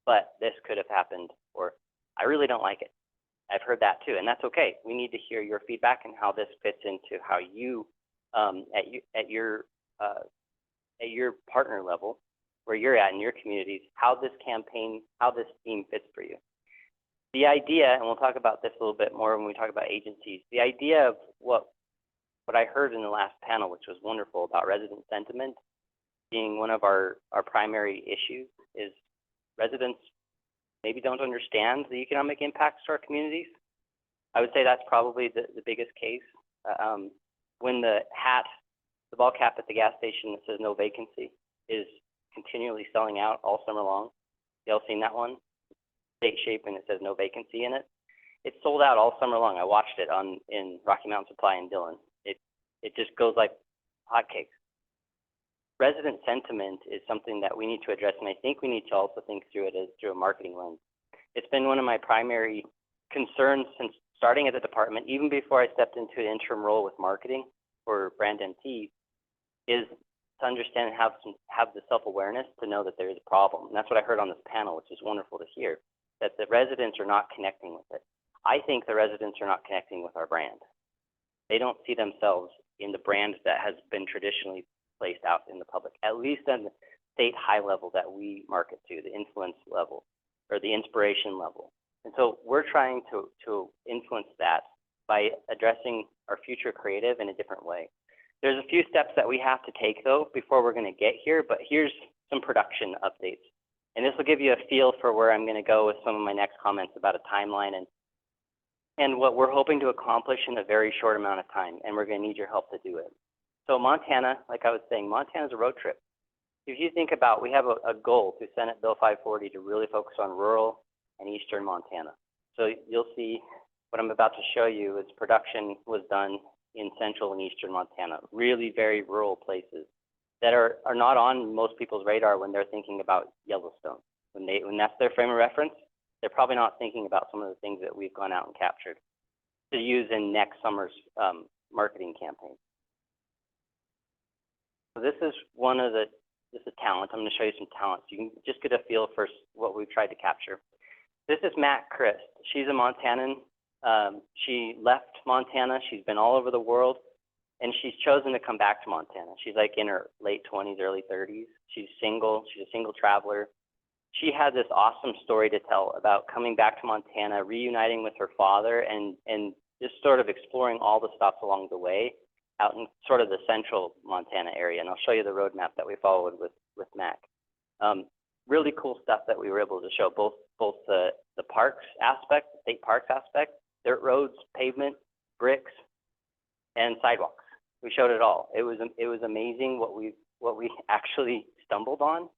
N: but this could have happened, or I really don't like it. I've heard that too, and that's okay. We need to hear your feedback and how this fits into how you, at your partner level, where you're at in your communities, how this campaign, how this theme fits for you. The idea, and we'll talk about this a little bit more when we talk about agencies, the idea of what I heard in the last panel, which was wonderful, about resident sentiment being one of our primary issues, is residents maybe don't understand the economic impacts to our communities. I would say that's probably the biggest case. When the ball cap at the gas station that says no vacancy is continually selling out all summer long. Y'all seen that one? State shape and it says no vacancy in it. It's sold out all summer long. I watched it in Rocky Mountain Supply in Dillon. It just goes like hotcakes. Resident sentiment is something that we need to address, and I think we need to also think through it as through a marketing lens. It's been one of my primary concerns since starting at the department, even before I stepped into an interim role with marketing for Brand MT, is to understand and have the self-awareness to know that there is a problem. And that's what I heard on this panel, which is wonderful to hear, that the residents are not connecting with it. I think the residents are not connecting with our brand. They don't see themselves in the brand that has been traditionally placed out in the public, at least on the state high level that we market to, the influence level or the inspiration level. And so we're trying to influence that by addressing our future creative in a different way. There's a few steps that we have to take though before we're going to get here, but here's some production updates. And this will give you a feel for where I'm going to go with some of my next comments about a timeline and what we're hoping to accomplish in a very short amount of time, and we're going to need your help to do it. So Montana, like I was saying, Montana's a road trip. If you think about, we have a goal through Senate Bill 540 to really focus on rural and eastern Montana. So you'll see what I'm about to show you is production was done in central and eastern Montana, really very rural places that are not on most people's radar when they're thinking about Yellowstone. When that's their frame of reference, they're probably not thinking about some of the things that we've gone out and captured to use in next summer's marketing campaign. So this is this is talent. I'm going to show you some talent so you can just get a feel for what we've tried to capture. This is Matt Christ. She's a Montanan. She left Montana. She's been all over the world, and she's chosen to come back to Montana. She's like in her late 20s, early 30s. She's single. She's a single traveler. She had this awesome story to tell about coming back to Montana, reuniting with her father, and just sort of exploring all the stops along the way out in sort of the central Montana area. And I'll show you the roadmap that we followed with Mac. Really cool stuff that we were able to show, both the parks aspect, the state parks aspect, dirt roads, pavement, bricks, and sidewalks. We showed it all. It was amazing what we actually stumbled on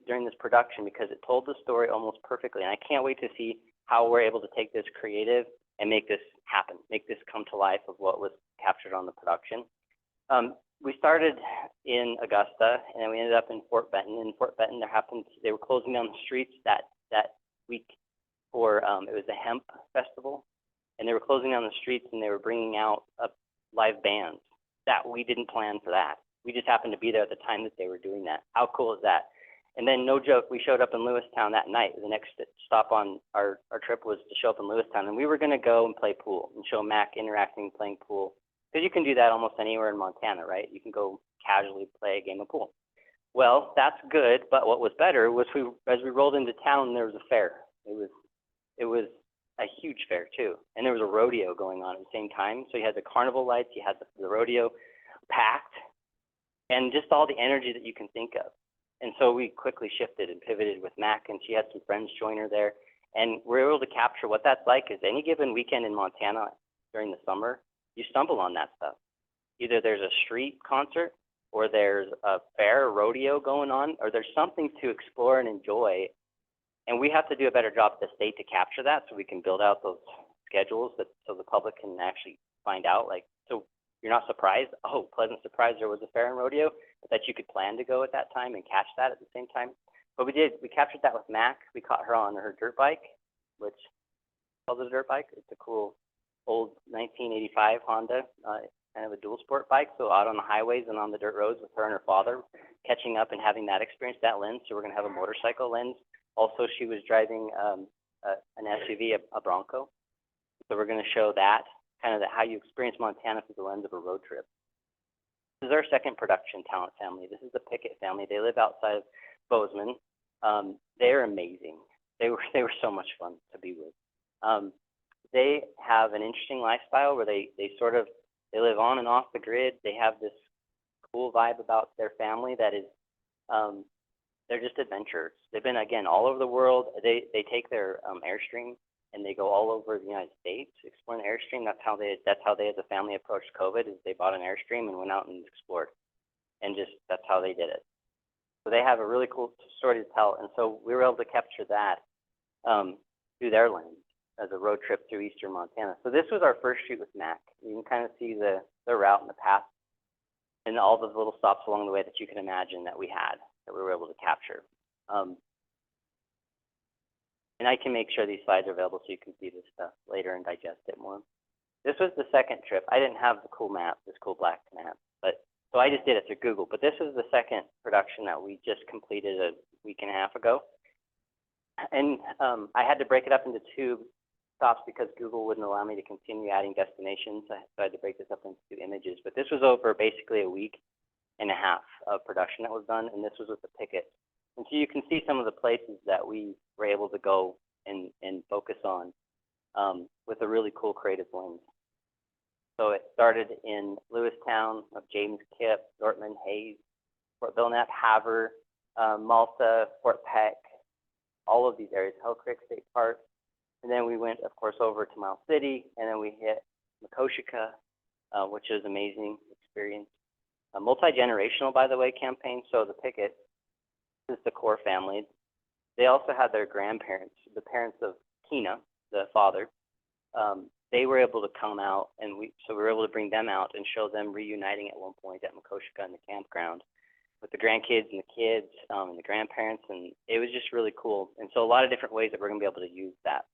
N: during this production, because it told the story almost perfectly. And I can't wait to see how we're able to take this creative and make this happen, make this come to life of what was captured on the production. We started in Augusta, and then we ended up in Fort Benton. In Fort Benton, they were closing down the streets that week for, it was the hemp festival, and they were closing down the streets, and they were bringing out live bands. That we didn't plan for that. We just happened to be there at the time that they were doing that. How cool is that? And then, no joke, we showed up in Lewistown that night. The next stop on our trip was to show up in Lewistown, and we were going to go and play pool and show Mac interacting and playing pool. Because you can do that almost anywhere in Montana, right? You can go casually play a game of pool. Well, that's good, but what was better was as we rolled into town, there was a fair. It was a huge fair too, and there was a rodeo going on at the same time. So you had the carnival lights, you had the rodeo packed, and just all the energy that you can think of. And so we quickly shifted and pivoted with Mac, and she had some friends join her there, and we're able to capture what that's like. Is any given weekend in Montana during the summer, you stumble on that stuff. Either there's a street concert, or there's a fair rodeo going on, or there's something to explore and enjoy. And we have to do a better job at the state to capture that, so we can build out those schedules so the public can actually find out. Like, so you're not surprised, oh, pleasant surprise, there was a fair and rodeo, but that you could plan to go at that time and catch that at the same time. But we captured that with Mac. We caught her on her dirt bike, which called it a dirt bike. It's a cool old 1985 Honda, kind of a dual sport bike. So out on the highways and on the dirt roads with her and her father, catching up and having that experience, that lens. So we're going to have a motorcycle lens. Also, she was driving an SUV, a Bronco. So we're going to show that, kind of how you experience Montana through the lens of a road trip. This is our second production talent family. This is the Pickett family. They live outside of Bozeman. They're amazing. They were so much fun to be with. They have an interesting lifestyle where they live on and off the grid. They have this cool vibe about their family that is, they're just adventurers. They've been, again, all over the world. They take their Airstream and they go all over the United States exploring the Airstream. That's how they as a family approached COVID, is they bought an Airstream and went out and explored. And that's how they did it. So they have a really cool story to tell. And so we were able to capture that through their lens as a road trip through eastern Montana. So this was our first shoot with Mac. You can kind of see the route and the path and all the little stops along the way that you can imagine that we had, that we were able to capture. And I can make sure these slides are available so you can see this stuff later and digest it more. This was the second trip. I didn't have the cool map, this cool black map, so I just did it through Google. But this is the second production that we just completed a week and a half ago. And I had to break it up into two stops because Google wouldn't allow me to continue adding destinations. So I had to break this up into two images. But this was over basically a week and a half of production that was done, and this was with the Pickett. And so you can see some of the places that we were able to go and focus on with a really cool creative lens. So it started in Lewistown, of James Kip, Dortmund, Hayes, Fort Belknap, Havre, Malta, Fort Peck, all of these areas, Hell Creek State Park. And then we went, of course, over to Miles City, and then we hit Makoshika, which is an amazing experience. A multi-generational, by the way, campaign. So the Pickett is the core family. They also had their grandparents, the parents of Keena, the father. They were able to come out, and so we were able to bring them out and show them reuniting at one point at Makoshika in the campground. with the grandkids and the kids and the grandparents, and it was just really cool. And so a lot of different ways that we're going to be able to use that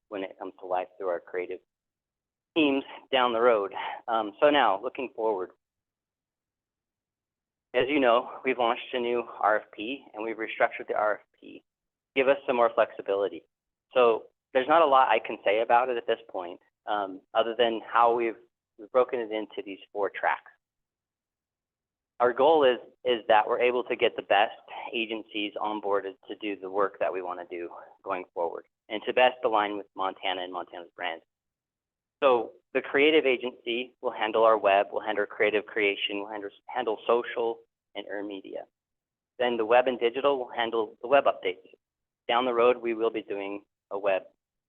N: when it comes to life through our creative teams down the road. So now, looking forward, as you know, we've launched a new RFP and we've restructured the RFP, give us some more flexibility. So there's not a lot I can say about it at this point, other than how we've broken it into these 4 tracks. Our goal is that we're able to get the best agencies onboarded to do the work that we want to do going forward and to best align with Montana and Montana's brand. So the creative agency will handle our web, will handle creative creation, will handle social and earned media. Then the web and digital will handle the web updates. Down the road, we will be doing a web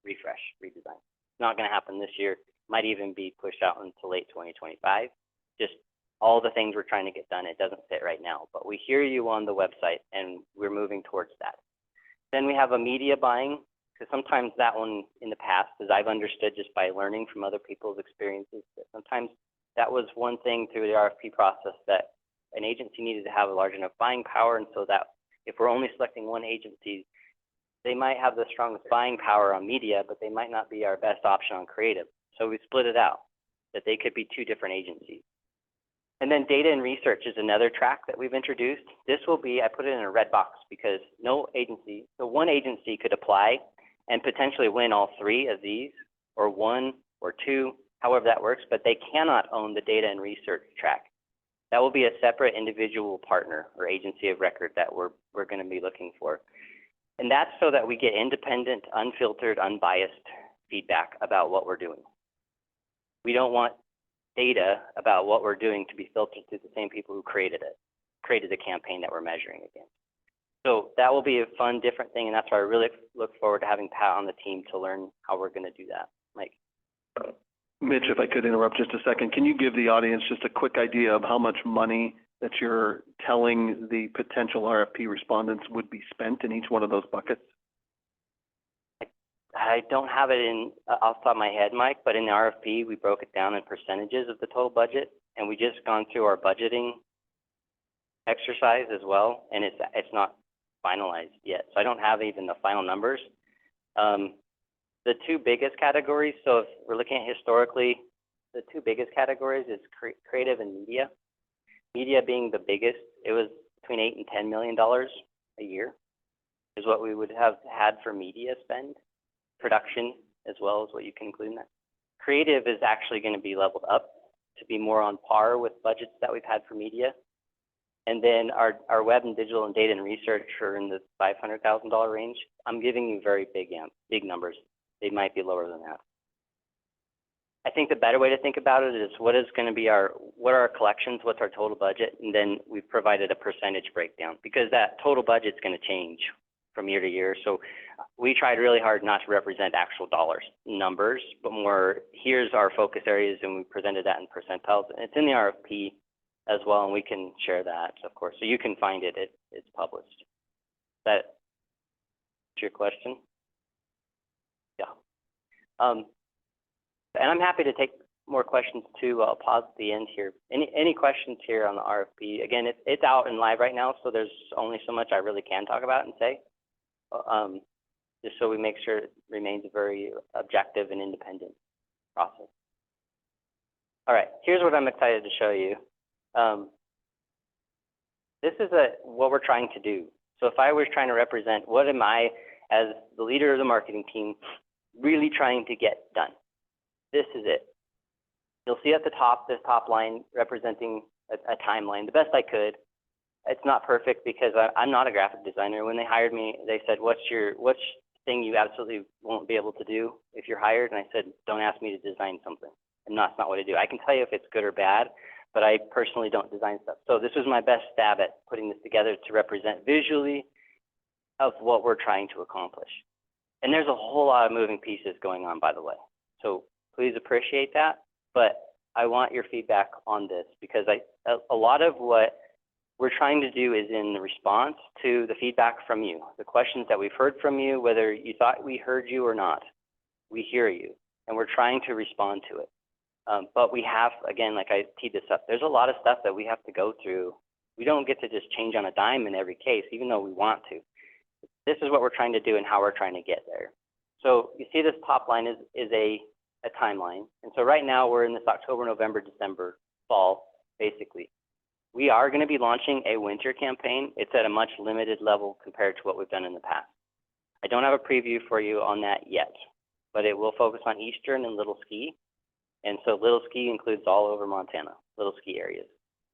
N: refresh, redesign. It's not going to happen this year. Might even be pushed out until late 2025. Just all the things we're trying to get done, it doesn't fit right now. But we hear you on the website, and we're moving towards that. Then we have a media buying, because sometimes that one in the past, as I've understood just by learning from other people's experiences, that sometimes that was one thing through the RFP process that an agency needed to have a large enough buying power, and so that if we're only selecting one agency, they might have the strongest buying power on media, but they might not be our best option on creative. So we split it out, that they could be 2 different agencies. And then data and research is another track that we've introduced. This will be, I put it in a red box because no agency, so one agency could apply and potentially win all 3 of these, or 1 or 2, however that works, but they cannot own the data and research track. That will be a separate individual partner or agency of record that we're going to be looking for. And that's so that we get independent, unfiltered, unbiased feedback about what we're doing. We don't want data about what we're doing to be filtered through the same people who created the campaign that we're measuring against. So that will be a fun, different thing, and that's why I really look forward to having Pat on the team to learn how we're going to do that. Mike.
E: Mitch, if I could interrupt just a second, can you give the audience just a quick idea of how much money that you're telling the potential RFP respondents would be spent in each one of those buckets?
N: I don't have it in off the top of my head, Mike, but in the RFP, we broke it down in percentages of the total budget, and we just gone through our budgeting exercise as well, and it's not finalized yet. So I don't have even the final numbers. The 2 biggest categories, so if we're looking at historically, the 2 biggest categories is creative and media. Media being the biggest, it was between $8 and $10 million a year is what we would have had for media spend. Production as well as what you can include in that. Creative is actually going to be leveled up to be more on par with budgets that we've had for media. And then our web and digital and data and research are in the $500,000 range. I'm giving you very big numbers. They might be lower than that. I think the better way to think about it is what are our collections, what's our total budget, and then we've provided a percentage breakdown because that total budget's going to change from year to year. So we tried really hard not to represent actual dollars, numbers, but more here's our focus areas, and we presented that in percentiles. And it's in the RFP as well, and we can share that, of course. So you can find it, it's published. That your question? Yeah. And I'm happy to take more questions too. I'll pause at the end here. Any questions here on the RFP? Again, it's out and live right now, so there's only so much I really can talk about and say. Just so we make sure it remains a very objective and independent process. All right, here's what I'm excited to show you. This is what we're trying to do. So if I was trying to represent what am I, as the leader of the marketing team, really trying to get done, this is it. You'll see at the top, this top line representing a timeline, the best I could. It's not perfect because I'm not a graphic designer. When they hired me, they said, what's thing you absolutely won't be able to do if you're hired? And I said, don't ask me to design something. And that's not what I do. I can tell you if it's good or bad, but I personally don't design stuff. So this was my best stab at putting this together to represent visually of what we're trying to accomplish. And there's a whole lot of moving pieces going on, by the way. So please appreciate that. But I want your feedback on this because a lot of what we're trying to do is in response to the feedback from you, the questions that we've heard from you, whether you thought we heard you or not. We hear you, and we're trying to respond to it. But we have, again, like I teed this up, there's a lot of stuff that we have to go through We don't get to just change on a dime in every case, even though we want to. This is what we're trying to do and how we're trying to get there. So you see this top line is a timeline. And so right now we're in this October, November, December, fall, basically. We are going to be launching a winter campaign. It's at a much limited level compared to what we've done in the past. I don't have a preview for you on that yet, but it will focus on Eastern and Little Ski. And so Little Ski includes all over Montana, Little Ski areas.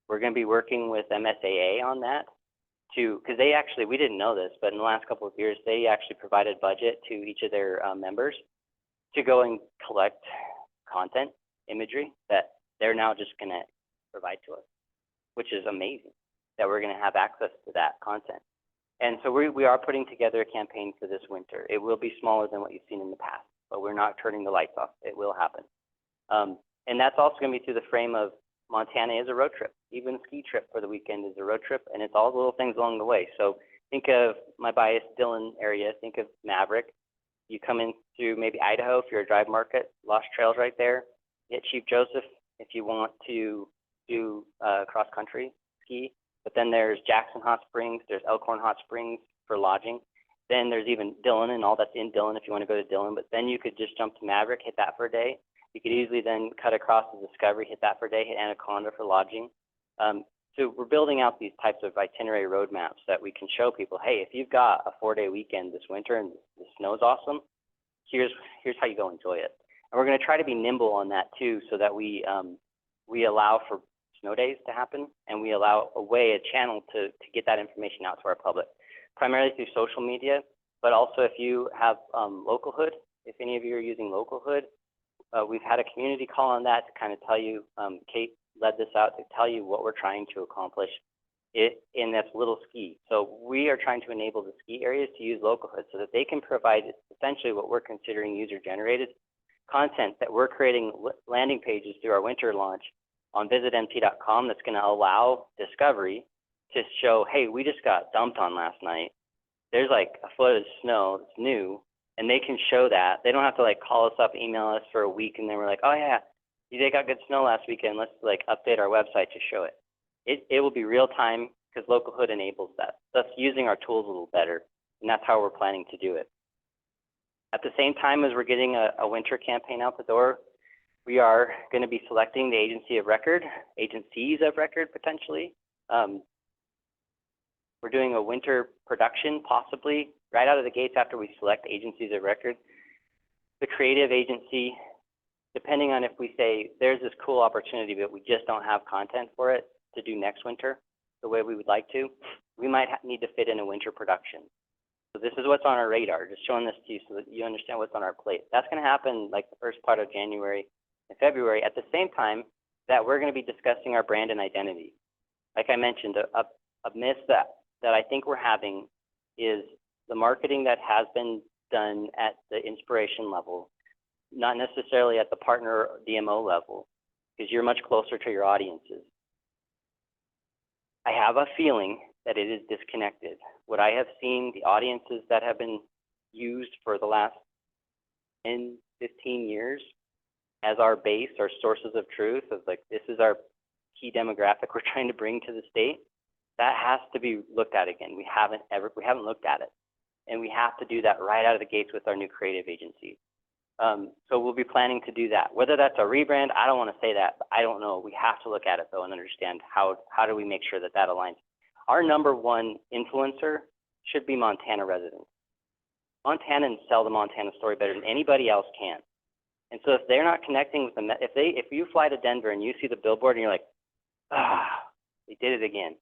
N: We're going to be working with MSAA on that because they actually, we didn't know this, but in the last couple of years, they actually provided budget to each of their members to go and collect content, imagery that they're now just going to provide to us, which is amazing that we're going to have access to that content. And so we are putting together a campaign for this winter. It will be smaller than what you've seen in the past, but we're not turning the lights off. It will happen. And that's also going to be through the frame of Montana is a road trip. Even a ski trip for the weekend is a road trip, and it's all the little things along the way. So think of my biased Dillon area, think of Maverick. You come in through maybe Idaho if you're a drive market, Lost Trails right there. You hit Chief Joseph if you want to do cross country ski. But then there's Jackson Hot Springs, there's Elkhorn Hot Springs for lodging. Then there's even Dillon and all that's in Dillon if you want to go to Dillon. But then you could just jump to Maverick, hit that for a day. You could easily then cut across to Discovery, hit that for a day, hit Anaconda for lodging. So we're building out these types of itinerary roadmaps that we can show people, hey, if you've got a 4-day weekend this winter and the snow's awesome, here's how you go enjoy it. And we're going to try to be nimble on that too, so that we allow for snow days to happen, and we allow a channel to get that information out to our public, primarily through social media, but also if you have Localhood, if any of you are using Localhood, we've had a community call on that to kind of tell you, Kate led this out to tell you what we're trying to accomplish in this Little Ski. So we are trying to enable the ski areas to use Localhood so that they can provide essentially what we're considering user-generated content, that we're creating landing pages through our winter launch on visitmt.com that's going to allow Discovery to show, hey, we just got dumped on last night. There's like a foot of snow that's new, and they can show that. They don't have to like call us up, email us for a week, and then we're like, oh yeah, they got good snow last weekend. Let's like update our website to show it. It will be real time because Localhood enables that. Thus using our tools a little better, and that's how we're planning to do it. At the same time as we're getting a winter campaign out the door, we are going to be selecting the agencies of record potentially. We're doing a winter production possibly right out of the gates after we select agencies of record. The creative agency, depending on if we say there's this cool opportunity but we just don't have content for it to do next winter the way we would like to, we might need to fit in a winter production. So this is what's on our radar, just showing this to you so that you understand what's on our plate. That's going to happen like the first part of January and February, at the same time that we're going to be discussing our brand and identity. Like I mentioned, a miss that I think we're having is the marketing that has been done at the inspiration level, not necessarily at the partner or DMO level, because you're much closer to your audiences. I have a feeling that it is disconnected. What I have seen, the audiences that have been used for the last 10, 15 years as our base, our sources of truth, of like, this is our key demographic we're trying to bring to the state, that has to be looked at again. We haven't looked at it. And we have to do that right out of the gates with our new creative agency. So we'll be planning to do that. Whether that's a rebrand, I don't want to say that, but I don't know. We have to look at it though and understand how do we make sure that that aligns. Our number one influencer should be Montana residents. Montanans sell the Montana story better than anybody else can. And so if they're not connecting with them, if you fly to Denver and you see the billboard and you're like, they did it again,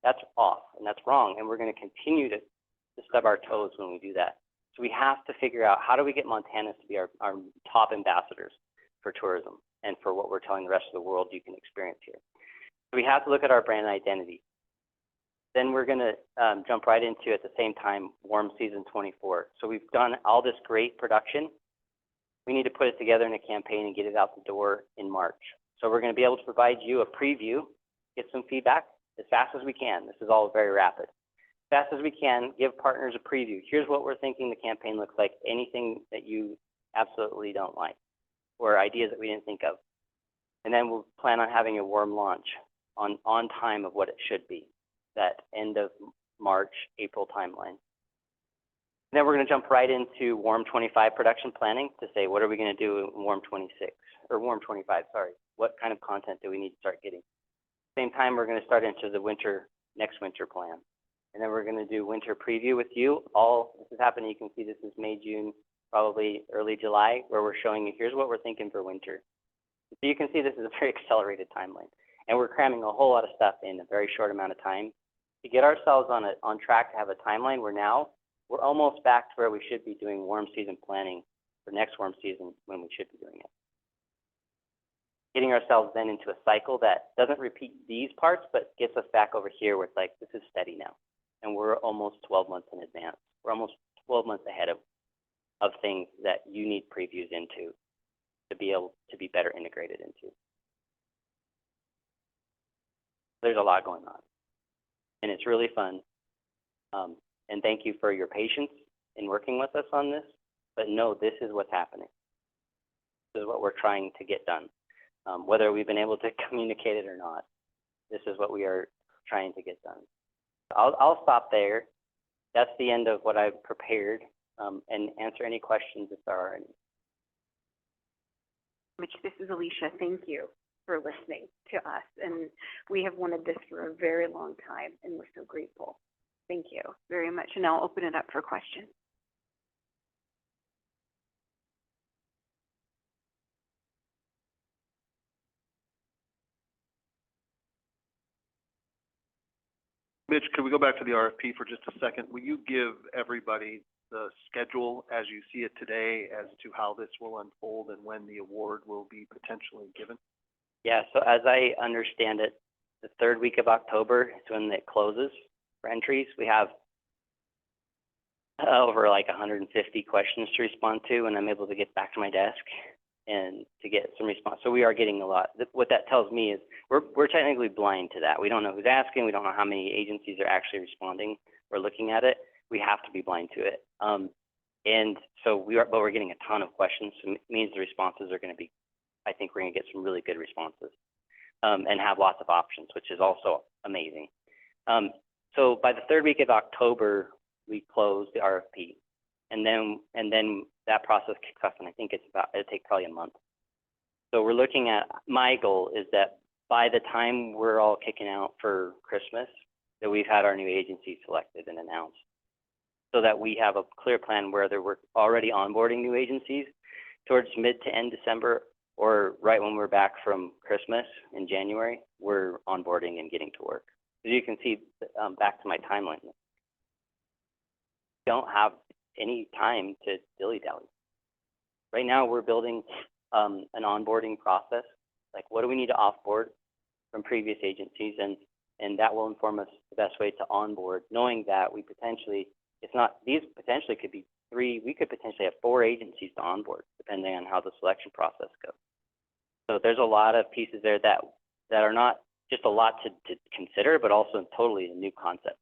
N: that's off and that's wrong. And we're going to continue to stub our toes when we do that. So we have to figure out how do we get Montanans to be our top ambassadors for tourism and for what we're telling the rest of the world you can experience here. So we have to look at our brand identity. Then we're going to jump right into, at the same time, warm season 24. So we've done all this great production. We need to put it together in a campaign and get it out the door in March. So we're going to be able to provide you a preview, get some feedback as fast as we can. This is all very rapid. As fast as we can, give partners a preview. Here's what we're thinking the campaign looks like, anything that you absolutely don't like, or ideas that we didn't think of. And then we'll plan on having a warm launch on time of what it should be. that end of March, April timeline. And then we're going to jump right into WARM 25 production planning to say, what are we going to do in WARM 26, or WARM 25, sorry. What kind of content do we need to start getting? Same time, we're going to start into the next winter plan. And then we're going to do winter preview with you. This is happening, you can see this is May, June, probably early July, where we're showing you, here's what we're thinking for winter. So you can see this is a very accelerated timeline. And we're cramming a whole lot of stuff in a very short amount of time. To get ourselves on track to have a timeline, we're almost back to where we should be doing warm season planning for next warm season when we should be doing it. Getting ourselves then into a cycle that doesn't repeat these parts, but gets us back over here where it's like, this is steady now. And we're almost 12 months in advance. We're almost 12 months ahead of things that you need previews into to be able to be better integrated into. There's a lot going on, and it's really fun. And thank you for your patience in working with us on this, but no, this is what's happening. This is what we're trying to get done. Whether we've been able to communicate it or not, this is what we are trying to get done. I'll stop there. That's the end of what I've prepared, and answer any questions if there are any.
A: Mitch, this is Alicia. Thank you for listening to us. And we have wanted this for a very long time, and we're so grateful. Thank you very much. And I'll open it up for questions.
E: Mitch, could we go back to the RFP for just a second? Will you give everybody the schedule as you see it today as to how this will unfold and when the award will be potentially given?
N: Yeah, so as I understand it, the third week of October is when it closes for entries. We have over like 150 questions to respond to, and I'm able to get back to my desk and to get some response. So we are getting a lot. What that tells me is we're technically blind to that. We don't know who's asking. We don't know how many agencies are actually responding or looking at it. We have to be blind to it. And so but we're getting a ton of questions. So it means the responses are going to be, I think we're going to get some really good responses, and have lots of options, which is also amazing. So by the third week of October, we close the RFP, and then that process kicks off, and I think it'll take probably a month. So we're looking at, my goal is that by the time we're all kicking out for Christmas, that we've had our new agency selected and announced, so that we have a clear plan whether we're already onboarding new agencies towards mid to end December, or right when we're back from Christmas in January, we're onboarding and getting to work. As you can see, back to my timeline, we don't have any time to dilly-dally. Right now, we're building an onboarding process. Like, what do we need to offboard from previous agencies, and that will inform us the best way to onboard, knowing that we potentially, these potentially could be 3, we could potentially have 4 agencies to onboard, depending on how the selection process goes. So there's a lot of pieces there that are not just a lot to consider, but also totally a new concept,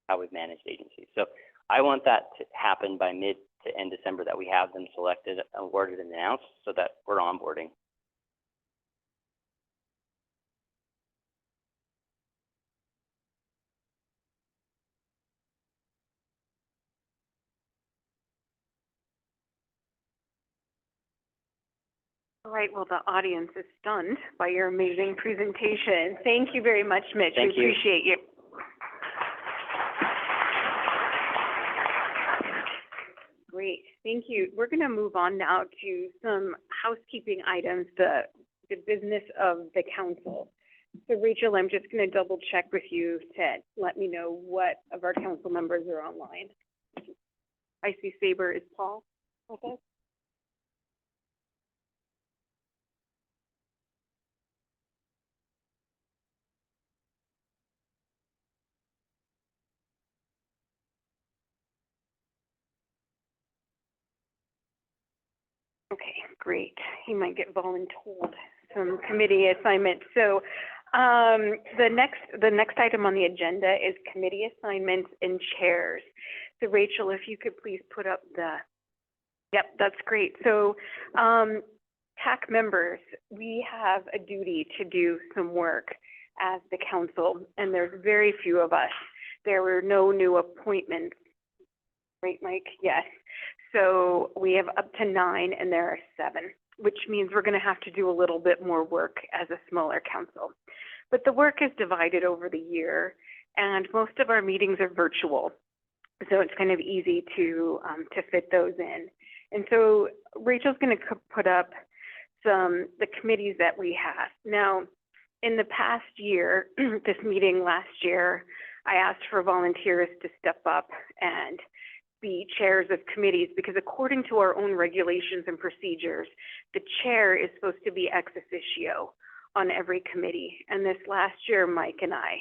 N: how we've managed agencies. So I want that to happen by mid to end December, that we have them selected, awarded, and announced, so that we're onboarding.
A: All right, well, the audience is stunned by your amazing presentation. Thank you very much, Mitch.
N: Thank you.
A: We appreciate you. Great, thank you. We're going to move on now to some housekeeping items, the business of the council. So Rachel, I'm just going to double check with you to let me know what of our council members are online. I see Saber. Is Paul with us? Okay, great. He might get voluntold some committee assignments. So the next item on the agenda is committee assignments and chairs. So Rachel, if you could please put up yep, that's great. So TAC members, we have a duty to do some work as the council, and there's very few of us. There were no new appointments, right, Mike? Yes. So we have up to 9, and there are 7, which means we're going to have to do a little bit more work as a smaller council. But the work is divided over the year, and most of our meetings are virtual. So it's kind of easy to fit those in. And so Rachel's going to put up the committees that we have. Now, in the past year, this meeting last year, I asked for volunteers to step up and be chairs of committees because according to our own regulations and procedures, the chair is supposed to be ex officio on every committee. And this last year, Mike and I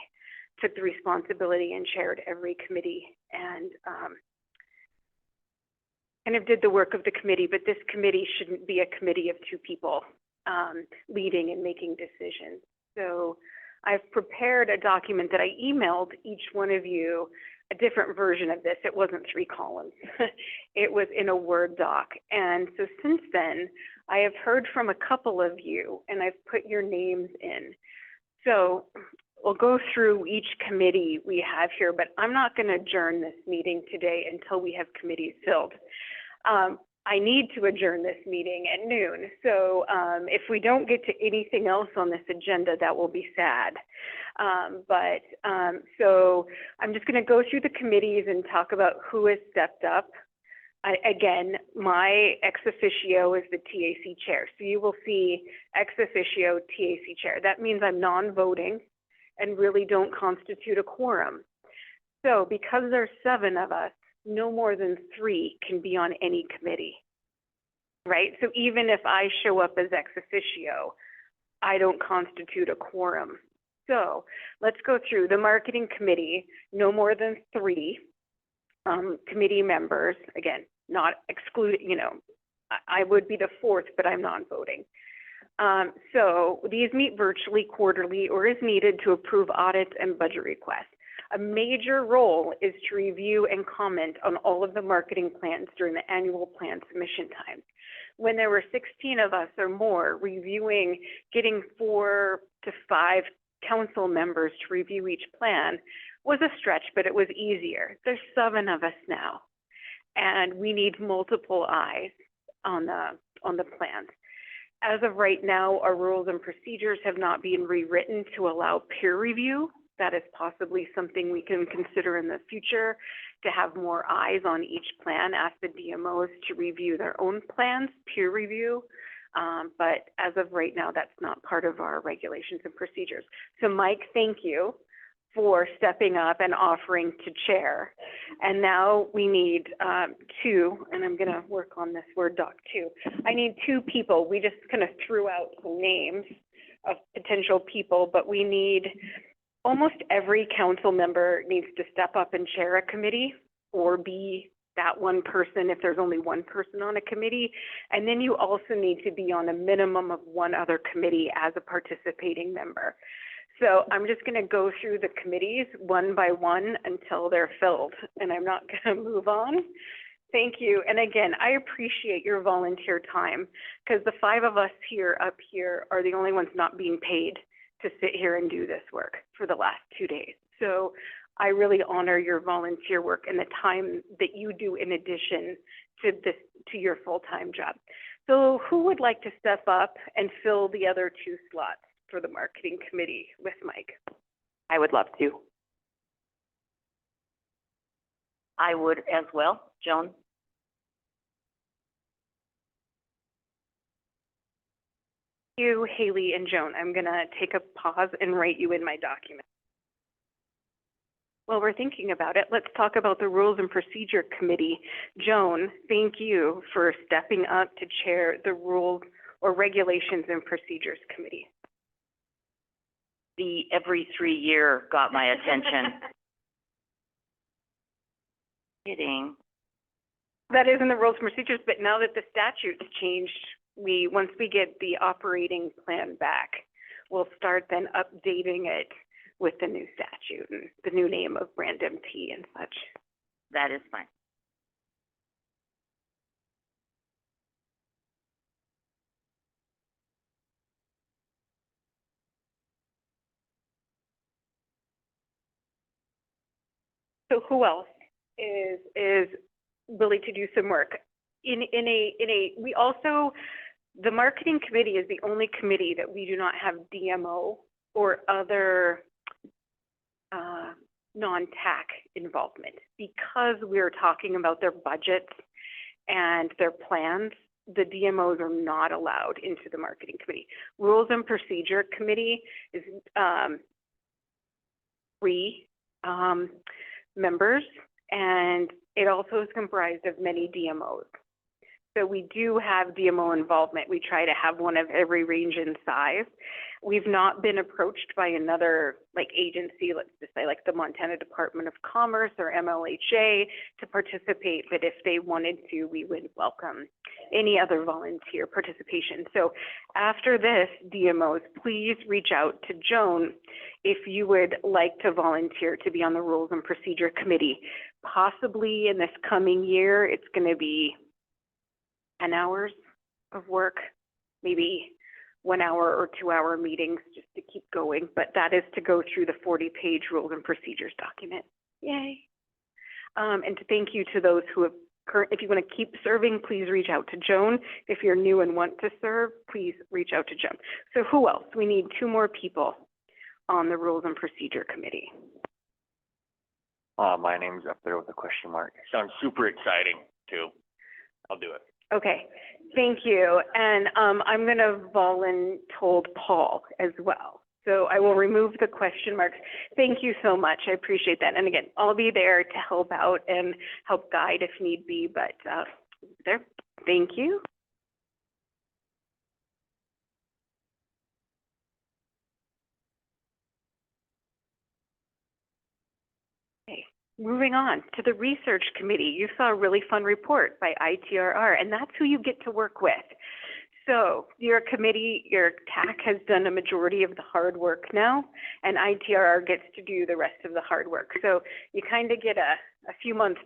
A: took the responsibility and chaired every committee and kind of did the work of the committee, but this committee shouldn't be a committee of 2 people leading and making decisions. So I've prepared a document that I emailed each one of you, a different version of this. It wasn't 3 columns. It was in a Word doc. And so since then, I have heard from a couple of you, and I've put your names in. So we'll go through each committee we have here, but I'm not going to adjourn this meeting today until we have committees filled. I need to adjourn this meeting at noon. So if we don't get to anything else on this agenda, that will be sad. So I'm just going to go through the committees and talk about who has stepped up. Again, my ex officio is the TAC chair. So you will see ex officio TAC chair. That means I'm non-voting and really don't constitute a quorum. So because there's 7 of us, no more than 3 can be on any committee, right? So even if I show up as ex officio, I don't constitute a quorum. So let's go through the marketing committee, no more than 3 committee members, again, not excluded, I would be the 4th, but I'm non-voting. So these meet virtually, quarterly, or as needed to approve audits and budget requests. A major role is to review and comment on all of the marketing plans during the annual plan submission time. When there were 16 of us or more reviewing, getting 4 to 5 council members to review each plan was a stretch, but it was easier. There's 7 of us now, and we need multiple eyes on the plans. As of right now, our rules and procedures have not been rewritten to allow peer review. That is possibly something we can consider in the future, to have more eyes on each plan, ask the DMOs to review their own plans, peer review. But as of right now, that's not part of our regulations and procedures. So Mike, thank you for stepping up and offering to chair. And now we need 2, and I'm gonna work on this Word doc too. I need 2 people. We just kind of threw out some names of potential people, but we need, almost every council member needs to step up and chair a committee or be that one person if there's only one person on a committee. And then you also need to be on a minimum of 1 other committee as a participating member. So I'm just going to go through the committees one by one until they're filled, and I'm not going to move on. Thank you. And again, I appreciate your volunteer time, because the 5 of us here up here are the only ones not being paid to sit here and do this work for the last 2 days. So I really honor your volunteer work and the time that you do in addition to your full-time job. So who would like to step up and fill the other 2 slots for the marketing committee with Mike?
H: I would love to.
K: I would as well. Joan?
A: You, Haley, and Joan. I'm going to take a pause and write you in my document. While we're thinking about it, let's talk about the Rules and Procedure Committee. Joan, thank you for stepping up to chair the Rules or Regulations and Procedures Committee.
K: The every 3 year got my attention. Kidding.
A: That is in the Rules and Procedures, but now that the statute's changed, once we get the operating plan back, we'll start then updating it with the new statute and the new name of Brand MT and such.
K: That is fine.
A: So who else is willing to do some work? We also, the marketing committee is the only committee that we do not have DMO or other non-TAC involvement, because we're talking about their budgets and their plans. The DMOs are not allowed into the marketing committee. Rules and Procedure Committee is 3 members, and it also is comprised of many DMOs. So we do have DMO involvement. We try to have one of every range and size. We've not been approached by another agency, let's just say like the Montana Department of Commerce or MLHA to participate, but if they wanted to, we would welcome any other volunteer participation. So after this, DMOs, please reach out to Joan if you would like to volunteer to be on the Rules and Procedure Committee. Possibly in this coming year, it's going to be 10 hours of work, maybe 1 hour or 2 hour meetings just to keep going, but that is to go through the 40-page rules and procedures document. Yay. And to thank you to those who have, if you want to keep serving, please reach out to Joan. If you're new and want to serve, please reach out to Joan. So who else? We need 2 more people on the Rules and Procedure Committee.
L: My name's up there with a question mark. Sounds super exciting too. I'll do it.
A: Okay, thank you. And I'm going to voluntold Paul as well. So I will remove the question marks. Thank you so much. I appreciate that. And again, I'll be there to help out and help guide if need be, but there. Thank you. Okay. Moving on to the research committee. You saw a really fun report by ITRR, and that's who you get to work with. So your committee, your TAC has done a majority of the hard work now, and ITRR gets to do the rest of the hard work. So you kind of get a few months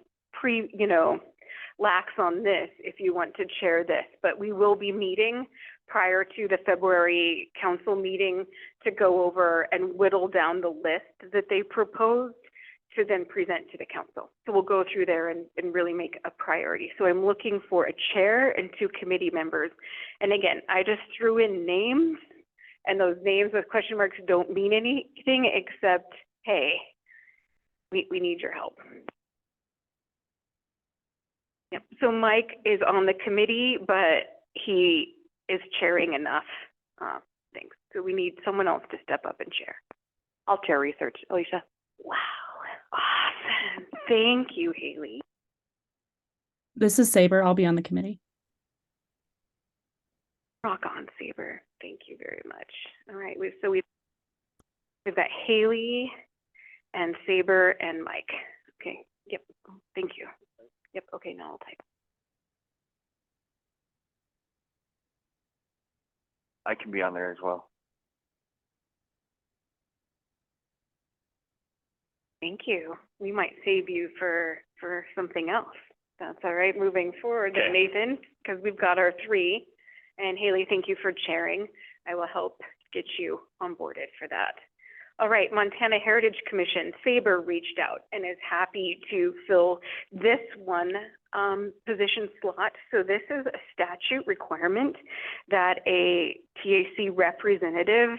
A: lax on this if you want to chair this, but we will be meeting prior to the February council meeting to go over and whittle down the list that they proposed to then present to the council. So we'll go through there and really make a priority. So I'm looking for a chair and 2 committee members. And again, I just threw in names, and those names with question marks don't mean anything except, hey, we need your help. Yep. So Mike is on the committee, but he is chairing enough things. So we need someone else to step up and chair.
K: I'll chair research, Alicia.
A: Wow. Awesome. Thank you, Haley.
O: This is Saber. I'll be on the committee.
A: Rock on, Saber. Thank you very much. All right. We've got Haley and Saber and Mike. Okay. Yep. Thank you. Yep. Okay. Now I'll type.
L: I can be on there as well.
A: Thank you. We might save you for something else. That's all right. Moving forward, okay. Nathan, because we've got our 3. And Haley, thank you for chairing. I will help get you onboarded for that. All right, Montana Heritage Commission, Saber reached out and is happy to fill this one position slot. So this is a statute requirement that a TAC representative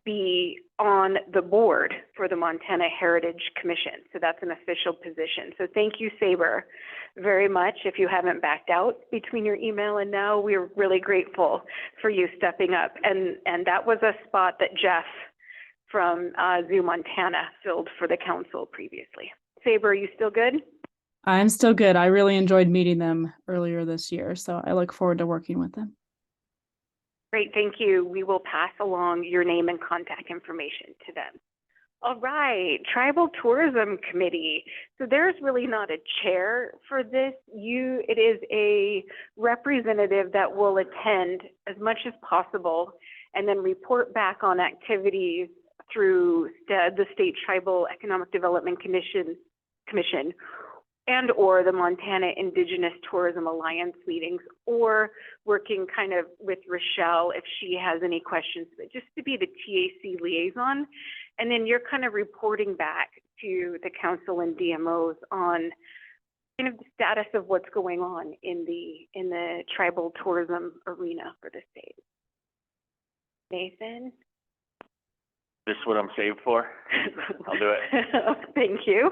A: be on the board for the Montana Heritage Commission. So that's an official position. So thank you, Saber, very much. If you haven't backed out between your email and now, we're really grateful for you stepping up. And that was a spot that Jeff from Zoo Montana filled for the council previously. Saber, are you still good?
O: I'm still good. I really enjoyed meeting them earlier this year, so I look forward to working with them.
A: Great, thank you. We will pass along your name and contact information to them. All right, Tribal Tourism Committee. So there's really not a chair for this. It is a representative that will attend as much as possible and then report back on activities through the State Tribal Economic Development Commission and or the Montana Indigenous Tourism Alliance meetings, or working kind of with Rochelle if she has any questions, but just to be the TAC liaison. And then you're kind of reporting back to the council and DMOs on kind of the status of what's going on in the tribal tourism arena for the state. Nathan?
L: This is what I'm saved for? I'll do it.
A: Thank you.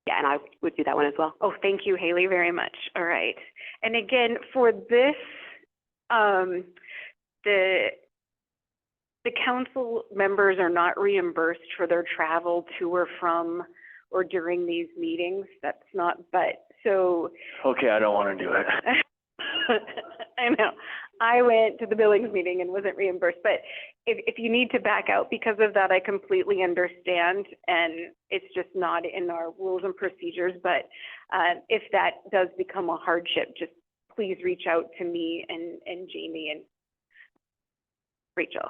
H: Yeah, and I would do that one as well.
A: Oh, thank you, Haley, very much. All right. And again, for this, the council members are not reimbursed for their travel to or from or during these meetings. That's not, but so.
L: Okay, I don't want to do it.
A: I know. I went to the billings meeting and wasn't reimbursed, but if you need to back out because of that, I completely understand, and it's just not in our rules and procedures, but if that does become a hardship, just please reach out to me and Jamie and Rachel.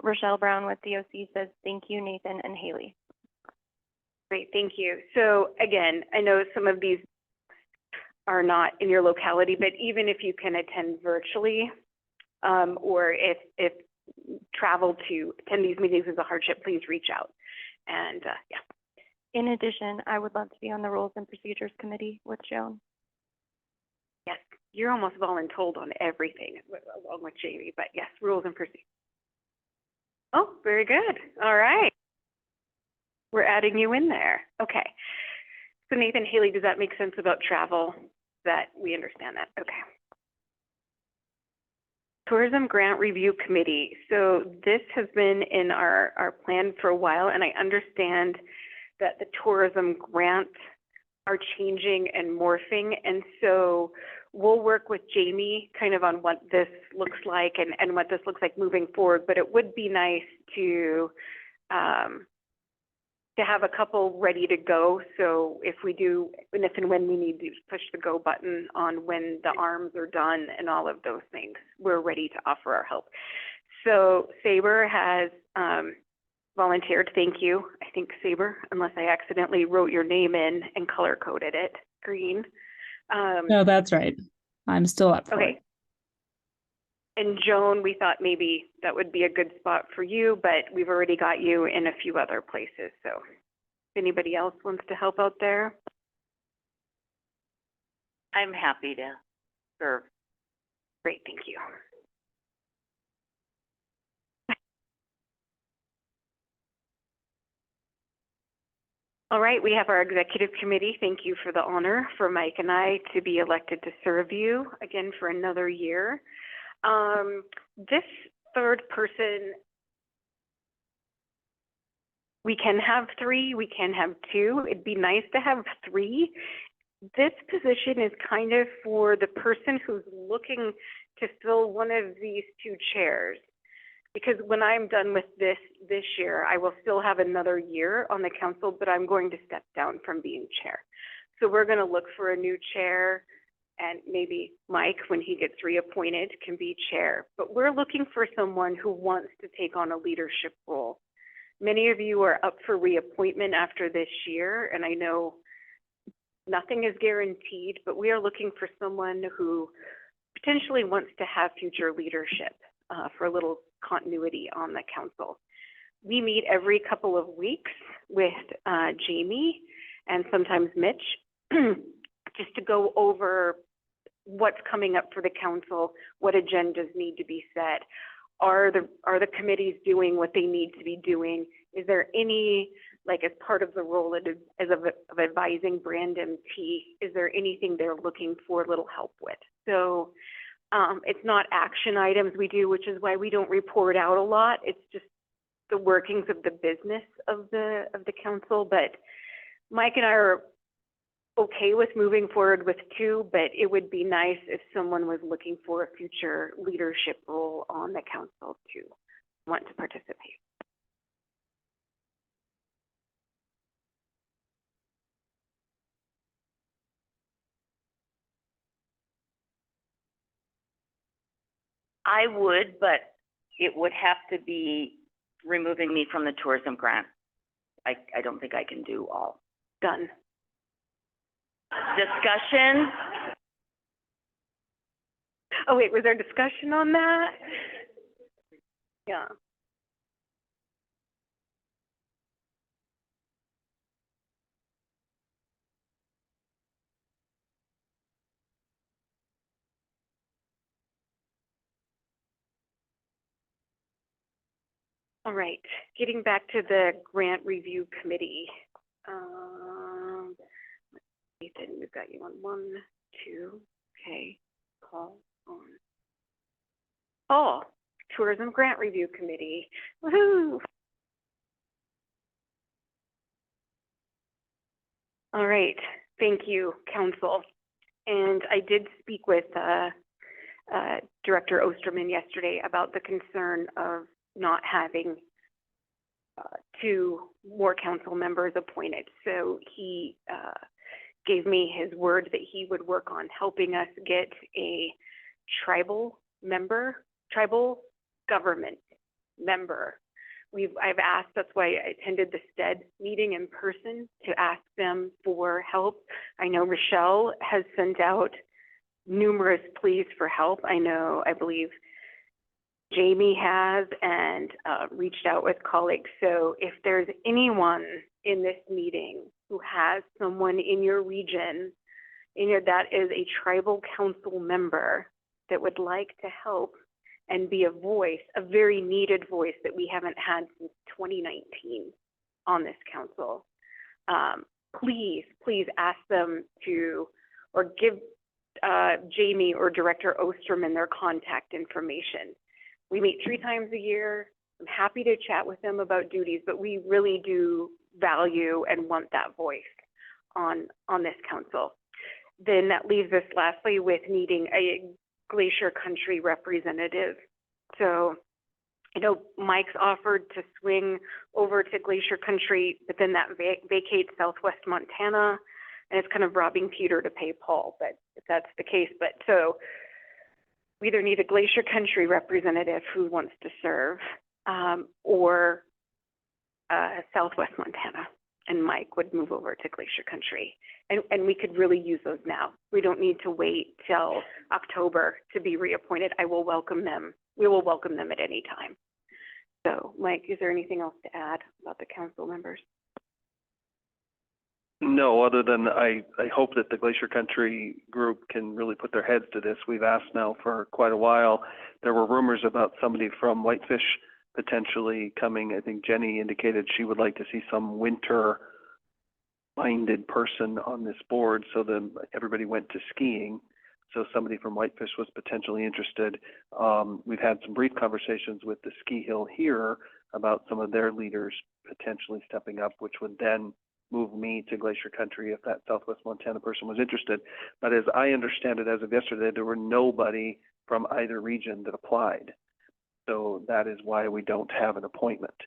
M: Rochelle Brown with DOC says, thank you, Nathan and Haley.
A: Great, thank you. So again, I know some of these are not in your locality, but even if you can attend virtually, or if travel to attend these meetings is a hardship, please reach out. And yeah.
M: In addition, I would love to be on the Rules and Procedures Committee with Joan.
A: Yes, you're almost voluntold on everything along with Jamie, but yes, Rules and Procedures. Oh, very good. All right. We're adding you in there. Okay. So Nathan, Haley, does that make sense about travel? That we understand that? Okay. Tourism Grant Review Committee. So this has been in our plan for a while, and I understand that the tourism grants are changing and morphing, and so we'll work with Jamie kind of on what this looks like and what this looks like moving forward, but it would be nice to have a couple ready to go. So if we do, and if and when we need to push the go button on when the arms are done and all of those things, we're ready to offer our help. So Saber has volunteered. Thank you. I think Saber, unless I accidentally wrote your name in and color coded it green.
O: No, that's right. I'm still up for
A: okay.
O: it.
A: And Joan, we thought maybe that would be a good spot for you, but we've already got you in a few other places. So if anybody else wants to help out there.
K: I'm happy to serve.
A: Great, thank you. All right, we have our executive committee. Thank you for the honor for Mike and I to be elected to serve you again for another year. This third person, we can have 3, we can have 2. It'd be nice to have 3. This position is kind of for the person who's looking to fill one of these 2 chairs. Because when I'm done with this year, I will still have another year on the council, but I'm going to step down from being chair. So we're going to look for a new chair, and maybe Mike, when he gets reappointed, can be chair. But we're looking for someone who wants to take on a leadership role. Many of you are up for reappointment after this year, and I know nothing is guaranteed, but we are looking for someone who potentially wants to have future leadership for a little continuity on the council. We meet every couple of weeks with Jamie and sometimes Mitch just to go over what's coming up for the council, what agendas need to be set. Are the committees doing what they need to be doing? Is there any, like as part of the role of advising Brand MT, is there anything they're looking for a little help with? So it's not action items we do, which is why we don't report out a lot. It's just the workings of the business of the council. But Mike and I are okay with moving forward with 2, but it would be nice if someone was looking for a future leadership role on the council to want to participate.
K: I would, but it would have to be removing me from the tourism grant. I don't think I can do all.
A: Done.
K: Discussion?
A: Oh wait, was there discussion on that? Yeah. All right, getting back to the grant review committee. Ethan, we've got you on 1, 2, okay, call on. Oh, Tourism Grant Review Committee, woohoo! All right, thank you, Council. And I did speak with Director Osterman yesterday about the concern of not having 2 more council members appointed. So he gave me his word that he would work on helping us get a tribal government member. I've asked, that's why I attended the STED meeting in person to ask them for help. I know Rochelle has sent out numerous pleas for help. I believe Jamie has, and reached out with colleagues. So if there's anyone in this meeting who has someone in your region, that is a tribal council member that would like to help and be a voice, a very needed voice that we haven't had since 2019 on this council, please ask them to, or give Jamie or Director Osterman their contact information. We meet 3 times a year. I'm happy to chat with them about duties, but we really do value and want that voice on this council. Then that leaves us lastly with needing a Glacier Country representative. So, Mike's offered to swing over to Glacier Country, but then that vacates Southwest Montana, and it's kind of robbing Peter to pay Paul, but if that's the case. But so we either need a Glacier Country representative who wants to serve, or Southwest Montana, and Mike would move over to Glacier Country. And we could really use those now. We don't need to wait till October to be reappointed. I will welcome them. We will welcome them at any time. So, Mike, is there anything else to add about the council members?
E: No, other than I hope that the Glacier Country group can really put their heads to this. We've asked now for quite a while. There were rumors about somebody from Whitefish potentially coming. I think Jenny indicated she would like to see some winter-minded person on this board, so then everybody went to skiing. So somebody from Whitefish was potentially interested. We've had some brief conversations with the Ski Hill here about some of their leaders potentially stepping up, which would then move me to Glacier Country if that Southwest Montana person was interested. But as I understand it, as of yesterday, there were nobody from either region that applied. So that is why we don't have an appointment.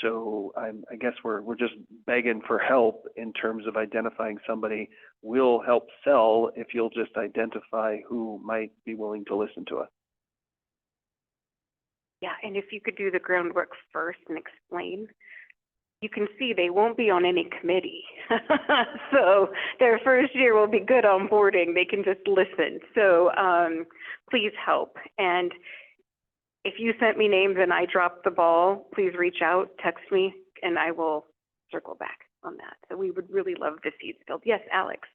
E: So I guess we're just begging for help in terms of identifying somebody. We'll help sell if you'll just identify who might be willing to listen to us.
A: Yeah, and if you could do the groundwork first and explain. You can see they won't be on any committee. So their first year will be good onboarding. They can just listen. So please help. And if you sent me names and I dropped the ball, please reach out, text me, and I will circle back on that. So we would really love the seats filled. Yes, Alex.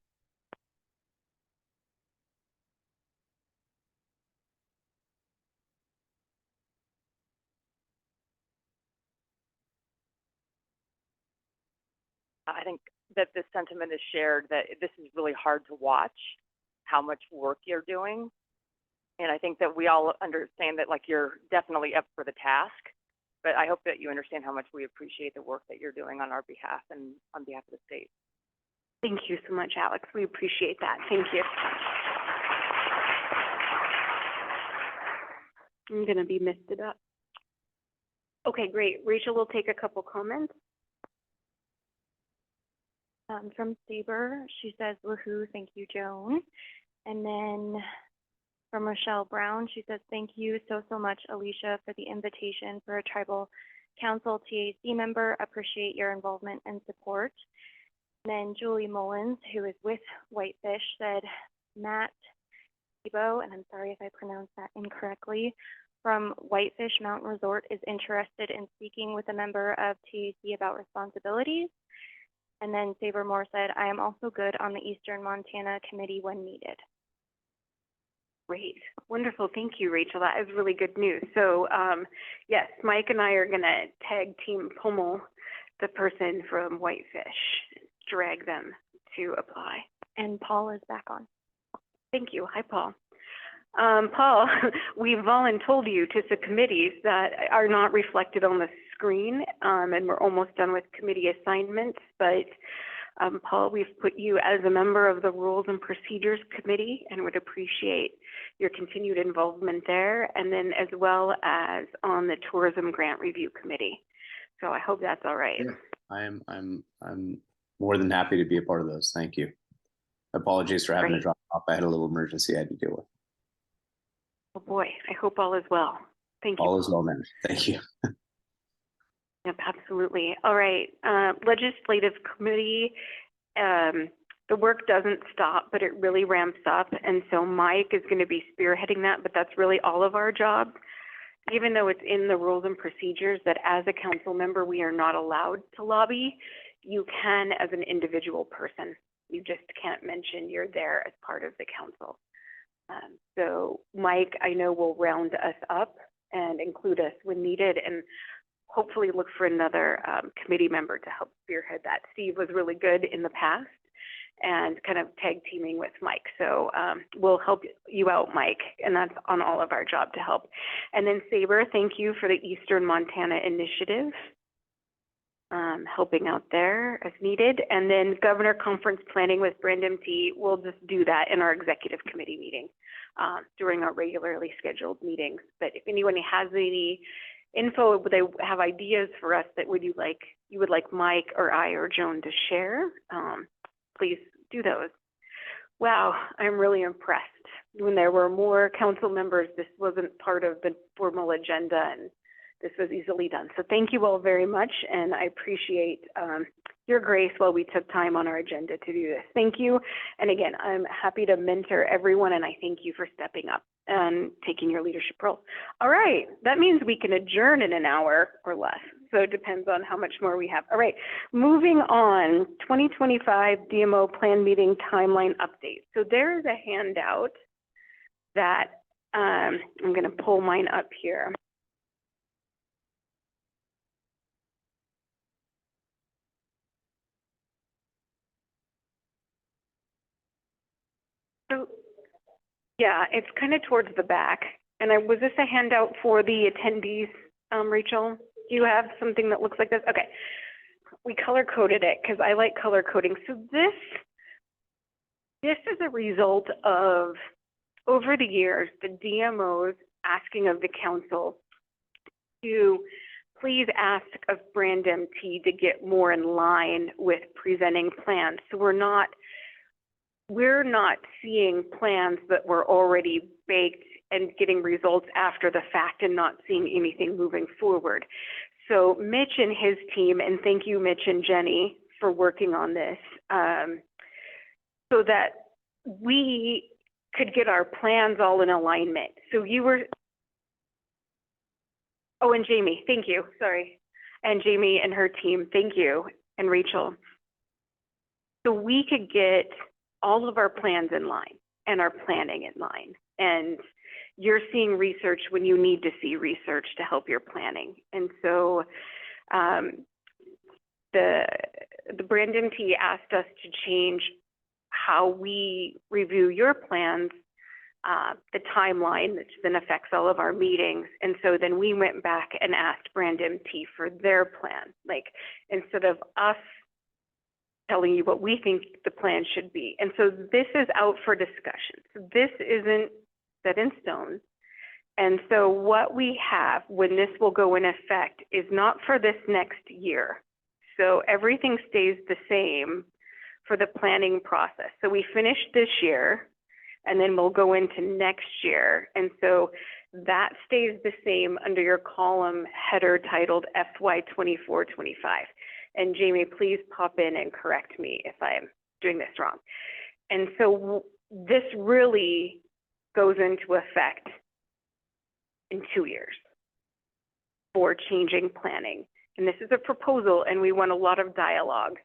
B: I think that this sentiment is shared, that this is really hard to watch how much work you're doing. And I think that we all understand that, like, you're definitely up for the task, but I hope that you understand how much we appreciate the work that you're doing on our behalf and on behalf of the state.
A: Thank you so much, Alex. We appreciate that. Thank you. I'm going to be misted up. Okay, great. Rachel will take a couple comments.
M: From Saber, she says, woohoo, thank you, Joan. And then from Rochelle Brown, she says, thank you so much, Alicia, for the invitation for a tribal council TAC member. Appreciate your involvement and support. And then Julie Mullins, who is with Whitefish, said, Matt Ebo, and I'm sorry if I pronounced that incorrectly, from Whitefish Mountain Resort is interested in speaking with a member of TAC about responsibilities. And then Saber Moore said, I am also good on the Eastern Montana Committee when needed.
A: Great. Wonderful. Thank you, Rachel. That is really good news. So, yes, Mike and I are going to tag team pummel the person from Whitefish, drag them to apply.
M: And Paul is back on.
A: Thank you. Hi, Paul. Paul, we've voluntold you to the committees that are not reflected on the screen, and we're almost done with committee assignments, but Paul, we've put you as a member of the Rules and Procedures Committee and would appreciate your continued involvement there, and then as well as on the Tourism Grant Review Committee. So I hope that's all right.
P: Yeah, I'm more than happy to be a part of those. Thank you. Apologies for having to drop off. I had a little emergency I had to deal with.
A: Oh boy, I hope all is well. Thank you.
P: All is well, man. Thank you.
A: Yep, absolutely. All right, Legislative Committee, the work doesn't stop, but it really ramps up. And so Mike is going to be spearheading that, but that's really all of our job. Even though it's in the rules and procedures that as a council member, we are not allowed to lobby, you can as an individual person. You just can't mention you're there as part of the council. So Mike, I know, will round us up and include us when needed, and hopefully look for another committee member to help spearhead that. Steve was really good in the past and kind of tag teaming with Mike. So we'll help you out, Mike, and that's on all of our job to help. And then Saber, thank you for the Eastern Montana Initiative, helping out there as needed. And then Governor Conference Planning with Brand MT, we'll just do that in our executive committee meeting during our regularly scheduled meetings. But if anyone has any info, they have ideas for us that you would like Mike or I or Joan to share, please do those. Wow, I'm really impressed. When there were more council members, this wasn't part of the formal agenda, and this was easily done. So thank you all very much, and I appreciate your grace while we took time on our agenda to do this. Thank you. And again, I'm happy to mentor everyone, and I thank you for stepping up and taking your leadership role. All right, that means we can adjourn in an hour or less. So it depends on how much more we have. All right, moving on, 2025 DMO plan meeting timeline update. So there is a handout that I'm going to pull mine up here. So yeah, it's kind of towards the back. And was this a handout for the attendees, Rachel? Do you have something that looks like this? Okay, we color coded it because I like color coding. So this is a result of, over the years, the DMOs asking of the council to please ask of Brand MT to get more in line with presenting plans. So we're not seeing plans that were already baked and getting results after the fact and not seeing anything moving forward. So Mitch and his team, and thank you, Mitch and Jenny, for working on this, so that we could get our plans all in alignment. So you were, oh, and Jamie, thank you, sorry. And Jamie and her team, thank you, and Rachel. So we could get all of our plans in line and our planning in line. And you're seeing research when you need to see research to help your planning. And so the Brand MT asked us to change how we review your plans, the timeline, which then affects all of our meetings. And so then we went back and asked Brand MT for their plan. Like, instead of us telling you what we think the plan should be. And so this is out for discussion. So this isn't set in stone. And so what we have when this will go in effect is not for this next year. So everything stays the same for the planning process. So we finished this year and then we'll go into next year. And so that stays the same under your column header titled FY24-25. And Jamie, please pop in and correct me if I'm doing this wrong. And so this really goes into effect in 2 years for changing planning. And this is a proposal, and we want a lot of dialogue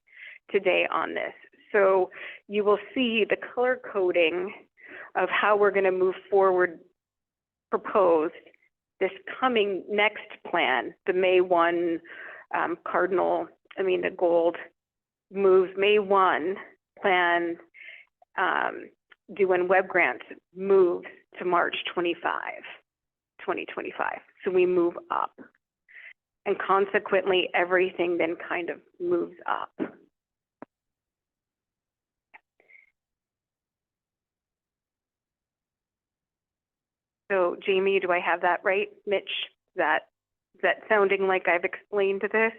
A: today on this. So you will see the color coding of how we're going to move forward proposed this coming next plan, the May 1 the gold moves May 1 plan due when web grants moves to March 2025. So we move up. And consequently, everything then kind of moves up. So Jamie, do I have that right? Mitch, is that sounding like I've explained this?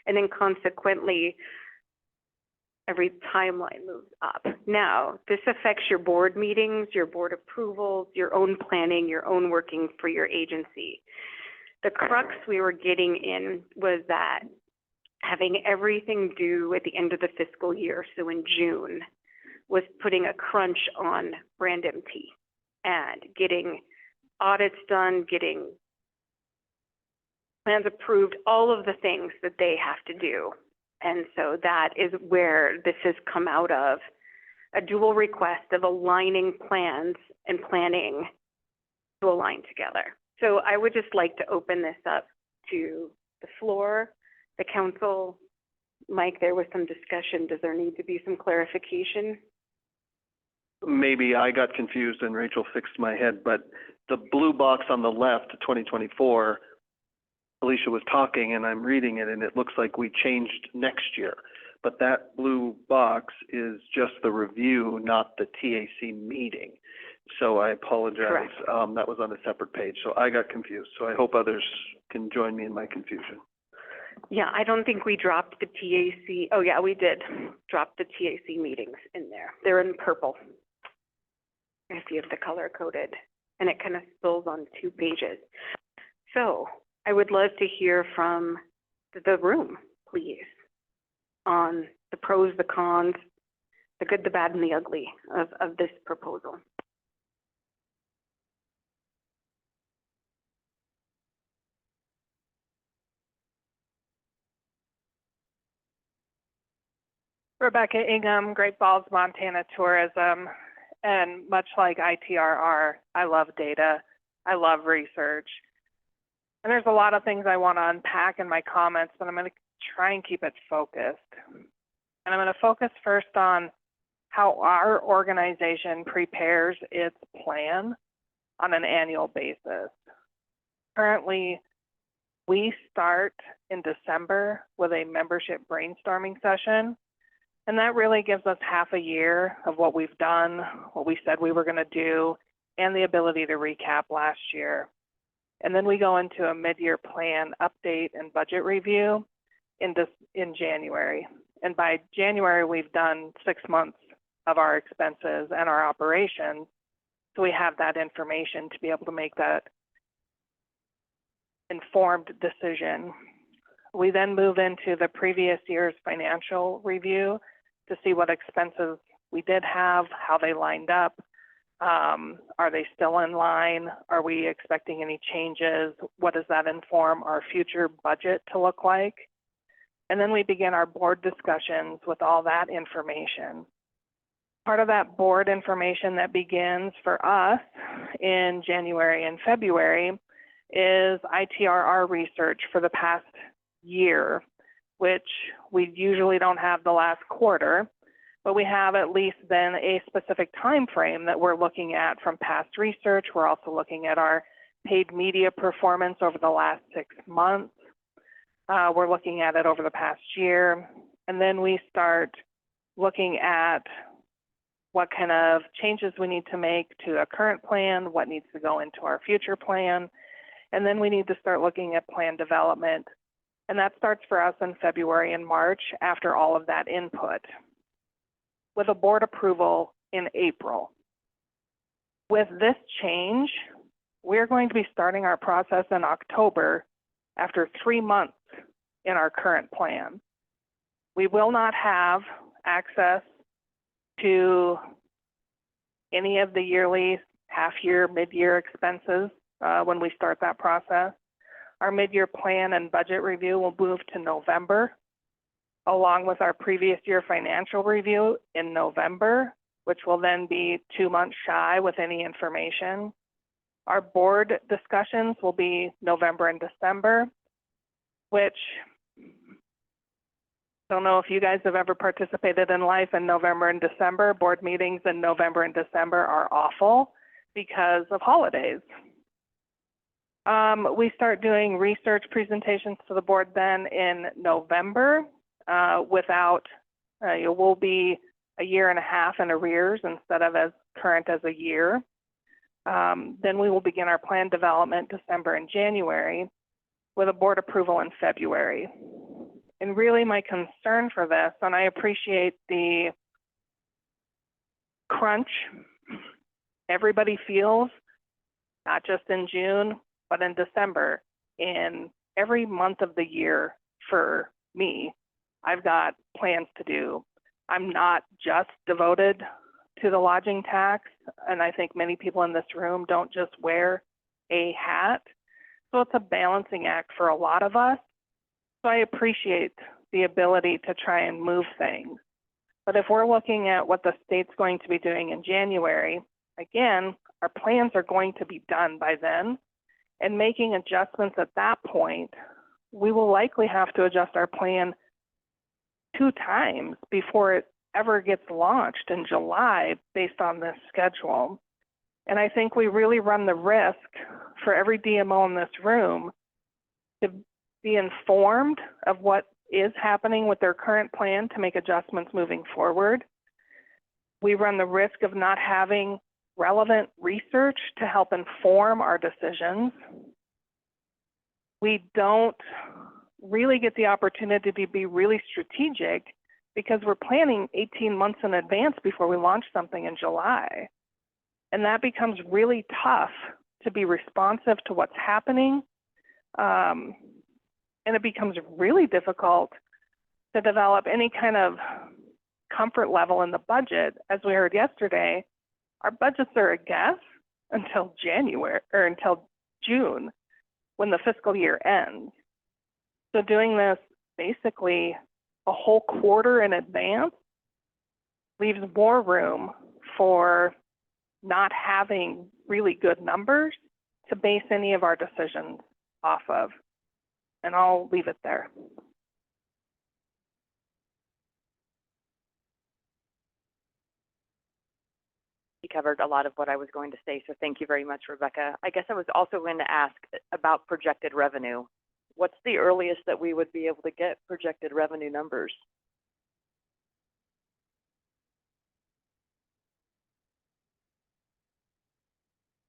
A: And then consequently, every timeline moves up. Now, this affects your board meetings, your board approvals, your own planning, your own working for your agency. The crux we were getting in was that having everything due at the end of the fiscal year, so in June, was putting a crunch on Brand MT and getting audits done, getting plans approved, all of the things that they have to do. And so that is where this has come out of, a dual request of aligning plans and planning to align together. So I would just like to open this up to the floor, the council. Mike, there was some discussion. Does there need to be some clarification?
E: Maybe I got confused and Rachel fixed my head, but the blue box on the left, 2024, Alicia was talking and I'm reading it and it looks like we changed next year. But that blue box is just the review, not the TAC meeting. So I apologize. That was on a separate page. So I got confused. So I hope others can join me in my confusion.
A: Yeah, I don't think we dropped the TAC. Oh yeah, we did drop the TAC meetings in there. They're in purple. If you have the color coded, and it kind of spills on 2 pages. So I would love to hear from the room, please, on the pros, the cons, the good, the bad, and the ugly of this proposal.
Q: Rebecca Ingham, Great Falls, Montana Tourism, and much like ITRR, I love data, I love research, and there's a lot of things I want to unpack in my comments, but I'm going to try and keep it focused. And I'm going to focus first on how our organization prepares its plan on an annual basis. Currently, we start in December with a membership brainstorming session. And that really gives us half a year of what we've done, what we said we were going to do, and the ability to recap last year. And then we go into a mid-year plan update and budget review in January. And by January, we've done 6 months of our expenses and our operations. So we have that information to be able to make that informed decision. We then move into the previous year's financial review to see what expenses we did have, how they lined up. Are they still in line? Are we expecting any changes? What does that inform our future budget to look like? And then we begin our board discussions with all that information. Part of that board information that begins for us in January and February is ITRR research for the past year, which we usually don't have the last quarter, but we have at least then a specific time frame that we're looking at from past research. We're also looking at our paid media performance over the last 6 months. We're looking at it over the past year, and then we start looking at what kind of changes we need to make to a current plan, what needs to go into our future plan, and then we need to start looking at plan development. And that starts for us in February and March after all of that input, with a board approval in April. With this change, we're going to be starting our process in October after 3 months in our current plan. We will not have access to any of the yearly, half-year, mid-year expenses when we start that process. Our mid-year plan and budget review will move to November, along with our previous year financial review in November, which will then be 2 months shy with any information. Our board discussions will be November and December, which don't know if you guys have ever participated in life in November and December. Board meetings in November and December are awful because of holidays. We start doing research presentations to the board then in November we'll be a year and a half in arrears instead of as current as a year. Then we will begin our plan development December and January with a board approval in February. And really my concern for this, and I appreciate the crunch everybody feels, not just in June, but in December, in every month of the year for me, I've got plans to do. I'm not just devoted to the lodging tax, and I think many people in this room don't just wear a hat. So it's a balancing act for a lot of us. So I appreciate the ability to try and move things. But if we're looking at what the state's going to be doing in January, again, our plans are going to be done by then. And making adjustments at that point, we will likely have to adjust our plan 2 times before it ever gets launched in July based on this schedule. And I think we really run the risk for every DMO in this room to be informed of what is happening with their current plan to make adjustments moving forward. We run the risk of not having relevant research to help inform our decisions. We don't really get the opportunity to be really strategic because we're planning 18 months in advance before we launch something in July. And that becomes really tough to be responsive to what's happening. And it becomes really difficult to develop any kind of comfort level in the budget. As we heard yesterday, our budgets are a guess until January or until June when the fiscal year ends. So doing this basically a whole quarter in advance leaves more room for not having really good numbers to base any of our decisions off of. And I'll leave it there.
K: You covered a lot of what I was going to say, so thank you very much, Rebecca. I guess I was also going to ask about projected revenue. What's the earliest that we would be able to get projected revenue numbers?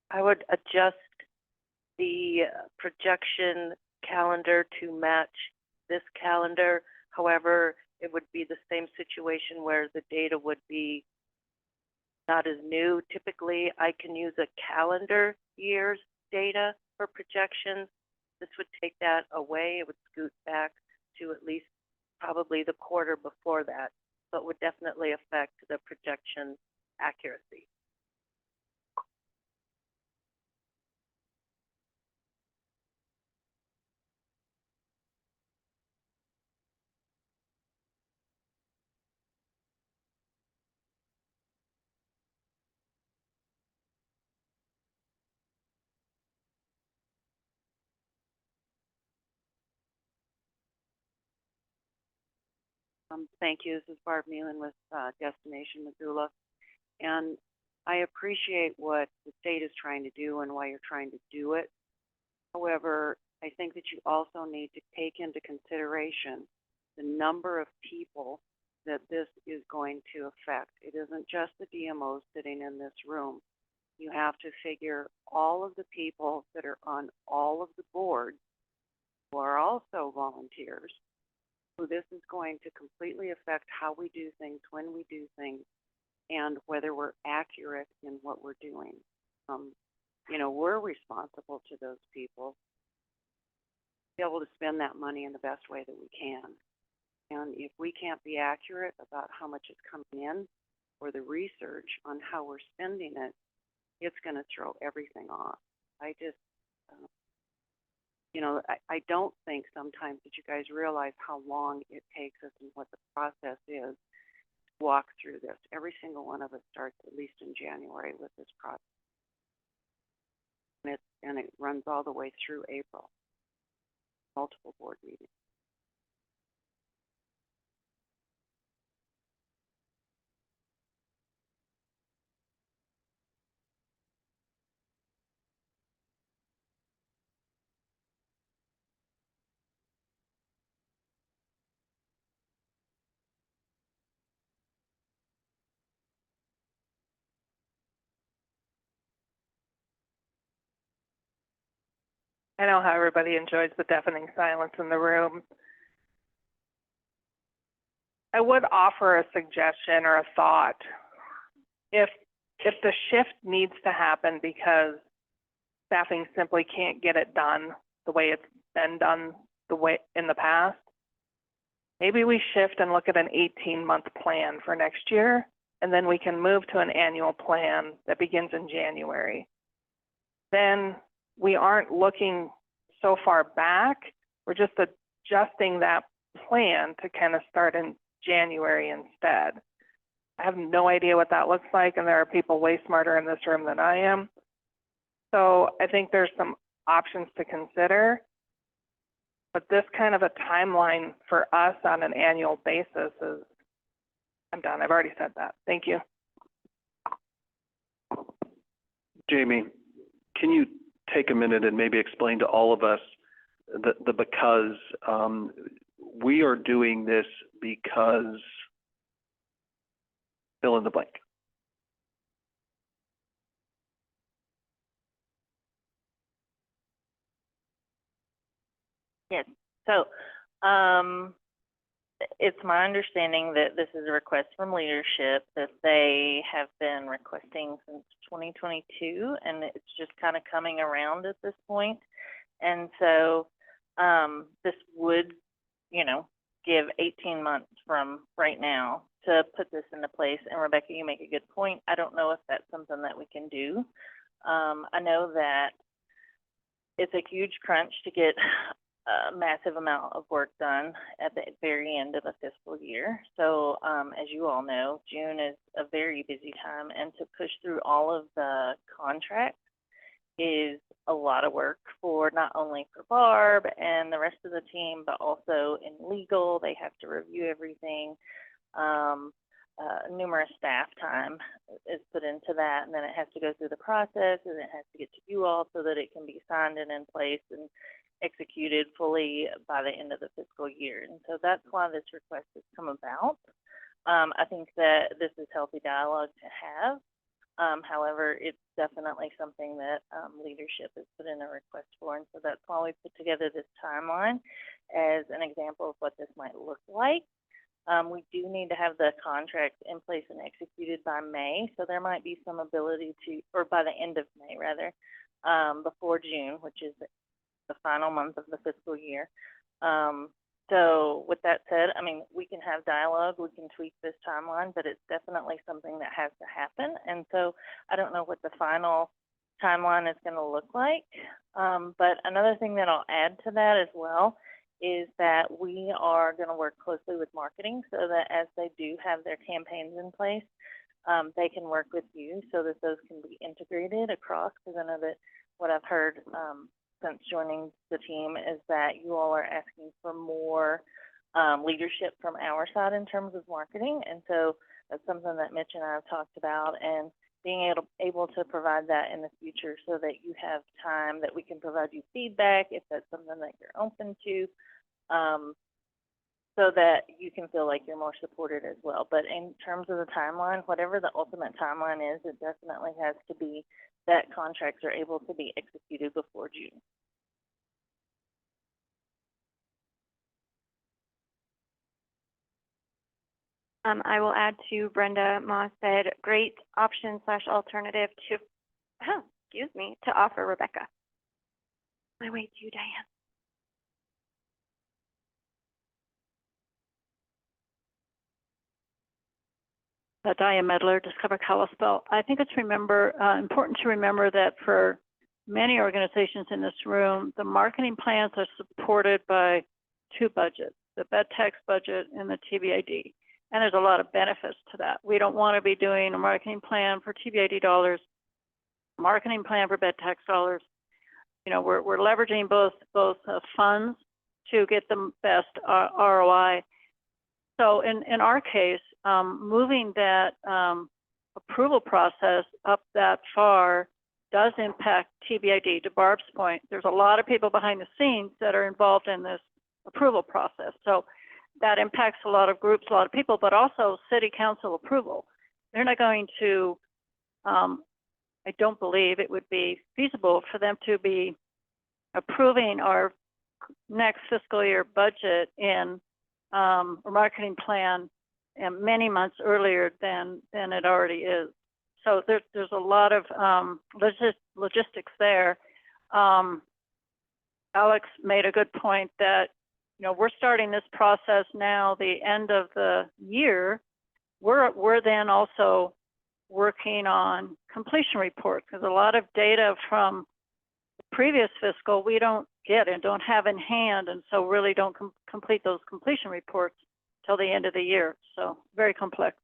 R: I would adjust the projection calendar to match this calendar. However, it would be the same situation where the data would be not as new. Typically, I can use a calendar year's data for projections. This would take that away. It would scoot back to at least probably the quarter before that. So it would definitely affect the projection accuracy.
K: Thank you. This is Barb Nealon with Destination Missoula. And I appreciate what the state is trying to do and why you're trying to do it. However, I think that you also need to take into consideration the number of people that this is going to affect. It isn't just the DMOs sitting in this room. You have to figure all of the people that are on all of the boards who are also volunteers. So this is going to completely affect how we do things, when we do things, and whether we're accurate in what we're doing. You know, we're responsible to those people to be able to spend that money in the best way that we can. And if we can't be accurate about how much is coming in or the research on how we're spending it, it's going to throw everything off. You know, I don't think sometimes that you guys realize how long it takes us and what the process is to walk through this. Every single one of us starts at least in January with this process. And it runs all the way through April, multiple board meetings.
Q: I know how everybody enjoys the deafening silence in the room. I would offer a suggestion or a thought. If the shift needs to happen because staffing simply can't get it done the way it's been done the way in the past, maybe we shift and look at an 18-month plan for next year, and then we can move to an annual plan that begins in January. Then we aren't looking so far back, we're just adjusting that plan to kind of start in January instead. I have no idea what that looks like, and there are people way smarter in this room than I am. So I think there's some options to consider, but this kind of a timeline for us on an annual basis is, I'm done, I've already said that. Thank you.
E: Jamie, can you take a minute and maybe explain to all of us the because we are doing this because fill in the blank.
S: Yes. So it's my understanding that this is a request from leadership that they have been requesting since 2022, and it's just kind of coming around at this point. And so this would, you know, give 18 months from right now to put this into place. And Rebecca, you make a good point. I don't know if that's something that we can do. I know that it's a huge crunch to get a massive amount of work done at the very end of a fiscal year. So as you all know, June is a very busy time, and to push through all of the contracts is a lot of work for not only for Barb and the rest of the team, but also in legal. They have to review everything. Numerous staff time is put into that, and then it has to go through the process, and it has to get to you all so that it can be signed and in place and executed fully by the end of the fiscal year. And so that's why this request has come about. I think that this is healthy dialogue to have. However, it's definitely something that leadership has put in a request for, and so that's why we put together this timeline as an example of what this might look like. We do need to have the contract in place and executed by May, so there might be some ability to, or by the end of May rather, before June, which is the final month of the fiscal year. So with that said, I mean, we can have dialogue, we can tweak this timeline, but it's definitely something that has to happen. And so I don't know what the final timeline is going to look like. But another thing that I'll add to that as well is that we are going to work closely with marketing so that as they do have their campaigns in place, they can work with you so that those can be integrated across, because I know that what I've heard since joining the team is that you all are asking for more leadership from our side in terms of marketing. And so that's something that Mitch and I have talked about, and being able to provide that in the future so that you have time that we can provide you feedback if that's something that you're open to, so that you can feel like you're more supported as well. But in terms of the timeline, whatever the ultimate timeline is, it definitely has to be that contracts are able to be executed before June.
M: I will add to Brenda Moss said, great option / alternative to, excuse me, to offer Rebecca. My way to you, Diane.
G: Diane Medler, Discover Kalispell. I think it's important to remember that for many organizations in this room, the marketing plans are supported by two budgets, the bed tax budget and the TBID. And there's a lot of benefits to that. We don't want to be doing a marketing plan for TBID dollars, marketing plan for bed tax dollars. You know, we're leveraging both funds to get the best ROI. So in our case, moving that approval process up that far does impact TBID. To Barb's point, there's a lot of people behind the scenes that are involved in this approval process. So that impacts a lot of groups, a lot of people, but also city council approval. They're not going to, I don't believe it would be feasible for them to be approving our next fiscal year budget in a marketing plan and many months earlier than it already is. So there's a lot of logistics there. Alex made a good point that, you know, we're starting this process now, the end of the year. We're then also working on completion reports, because a lot of data from the previous fiscal we don't get and don't have in hand, and so really don't complete those completion reports till the end of the year. So very complex.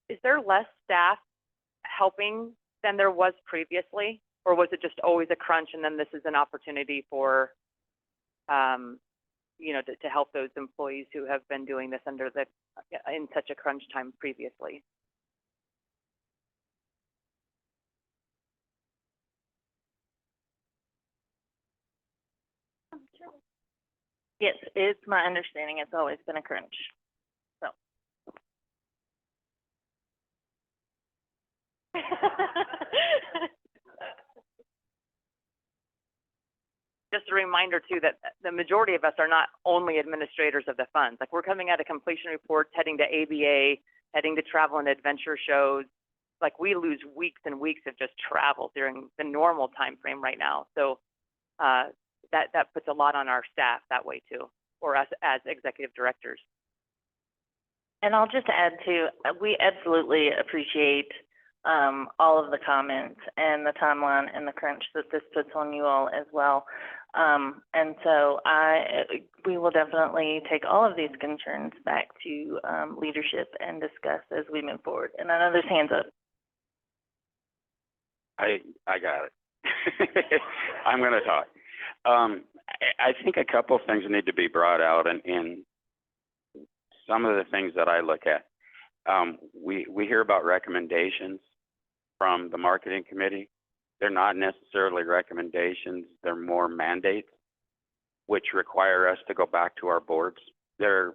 B: Is there less staff helping than there was previously, or was it just always a crunch and then this is an opportunity for, you know, to help those employees who have been doing this in such a crunch time previously?
S: Yes, it's my understanding it's always been a crunch. So.
B: Just a reminder too that the majority of us are not only administrators of the funds. Like, we're coming out of completion reports, heading to ABA, heading to travel and adventure shows. Like, we lose weeks and weeks of just travel during the normal time frame right now. So that puts a lot on our staff that way too, or us as executive directors.
S: And I'll just add too, we absolutely appreciate all of the comments and the timeline and the crunch that this puts on you all as well. And so we will definitely take all of these concerns back to leadership and discuss as we move forward. And I know there's hands up.
T: I got it. I'm going to talk. I think a couple of things need to be brought out, and some of the things that I look at. We hear about recommendations from the marketing committee. They're not necessarily recommendations, they're more mandates, which require us to go back to our boards. They're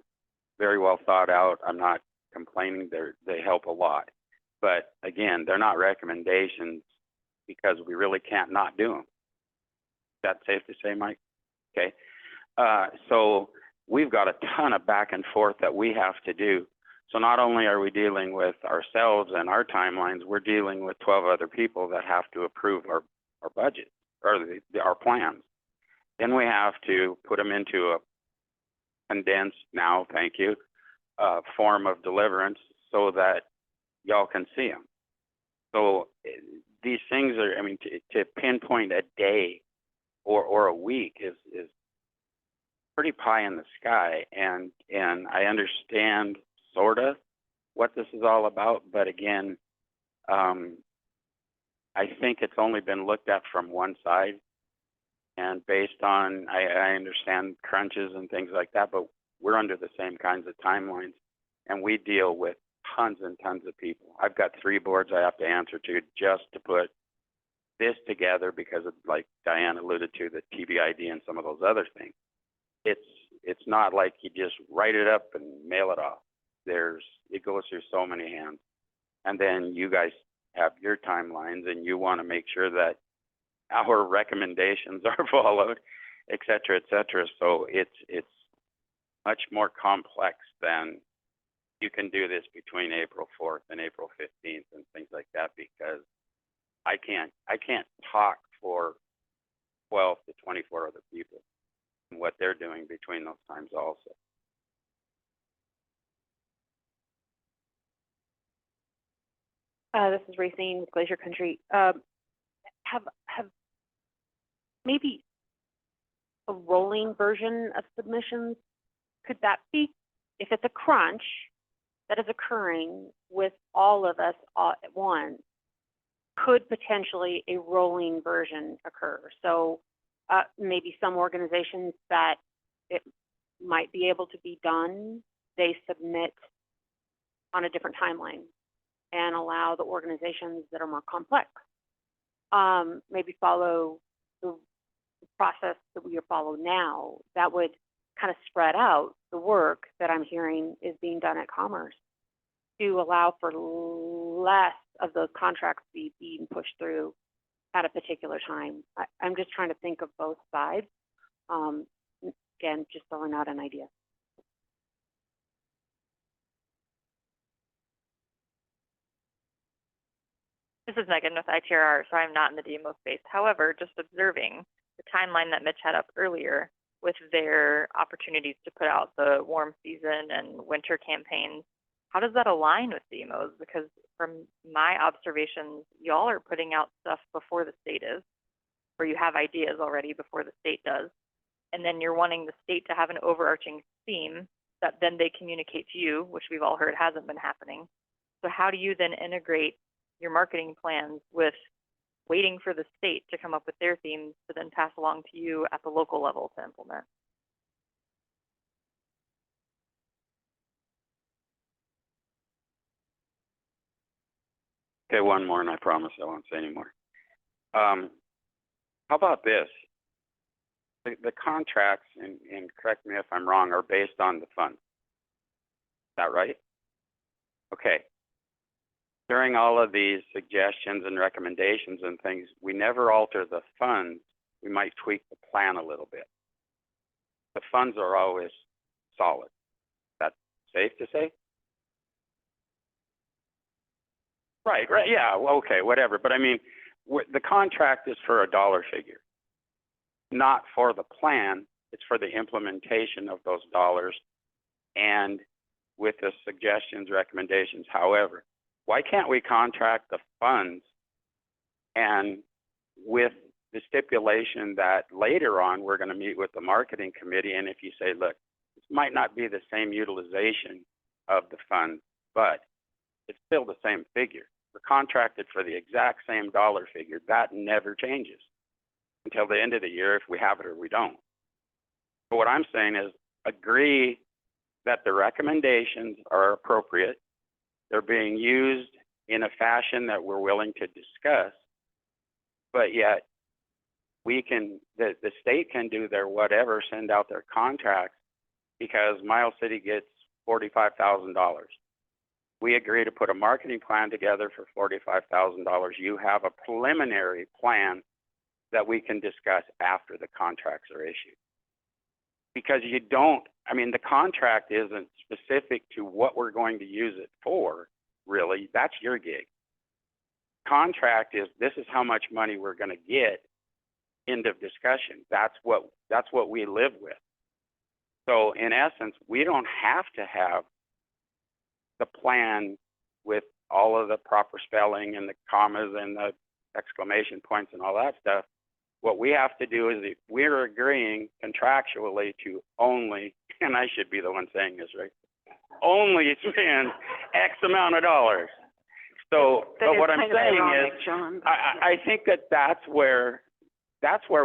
T: very well thought out. I'm not complaining, they help a lot. But again, they're not recommendations because we really can't not do them. Is that safe to say, Mike? Okay. So we've got a ton of back and forth that we have to do. So not only are we dealing with ourselves and our timelines, we're dealing with 12 other people that have to approve our budget or our plans. Then we have to put them into a condensed, now, thank you, form of deliverance so that y'all can see them. So these things are, I mean, to pinpoint a day or a week is pretty pie in the sky. And I understand sort of what this is all about, but again, I think it's only been looked at from one side, and based on, I understand crunches and things like that, but we're under the same kinds of timelines, and we deal with tons and tons of people. I've got 3 boards I have to answer to just to put this together because of, like Diane alluded to, the TBID and some of those other things. It's not like you just write it up and mail it off. It goes through so many hands. And then you guys have your timelines and you want to make sure that our recommendations are followed, et cetera, et cetera. So it's much more complex than you can do this between April 4th and April 15th and things like that, because I can't talk for 12 to 24 other people and what they're doing between those times also.
H: This is Racine with Glacier Country. Have maybe a rolling version of submissions? Could that be, if it's a crunch that is occurring with all of us all at once, could potentially a rolling version occur? So maybe some organizations that it might be able to be done, they submit on a different timeline and allow the organizations that are more complex maybe follow the process that we follow now. That would kind of spread out the work that I'm hearing is being done at Commerce to allow for less of those contracts being pushed through at a particular time. I'm just trying to think of both sides. Again, just throwing out an idea.
B: This is Megan with ITRR, so I'm not in the DMO space. However, just observing the timeline that Mitch had up earlier with their opportunities to put out the warm season and winter campaigns, how does that align with DMOs? Because from my observations, y'all are putting out stuff before the state is, or you have ideas already before the state does. And then you're wanting the state to have an overarching theme that then they communicate to you, which we've all heard hasn't been happening. So how do you then integrate your marketing plans with waiting for the state to come up with their themes to then pass along to you at the local level to implement?
T: Okay, one more, and I promise I won't say any more. How about this? The contracts, and correct me if I'm wrong, are based on the funds. Is that right? Okay. During all of these suggestions and recommendations and things, we never alter the funds. We might tweak the plan a little bit. The funds are always solid. That's safe to say? Right, yeah, well, okay, whatever. But I mean, the contract is for a dollar figure, not for the plan. It's for the implementation of those dollars and with the suggestions, recommendations. However, why can't we contract the funds and with the stipulation that later on we're going to meet with the marketing committee, and if you say, look, this might not be the same utilization of the funds, but it's still the same figure. We're contracted for the exact same dollar figure. That never changes until the end of the year if we have it or we don't. But what I'm saying is agree that the recommendations are appropriate. They're being used in a fashion that we're willing to discuss, but yet we can, the state can do their whatever, send out their contracts because Miles City gets $45,000. We agree to put a marketing plan together for $45,000. You have a preliminary plan that we can discuss after the contracts are issued. Because you don't, I mean, the contract isn't specific to what we're going to use it for, really. That's your gig. Contract is, this is how much money we're going to get, end of discussion. That's what we live with. So in essence, we don't have to have the plan with all of the proper spelling and the commas and the exclamation points and all that stuff. What we have to do is we're agreeing contractually to only, and I should be the one saying this, right? Only spend X amount of dollars. So, but what I'm saying is, I think that's where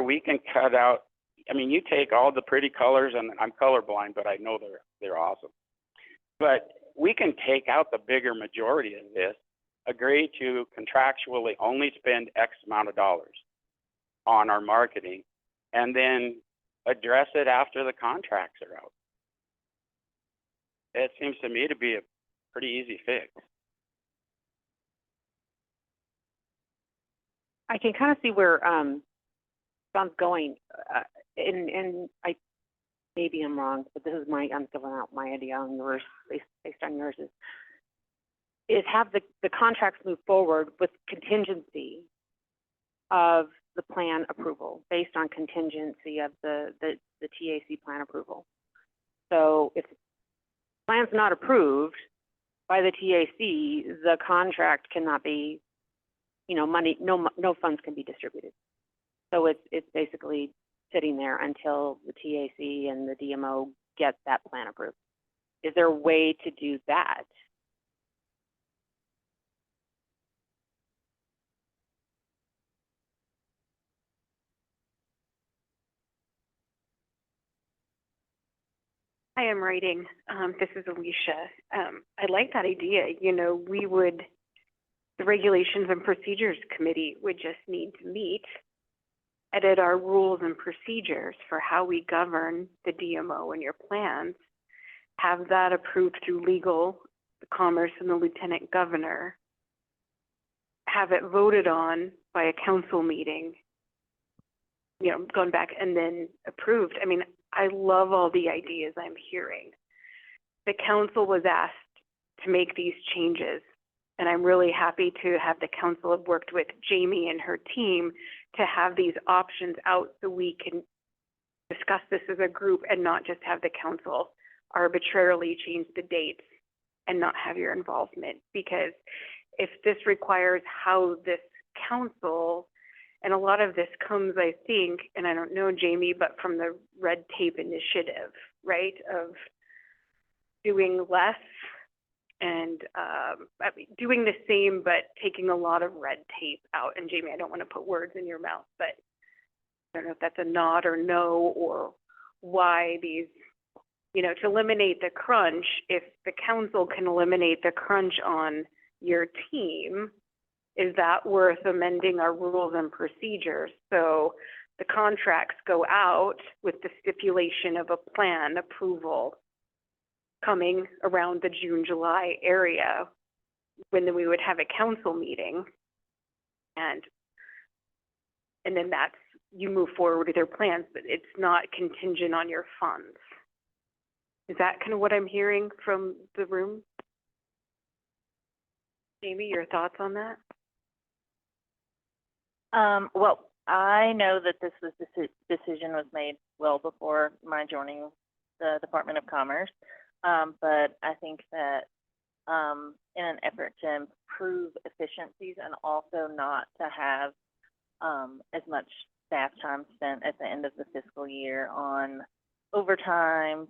T: we can cut out. I mean, you take all the pretty colors, and I'm colorblind, but I know they're awesome. But we can take out the bigger majority of this, agree to contractually only spend X amount of dollars on our marketing, and then address it after the contracts are out. It seems to me to be a pretty easy fix.
H: I can kind of see where John's going, and maybe I'm wrong, but this is I'm filling out my idea on yours, based on yours, is have the contracts move forward with contingency of the plan approval, based on contingency of the TAC plan approval. So if the plan's not approved, by the TAC, the contract cannot be, you know, money, no funds can be distributed. So it's basically sitting there until the TAC and the DMO get that plan approved. Is there a way to do that?
A: I am writing. This is Alicia. I like that idea. You know, the Regulations and Procedures Committee would just need to meet, edit our rules and procedures for how we govern the DMO and your plans, have that approved through legal, the Commerce, and the Lieutenant Governor, have it voted on by a council meeting, you know, gone back and then approved. I mean, I love all the ideas I'm hearing. The council was asked to make these changes, and I'm really happy to have the council have worked with Jamie and her team to have these options out so we can discuss this as a group and not just have the council arbitrarily change the dates and not have your involvement. Because if this requires how this council, and a lot of this comes, I think, and I don't know, Jamie, but from the red tape initiative, right? Of doing less and doing the same, but taking a lot of red tape out. And Jamie, I don't want to put words in your mouth, but I don't know if that's a nod or no, or why these, you know, to eliminate the crunch. If the council can eliminate the crunch on your team, is that worth amending our rules and procedures so the contracts go out with the stipulation of a plan approval coming around the June, July area, when then we would have a council meeting, and then that's, you move forward with your plans, but it's not contingent on your funds. Is that kind of what I'm hearing from the room? Jamie, your thoughts on that?
S: Well, I know that this decision was made well before my joining the Department of Commerce, but I think that in an effort to improve efficiencies and also not to have as much staff time spent at the end of the fiscal year on overtime,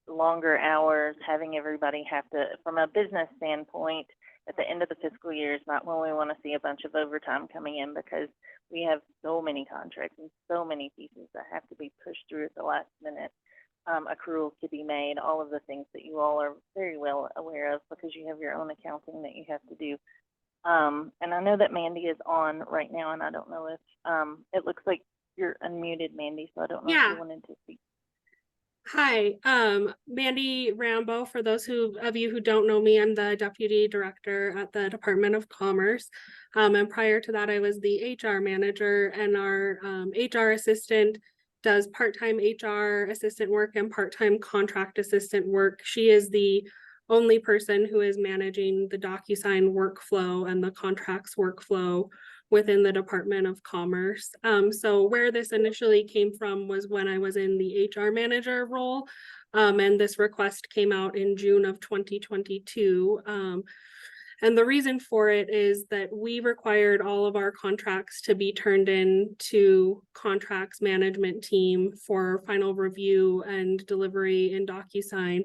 S: longer hours, having everybody have to, from a business standpoint, at the end of the fiscal year is not when we want to see a bunch of overtime coming in, because we have so many contracts and so many pieces that have to be pushed through at the last minute, accruals to be made, all of the things that you all are very well aware of because you have your own accounting that you have to do. And I know that Mandy is on right now, and I don't know if, it looks like you're unmuted, Mandy, so I don't know if you wanted to speak.
U: Hi, Mandy Rambo. For those of you who don't know me, I'm the Deputy Director at the Department of Commerce. And prior to that, I was the HR manager, and our HR assistant does part-time HR assistant work and part-time contract assistant work. She is the only person who is managing the DocuSign workflow and the contracts workflow within the Department of Commerce. So where this initially came from was when I was in the HR manager role, and this request came out in June of 2022. And the reason for it is that we required all of our contracts to be turned in to contracts management team for final review and delivery in DocuSign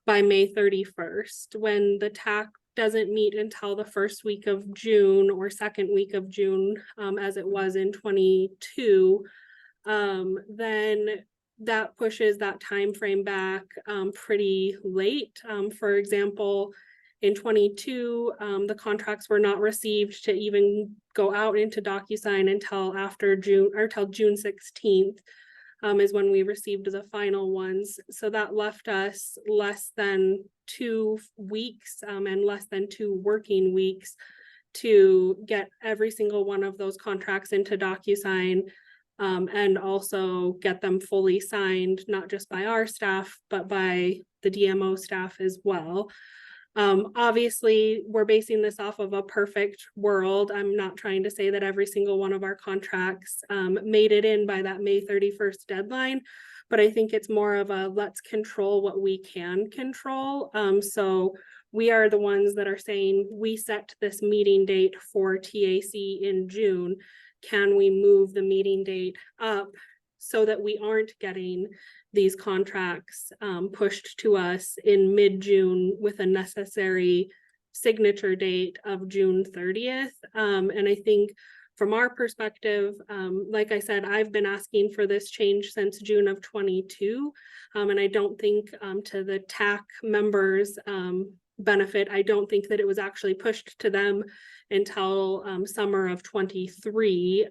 U: by May 31st. When the TAC doesn't meet until the first week of June or second week of June, as it was in 22, then that pushes that time frame back pretty late. For example, in 22, the contracts were not received to even go out into DocuSign until after June, or till June 16th. Is when we received the final ones. So that left us less than 2 weeks and less than 2 working weeks to get every single one of those contracts into DocuSign, and also get them fully signed, not just by our staff, but by the DMO staff as well. Obviously, we're basing this off of a perfect world. I'm not trying to say that every single one of our contracts made it in by that May 31st deadline, but I think it's more of a let's control what we can control. So we are the ones that are saying, we set this meeting date for TAC in June. Can we move the meeting date up so that we aren't getting these contracts pushed to us in mid-June with a necessary signature date of June 30th? And I think from our perspective, like I said, I've been asking for this change since June of 22. And I don't think to the TAC members' benefit, I don't think that it was actually pushed to them until summer of 23.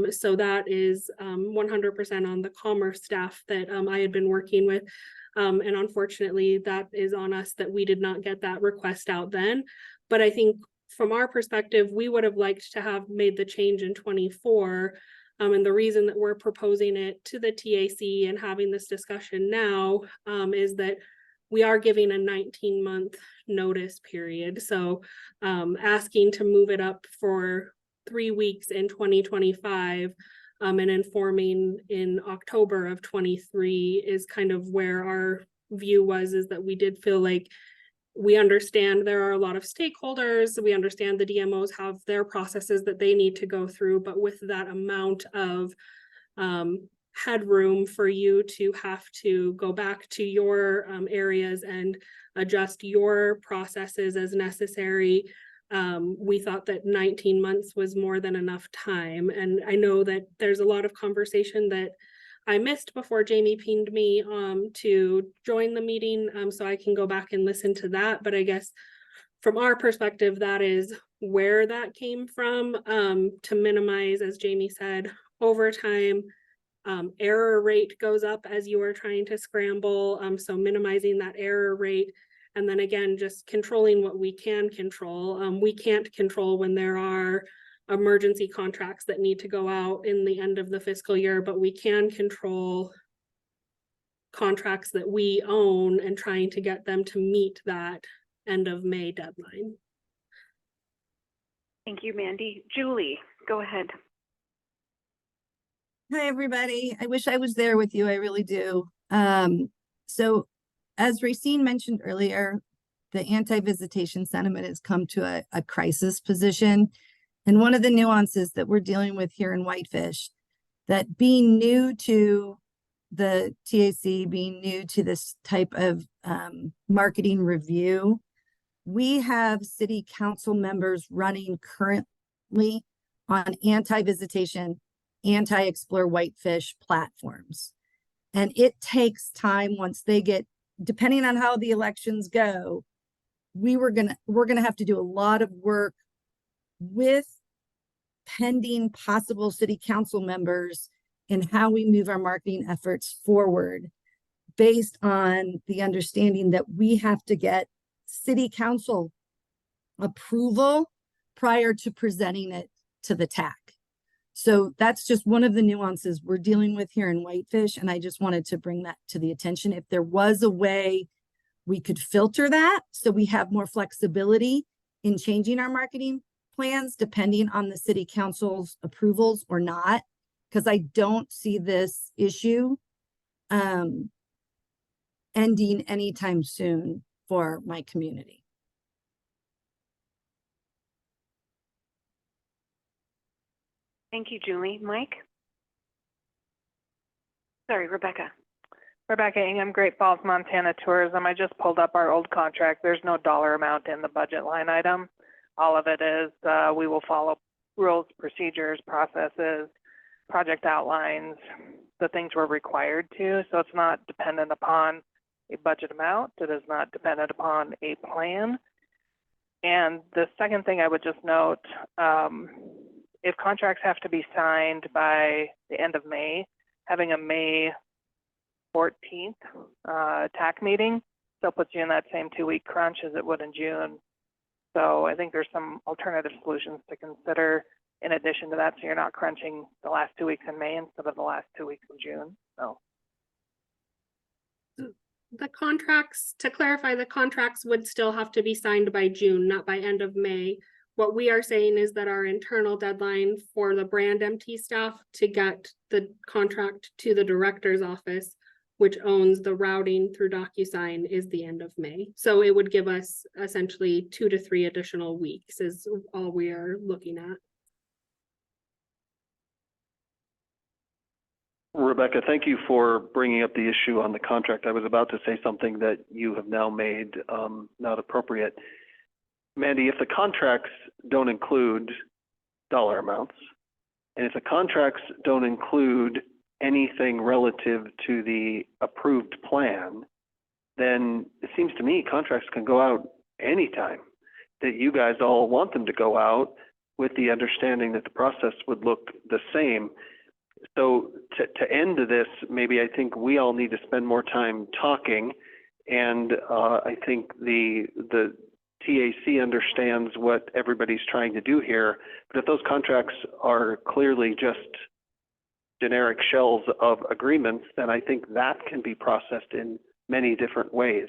U: So that is 100% on the commerce staff that I had been working with. And unfortunately, that is on us that we did not get that request out then. But I think from our perspective, we would have liked to have made the change in 24. And the reason that we're proposing it to the TAC and having this discussion now is that we are giving a 19-month notice period. So asking to move it up for 3 weeks in 2025 and informing in October of 23 is kind of where our view was, is that we did feel like we understand there are a lot of stakeholders. We understand the DMOs have their processes that they need to go through, but with that amount of headroom for you to have to go back to your areas and adjust your processes as necessary, we thought that 19 months was more than enough time. And I know that there's a lot of conversation that I missed before Jamie pinged me to join the meeting, so I can go back and listen to that. But I guess from our perspective, that is where that came from, to minimize, as Jamie said, overtime. Error rate goes up as you are trying to scramble, so minimizing that error rate. And then again, just controlling what we can control. We can't control when there are emergency contracts that need to go out in the end of the fiscal year, but we can control contracts that we own and trying to get them to meet that end of May deadline.
A: Thank you, Mandy. Julie, go ahead.
D: Hi, everybody. I wish I was there with you. I really do. So as Racine mentioned earlier, the anti-visitation sentiment has come to a crisis position. And one of the nuances that we're dealing with here in Whitefish, that being new to the TAC, being new to this type of marketing review, we have city council members running currently on anti-visitation, anti-explore Whitefish platforms. And it takes time once they get, depending on how the elections go, we're gonna have to do a lot of work with pending possible city council members in how we move our marketing efforts forward, based on the understanding that we have to get city council approval prior to presenting it to the TAC. So that's just one of the nuances we're dealing with here in Whitefish. And I just wanted to bring that to the attention. If there was a way we could filter that so we have more flexibility in changing our marketing plans depending on the city council's approvals or not, because I don't see this issue ending anytime soon for my community.
A: Thank you, Julie. Mike? Sorry, Rebecca.
Q: Rebecca Ingham, Great Falls, Montana Tourism. I just pulled up our old contract. There's no dollar amount in the budget line item. All of it is, we will follow rules, procedures, processes, project outlines, the things we're required to. So it's not dependent upon a budget amount. It is not dependent upon a plan. And the second thing I would just note, if contracts have to be signed by the end of May, having a May 14th TAC meeting still puts you in that same 2-week crunch as it would in June. So I think there's some alternative solutions to consider in addition to that, so you're not crunching the last 2 weeks in May instead of the last 2 weeks in June. So
U: the contracts, to clarify, the contracts would still have to be signed by June, not by end of May. What we are saying is that our internal deadline for the brand MT staff to get the contract to the director's office which owns the routing through DocuSign, is the end of May. So it would give us essentially 2 to 3 additional weeks is all we are looking at.
E: Rebecca, thank you for bringing up the issue on the contract. I was about to say something that you have now made not appropriate. Mandy, if the contracts don't include dollar amounts, and if the contracts don't include anything relative to the approved plan, then it seems to me contracts can go out anytime that you guys all want them to go out, with the understanding that the process would look the same. So to end this, maybe I think we all need to spend more time talking, and I think the TAC understands what everybody's trying to do here. But if those contracts are clearly just generic shells of agreements, then I think that can be processed in many different ways.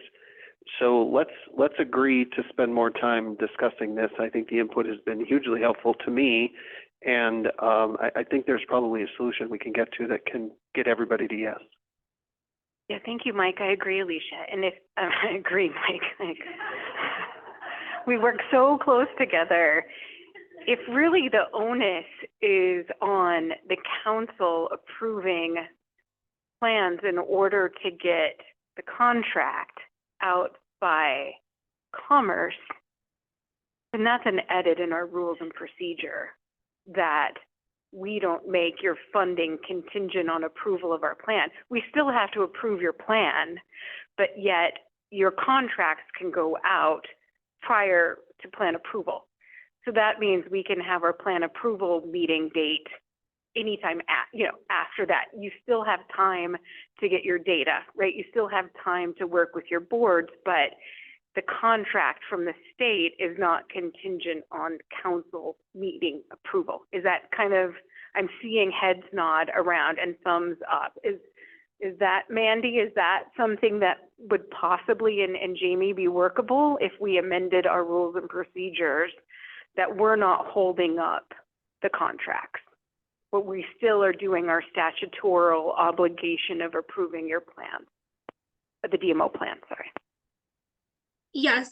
E: So let's agree to spend more time discussing this. I think the input has been hugely helpful to me, and I think there's probably a solution we can get to that can get everybody to yes.
A: Yeah, thank you, Mike. I agree, Alicia. And if I agree, Mike. We work so close together. If really the onus is on the council approving plans in order to get the contract out by Commerce, then that's an edit in our rules and procedure that we don't make your funding contingent on approval of our plan. We still have to approve your plan, but yet your contracts can go out prior to plan approval. So that means we can have our plan approval meeting date anytime after that. You still have time to get your data, right? You still have time to work with your boards, but the contract from the state is not contingent on council meeting approval. Is that kind of, I'm seeing heads nod around and thumbs up. Is that, Mandy, is that something that would possibly, and Jamie, be workable if we amended our rules and procedures that we're not holding up the contracts, but we still are doing our statutory obligation of approving your plan, the DMO plan, sorry.
U: Yes,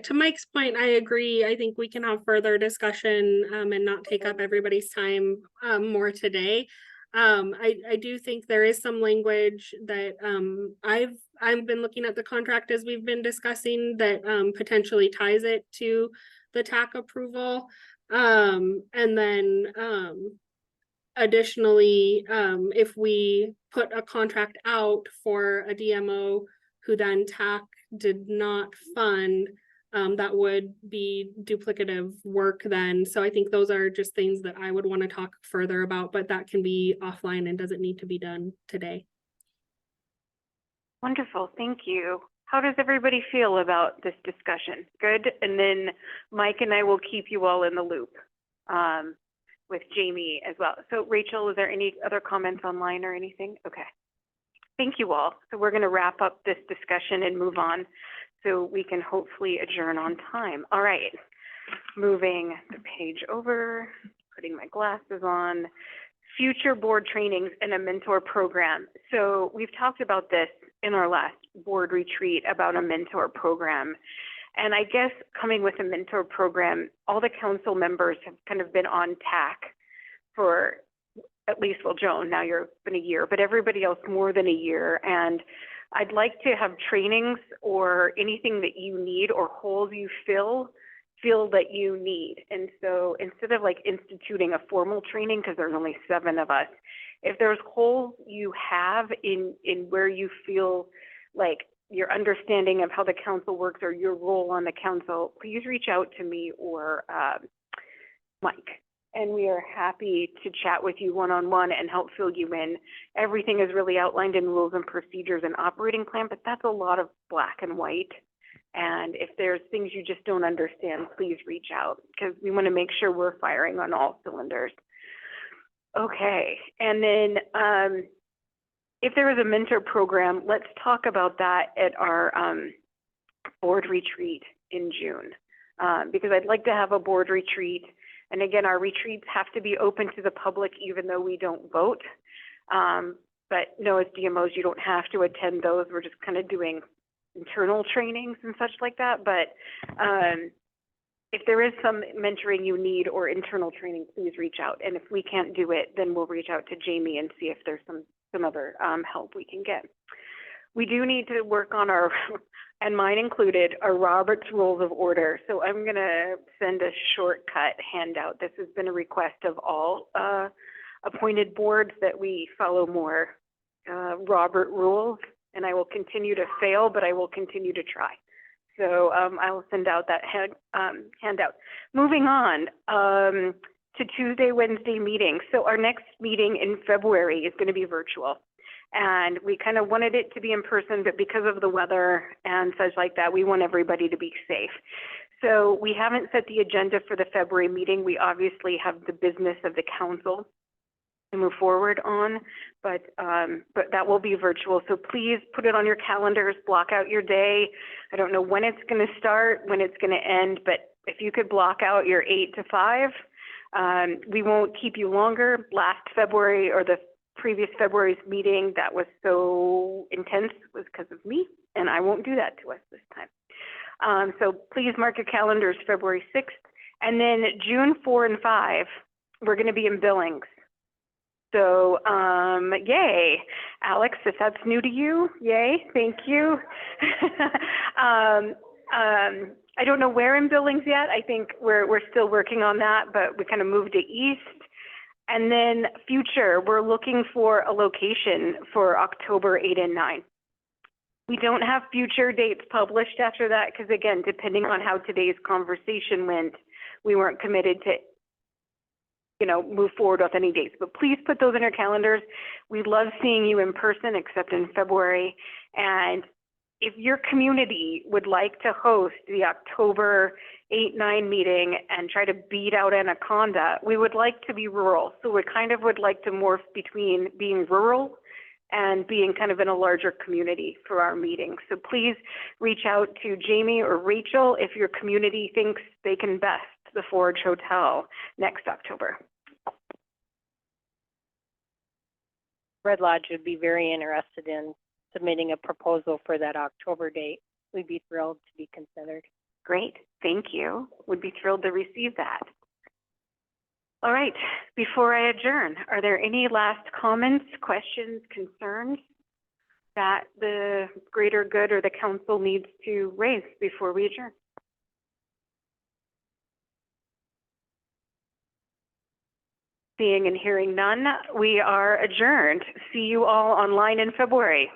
U: to Mike's point, I agree. I think we can have further discussion and not take up everybody's time more today. I do think there is some language that I've been looking at the contract as we've been discussing that potentially ties it to the TAC approval. And then additionally, if we put a contract out for a DMO who then TAC did not fund, that would be duplicative work then. So I think those are just things that I would want to talk further about, but that can be offline and doesn't need to be done today.
A: Wonderful, thank you. How does everybody feel about this discussion? Good, and then Mike and I will keep you all in the loop with Jamie as well. So Rachel, is there any other comments online or anything? Okay. Thank you all. So we're going to wrap up this discussion and move on so we can hopefully adjourn on time. All right, moving the page over, putting my glasses on. Future board trainings and a mentor program. So we've talked about this in our last board retreat about a mentor program. And I guess coming with a mentor program, all the council members have kind of been on TAC for at least, well, Joan, now you've been a year, but everybody else more than a year. And I'd like to have trainings or anything that you need or holes you feel that you need. And so instead of like instituting a formal training, because there's only 7 of us, if there's holes you have in where you feel like your understanding of how the council works or your role on the council, please reach out to me or Mike. And we are happy to chat with you one-on-one and help fill you in. Everything is really outlined in rules and procedures and operating plan, but that's a lot of black and white. And if there's things you just don't understand, please reach out because we want to make sure we're firing on all cylinders. Okay, and then if there is a mentor program, let's talk about that at our board retreat in June because I'd like to have a board retreat. And again, our retreats have to be open to the public even though we don't vote. but no, as DMOs, you don't have to attend those. We're just kind of doing internal trainings and such like that. But if there is some mentoring you need or internal training, please reach out. And if we can't do it, then we'll reach out to Jamie and see if there's some other help we can get. We do need to work on our, and mine included, our Robert's Rules of Order. So I'm going to send a shortcut handout. This has been a request of all appointed boards that we follow more Robert rules, and I will continue to fail, but I will continue to try. So I will send out that handout. Moving on to Tuesday, Wednesday meetings. So our next meeting in February is going to be virtual. And we kind of wanted it to be in person, but because of the weather and such like that, we want everybody to be safe. So we haven't set the agenda for the February meeting. We obviously have the business of the council to move forward on, but that will be virtual. So please put it on your calendars, block out your day. I don't know when it's going to start, when it's going to end, but if you could block out your 8 to 5, we won't keep you longer. Last February, or the previous February's meeting that was so intense, was because of me, and I won't do that to us this time. So please mark your calendars February 6th, and then June 4 and 5, we're going to be in Billings. So, yay. Alex, if that's new to you, yay, thank you. I don't know where in Billings yet. I think we're still working on that, but we kind of moved it east. And then future, we're looking for a location for October 8 and 9. We don't have future dates published after that because, again, depending on how today's conversation went, we weren't committed to move forward with any dates, but please put those in your calendars. We love seeing you in person, except in February. And if your community would like to host the October 8-9 meeting and try to beat out Anaconda, we would like to be rural. So we kind of would like to morph between being rural and being kind of in a larger community for our meetings. So please reach out to Jamie or Rachel if your community thinks they can best the Forge Hotel next October.
K: Red Lodge would be very interested in submitting a proposal for that October date. We'd be thrilled to be considered.
A: Great, thank you. Would be thrilled to receive that. All right, before I adjourn, are there any last comments, questions, concerns that the greater good or the council needs to raise before we adjourn? Seeing and hearing none, we are adjourned. See you all online in February.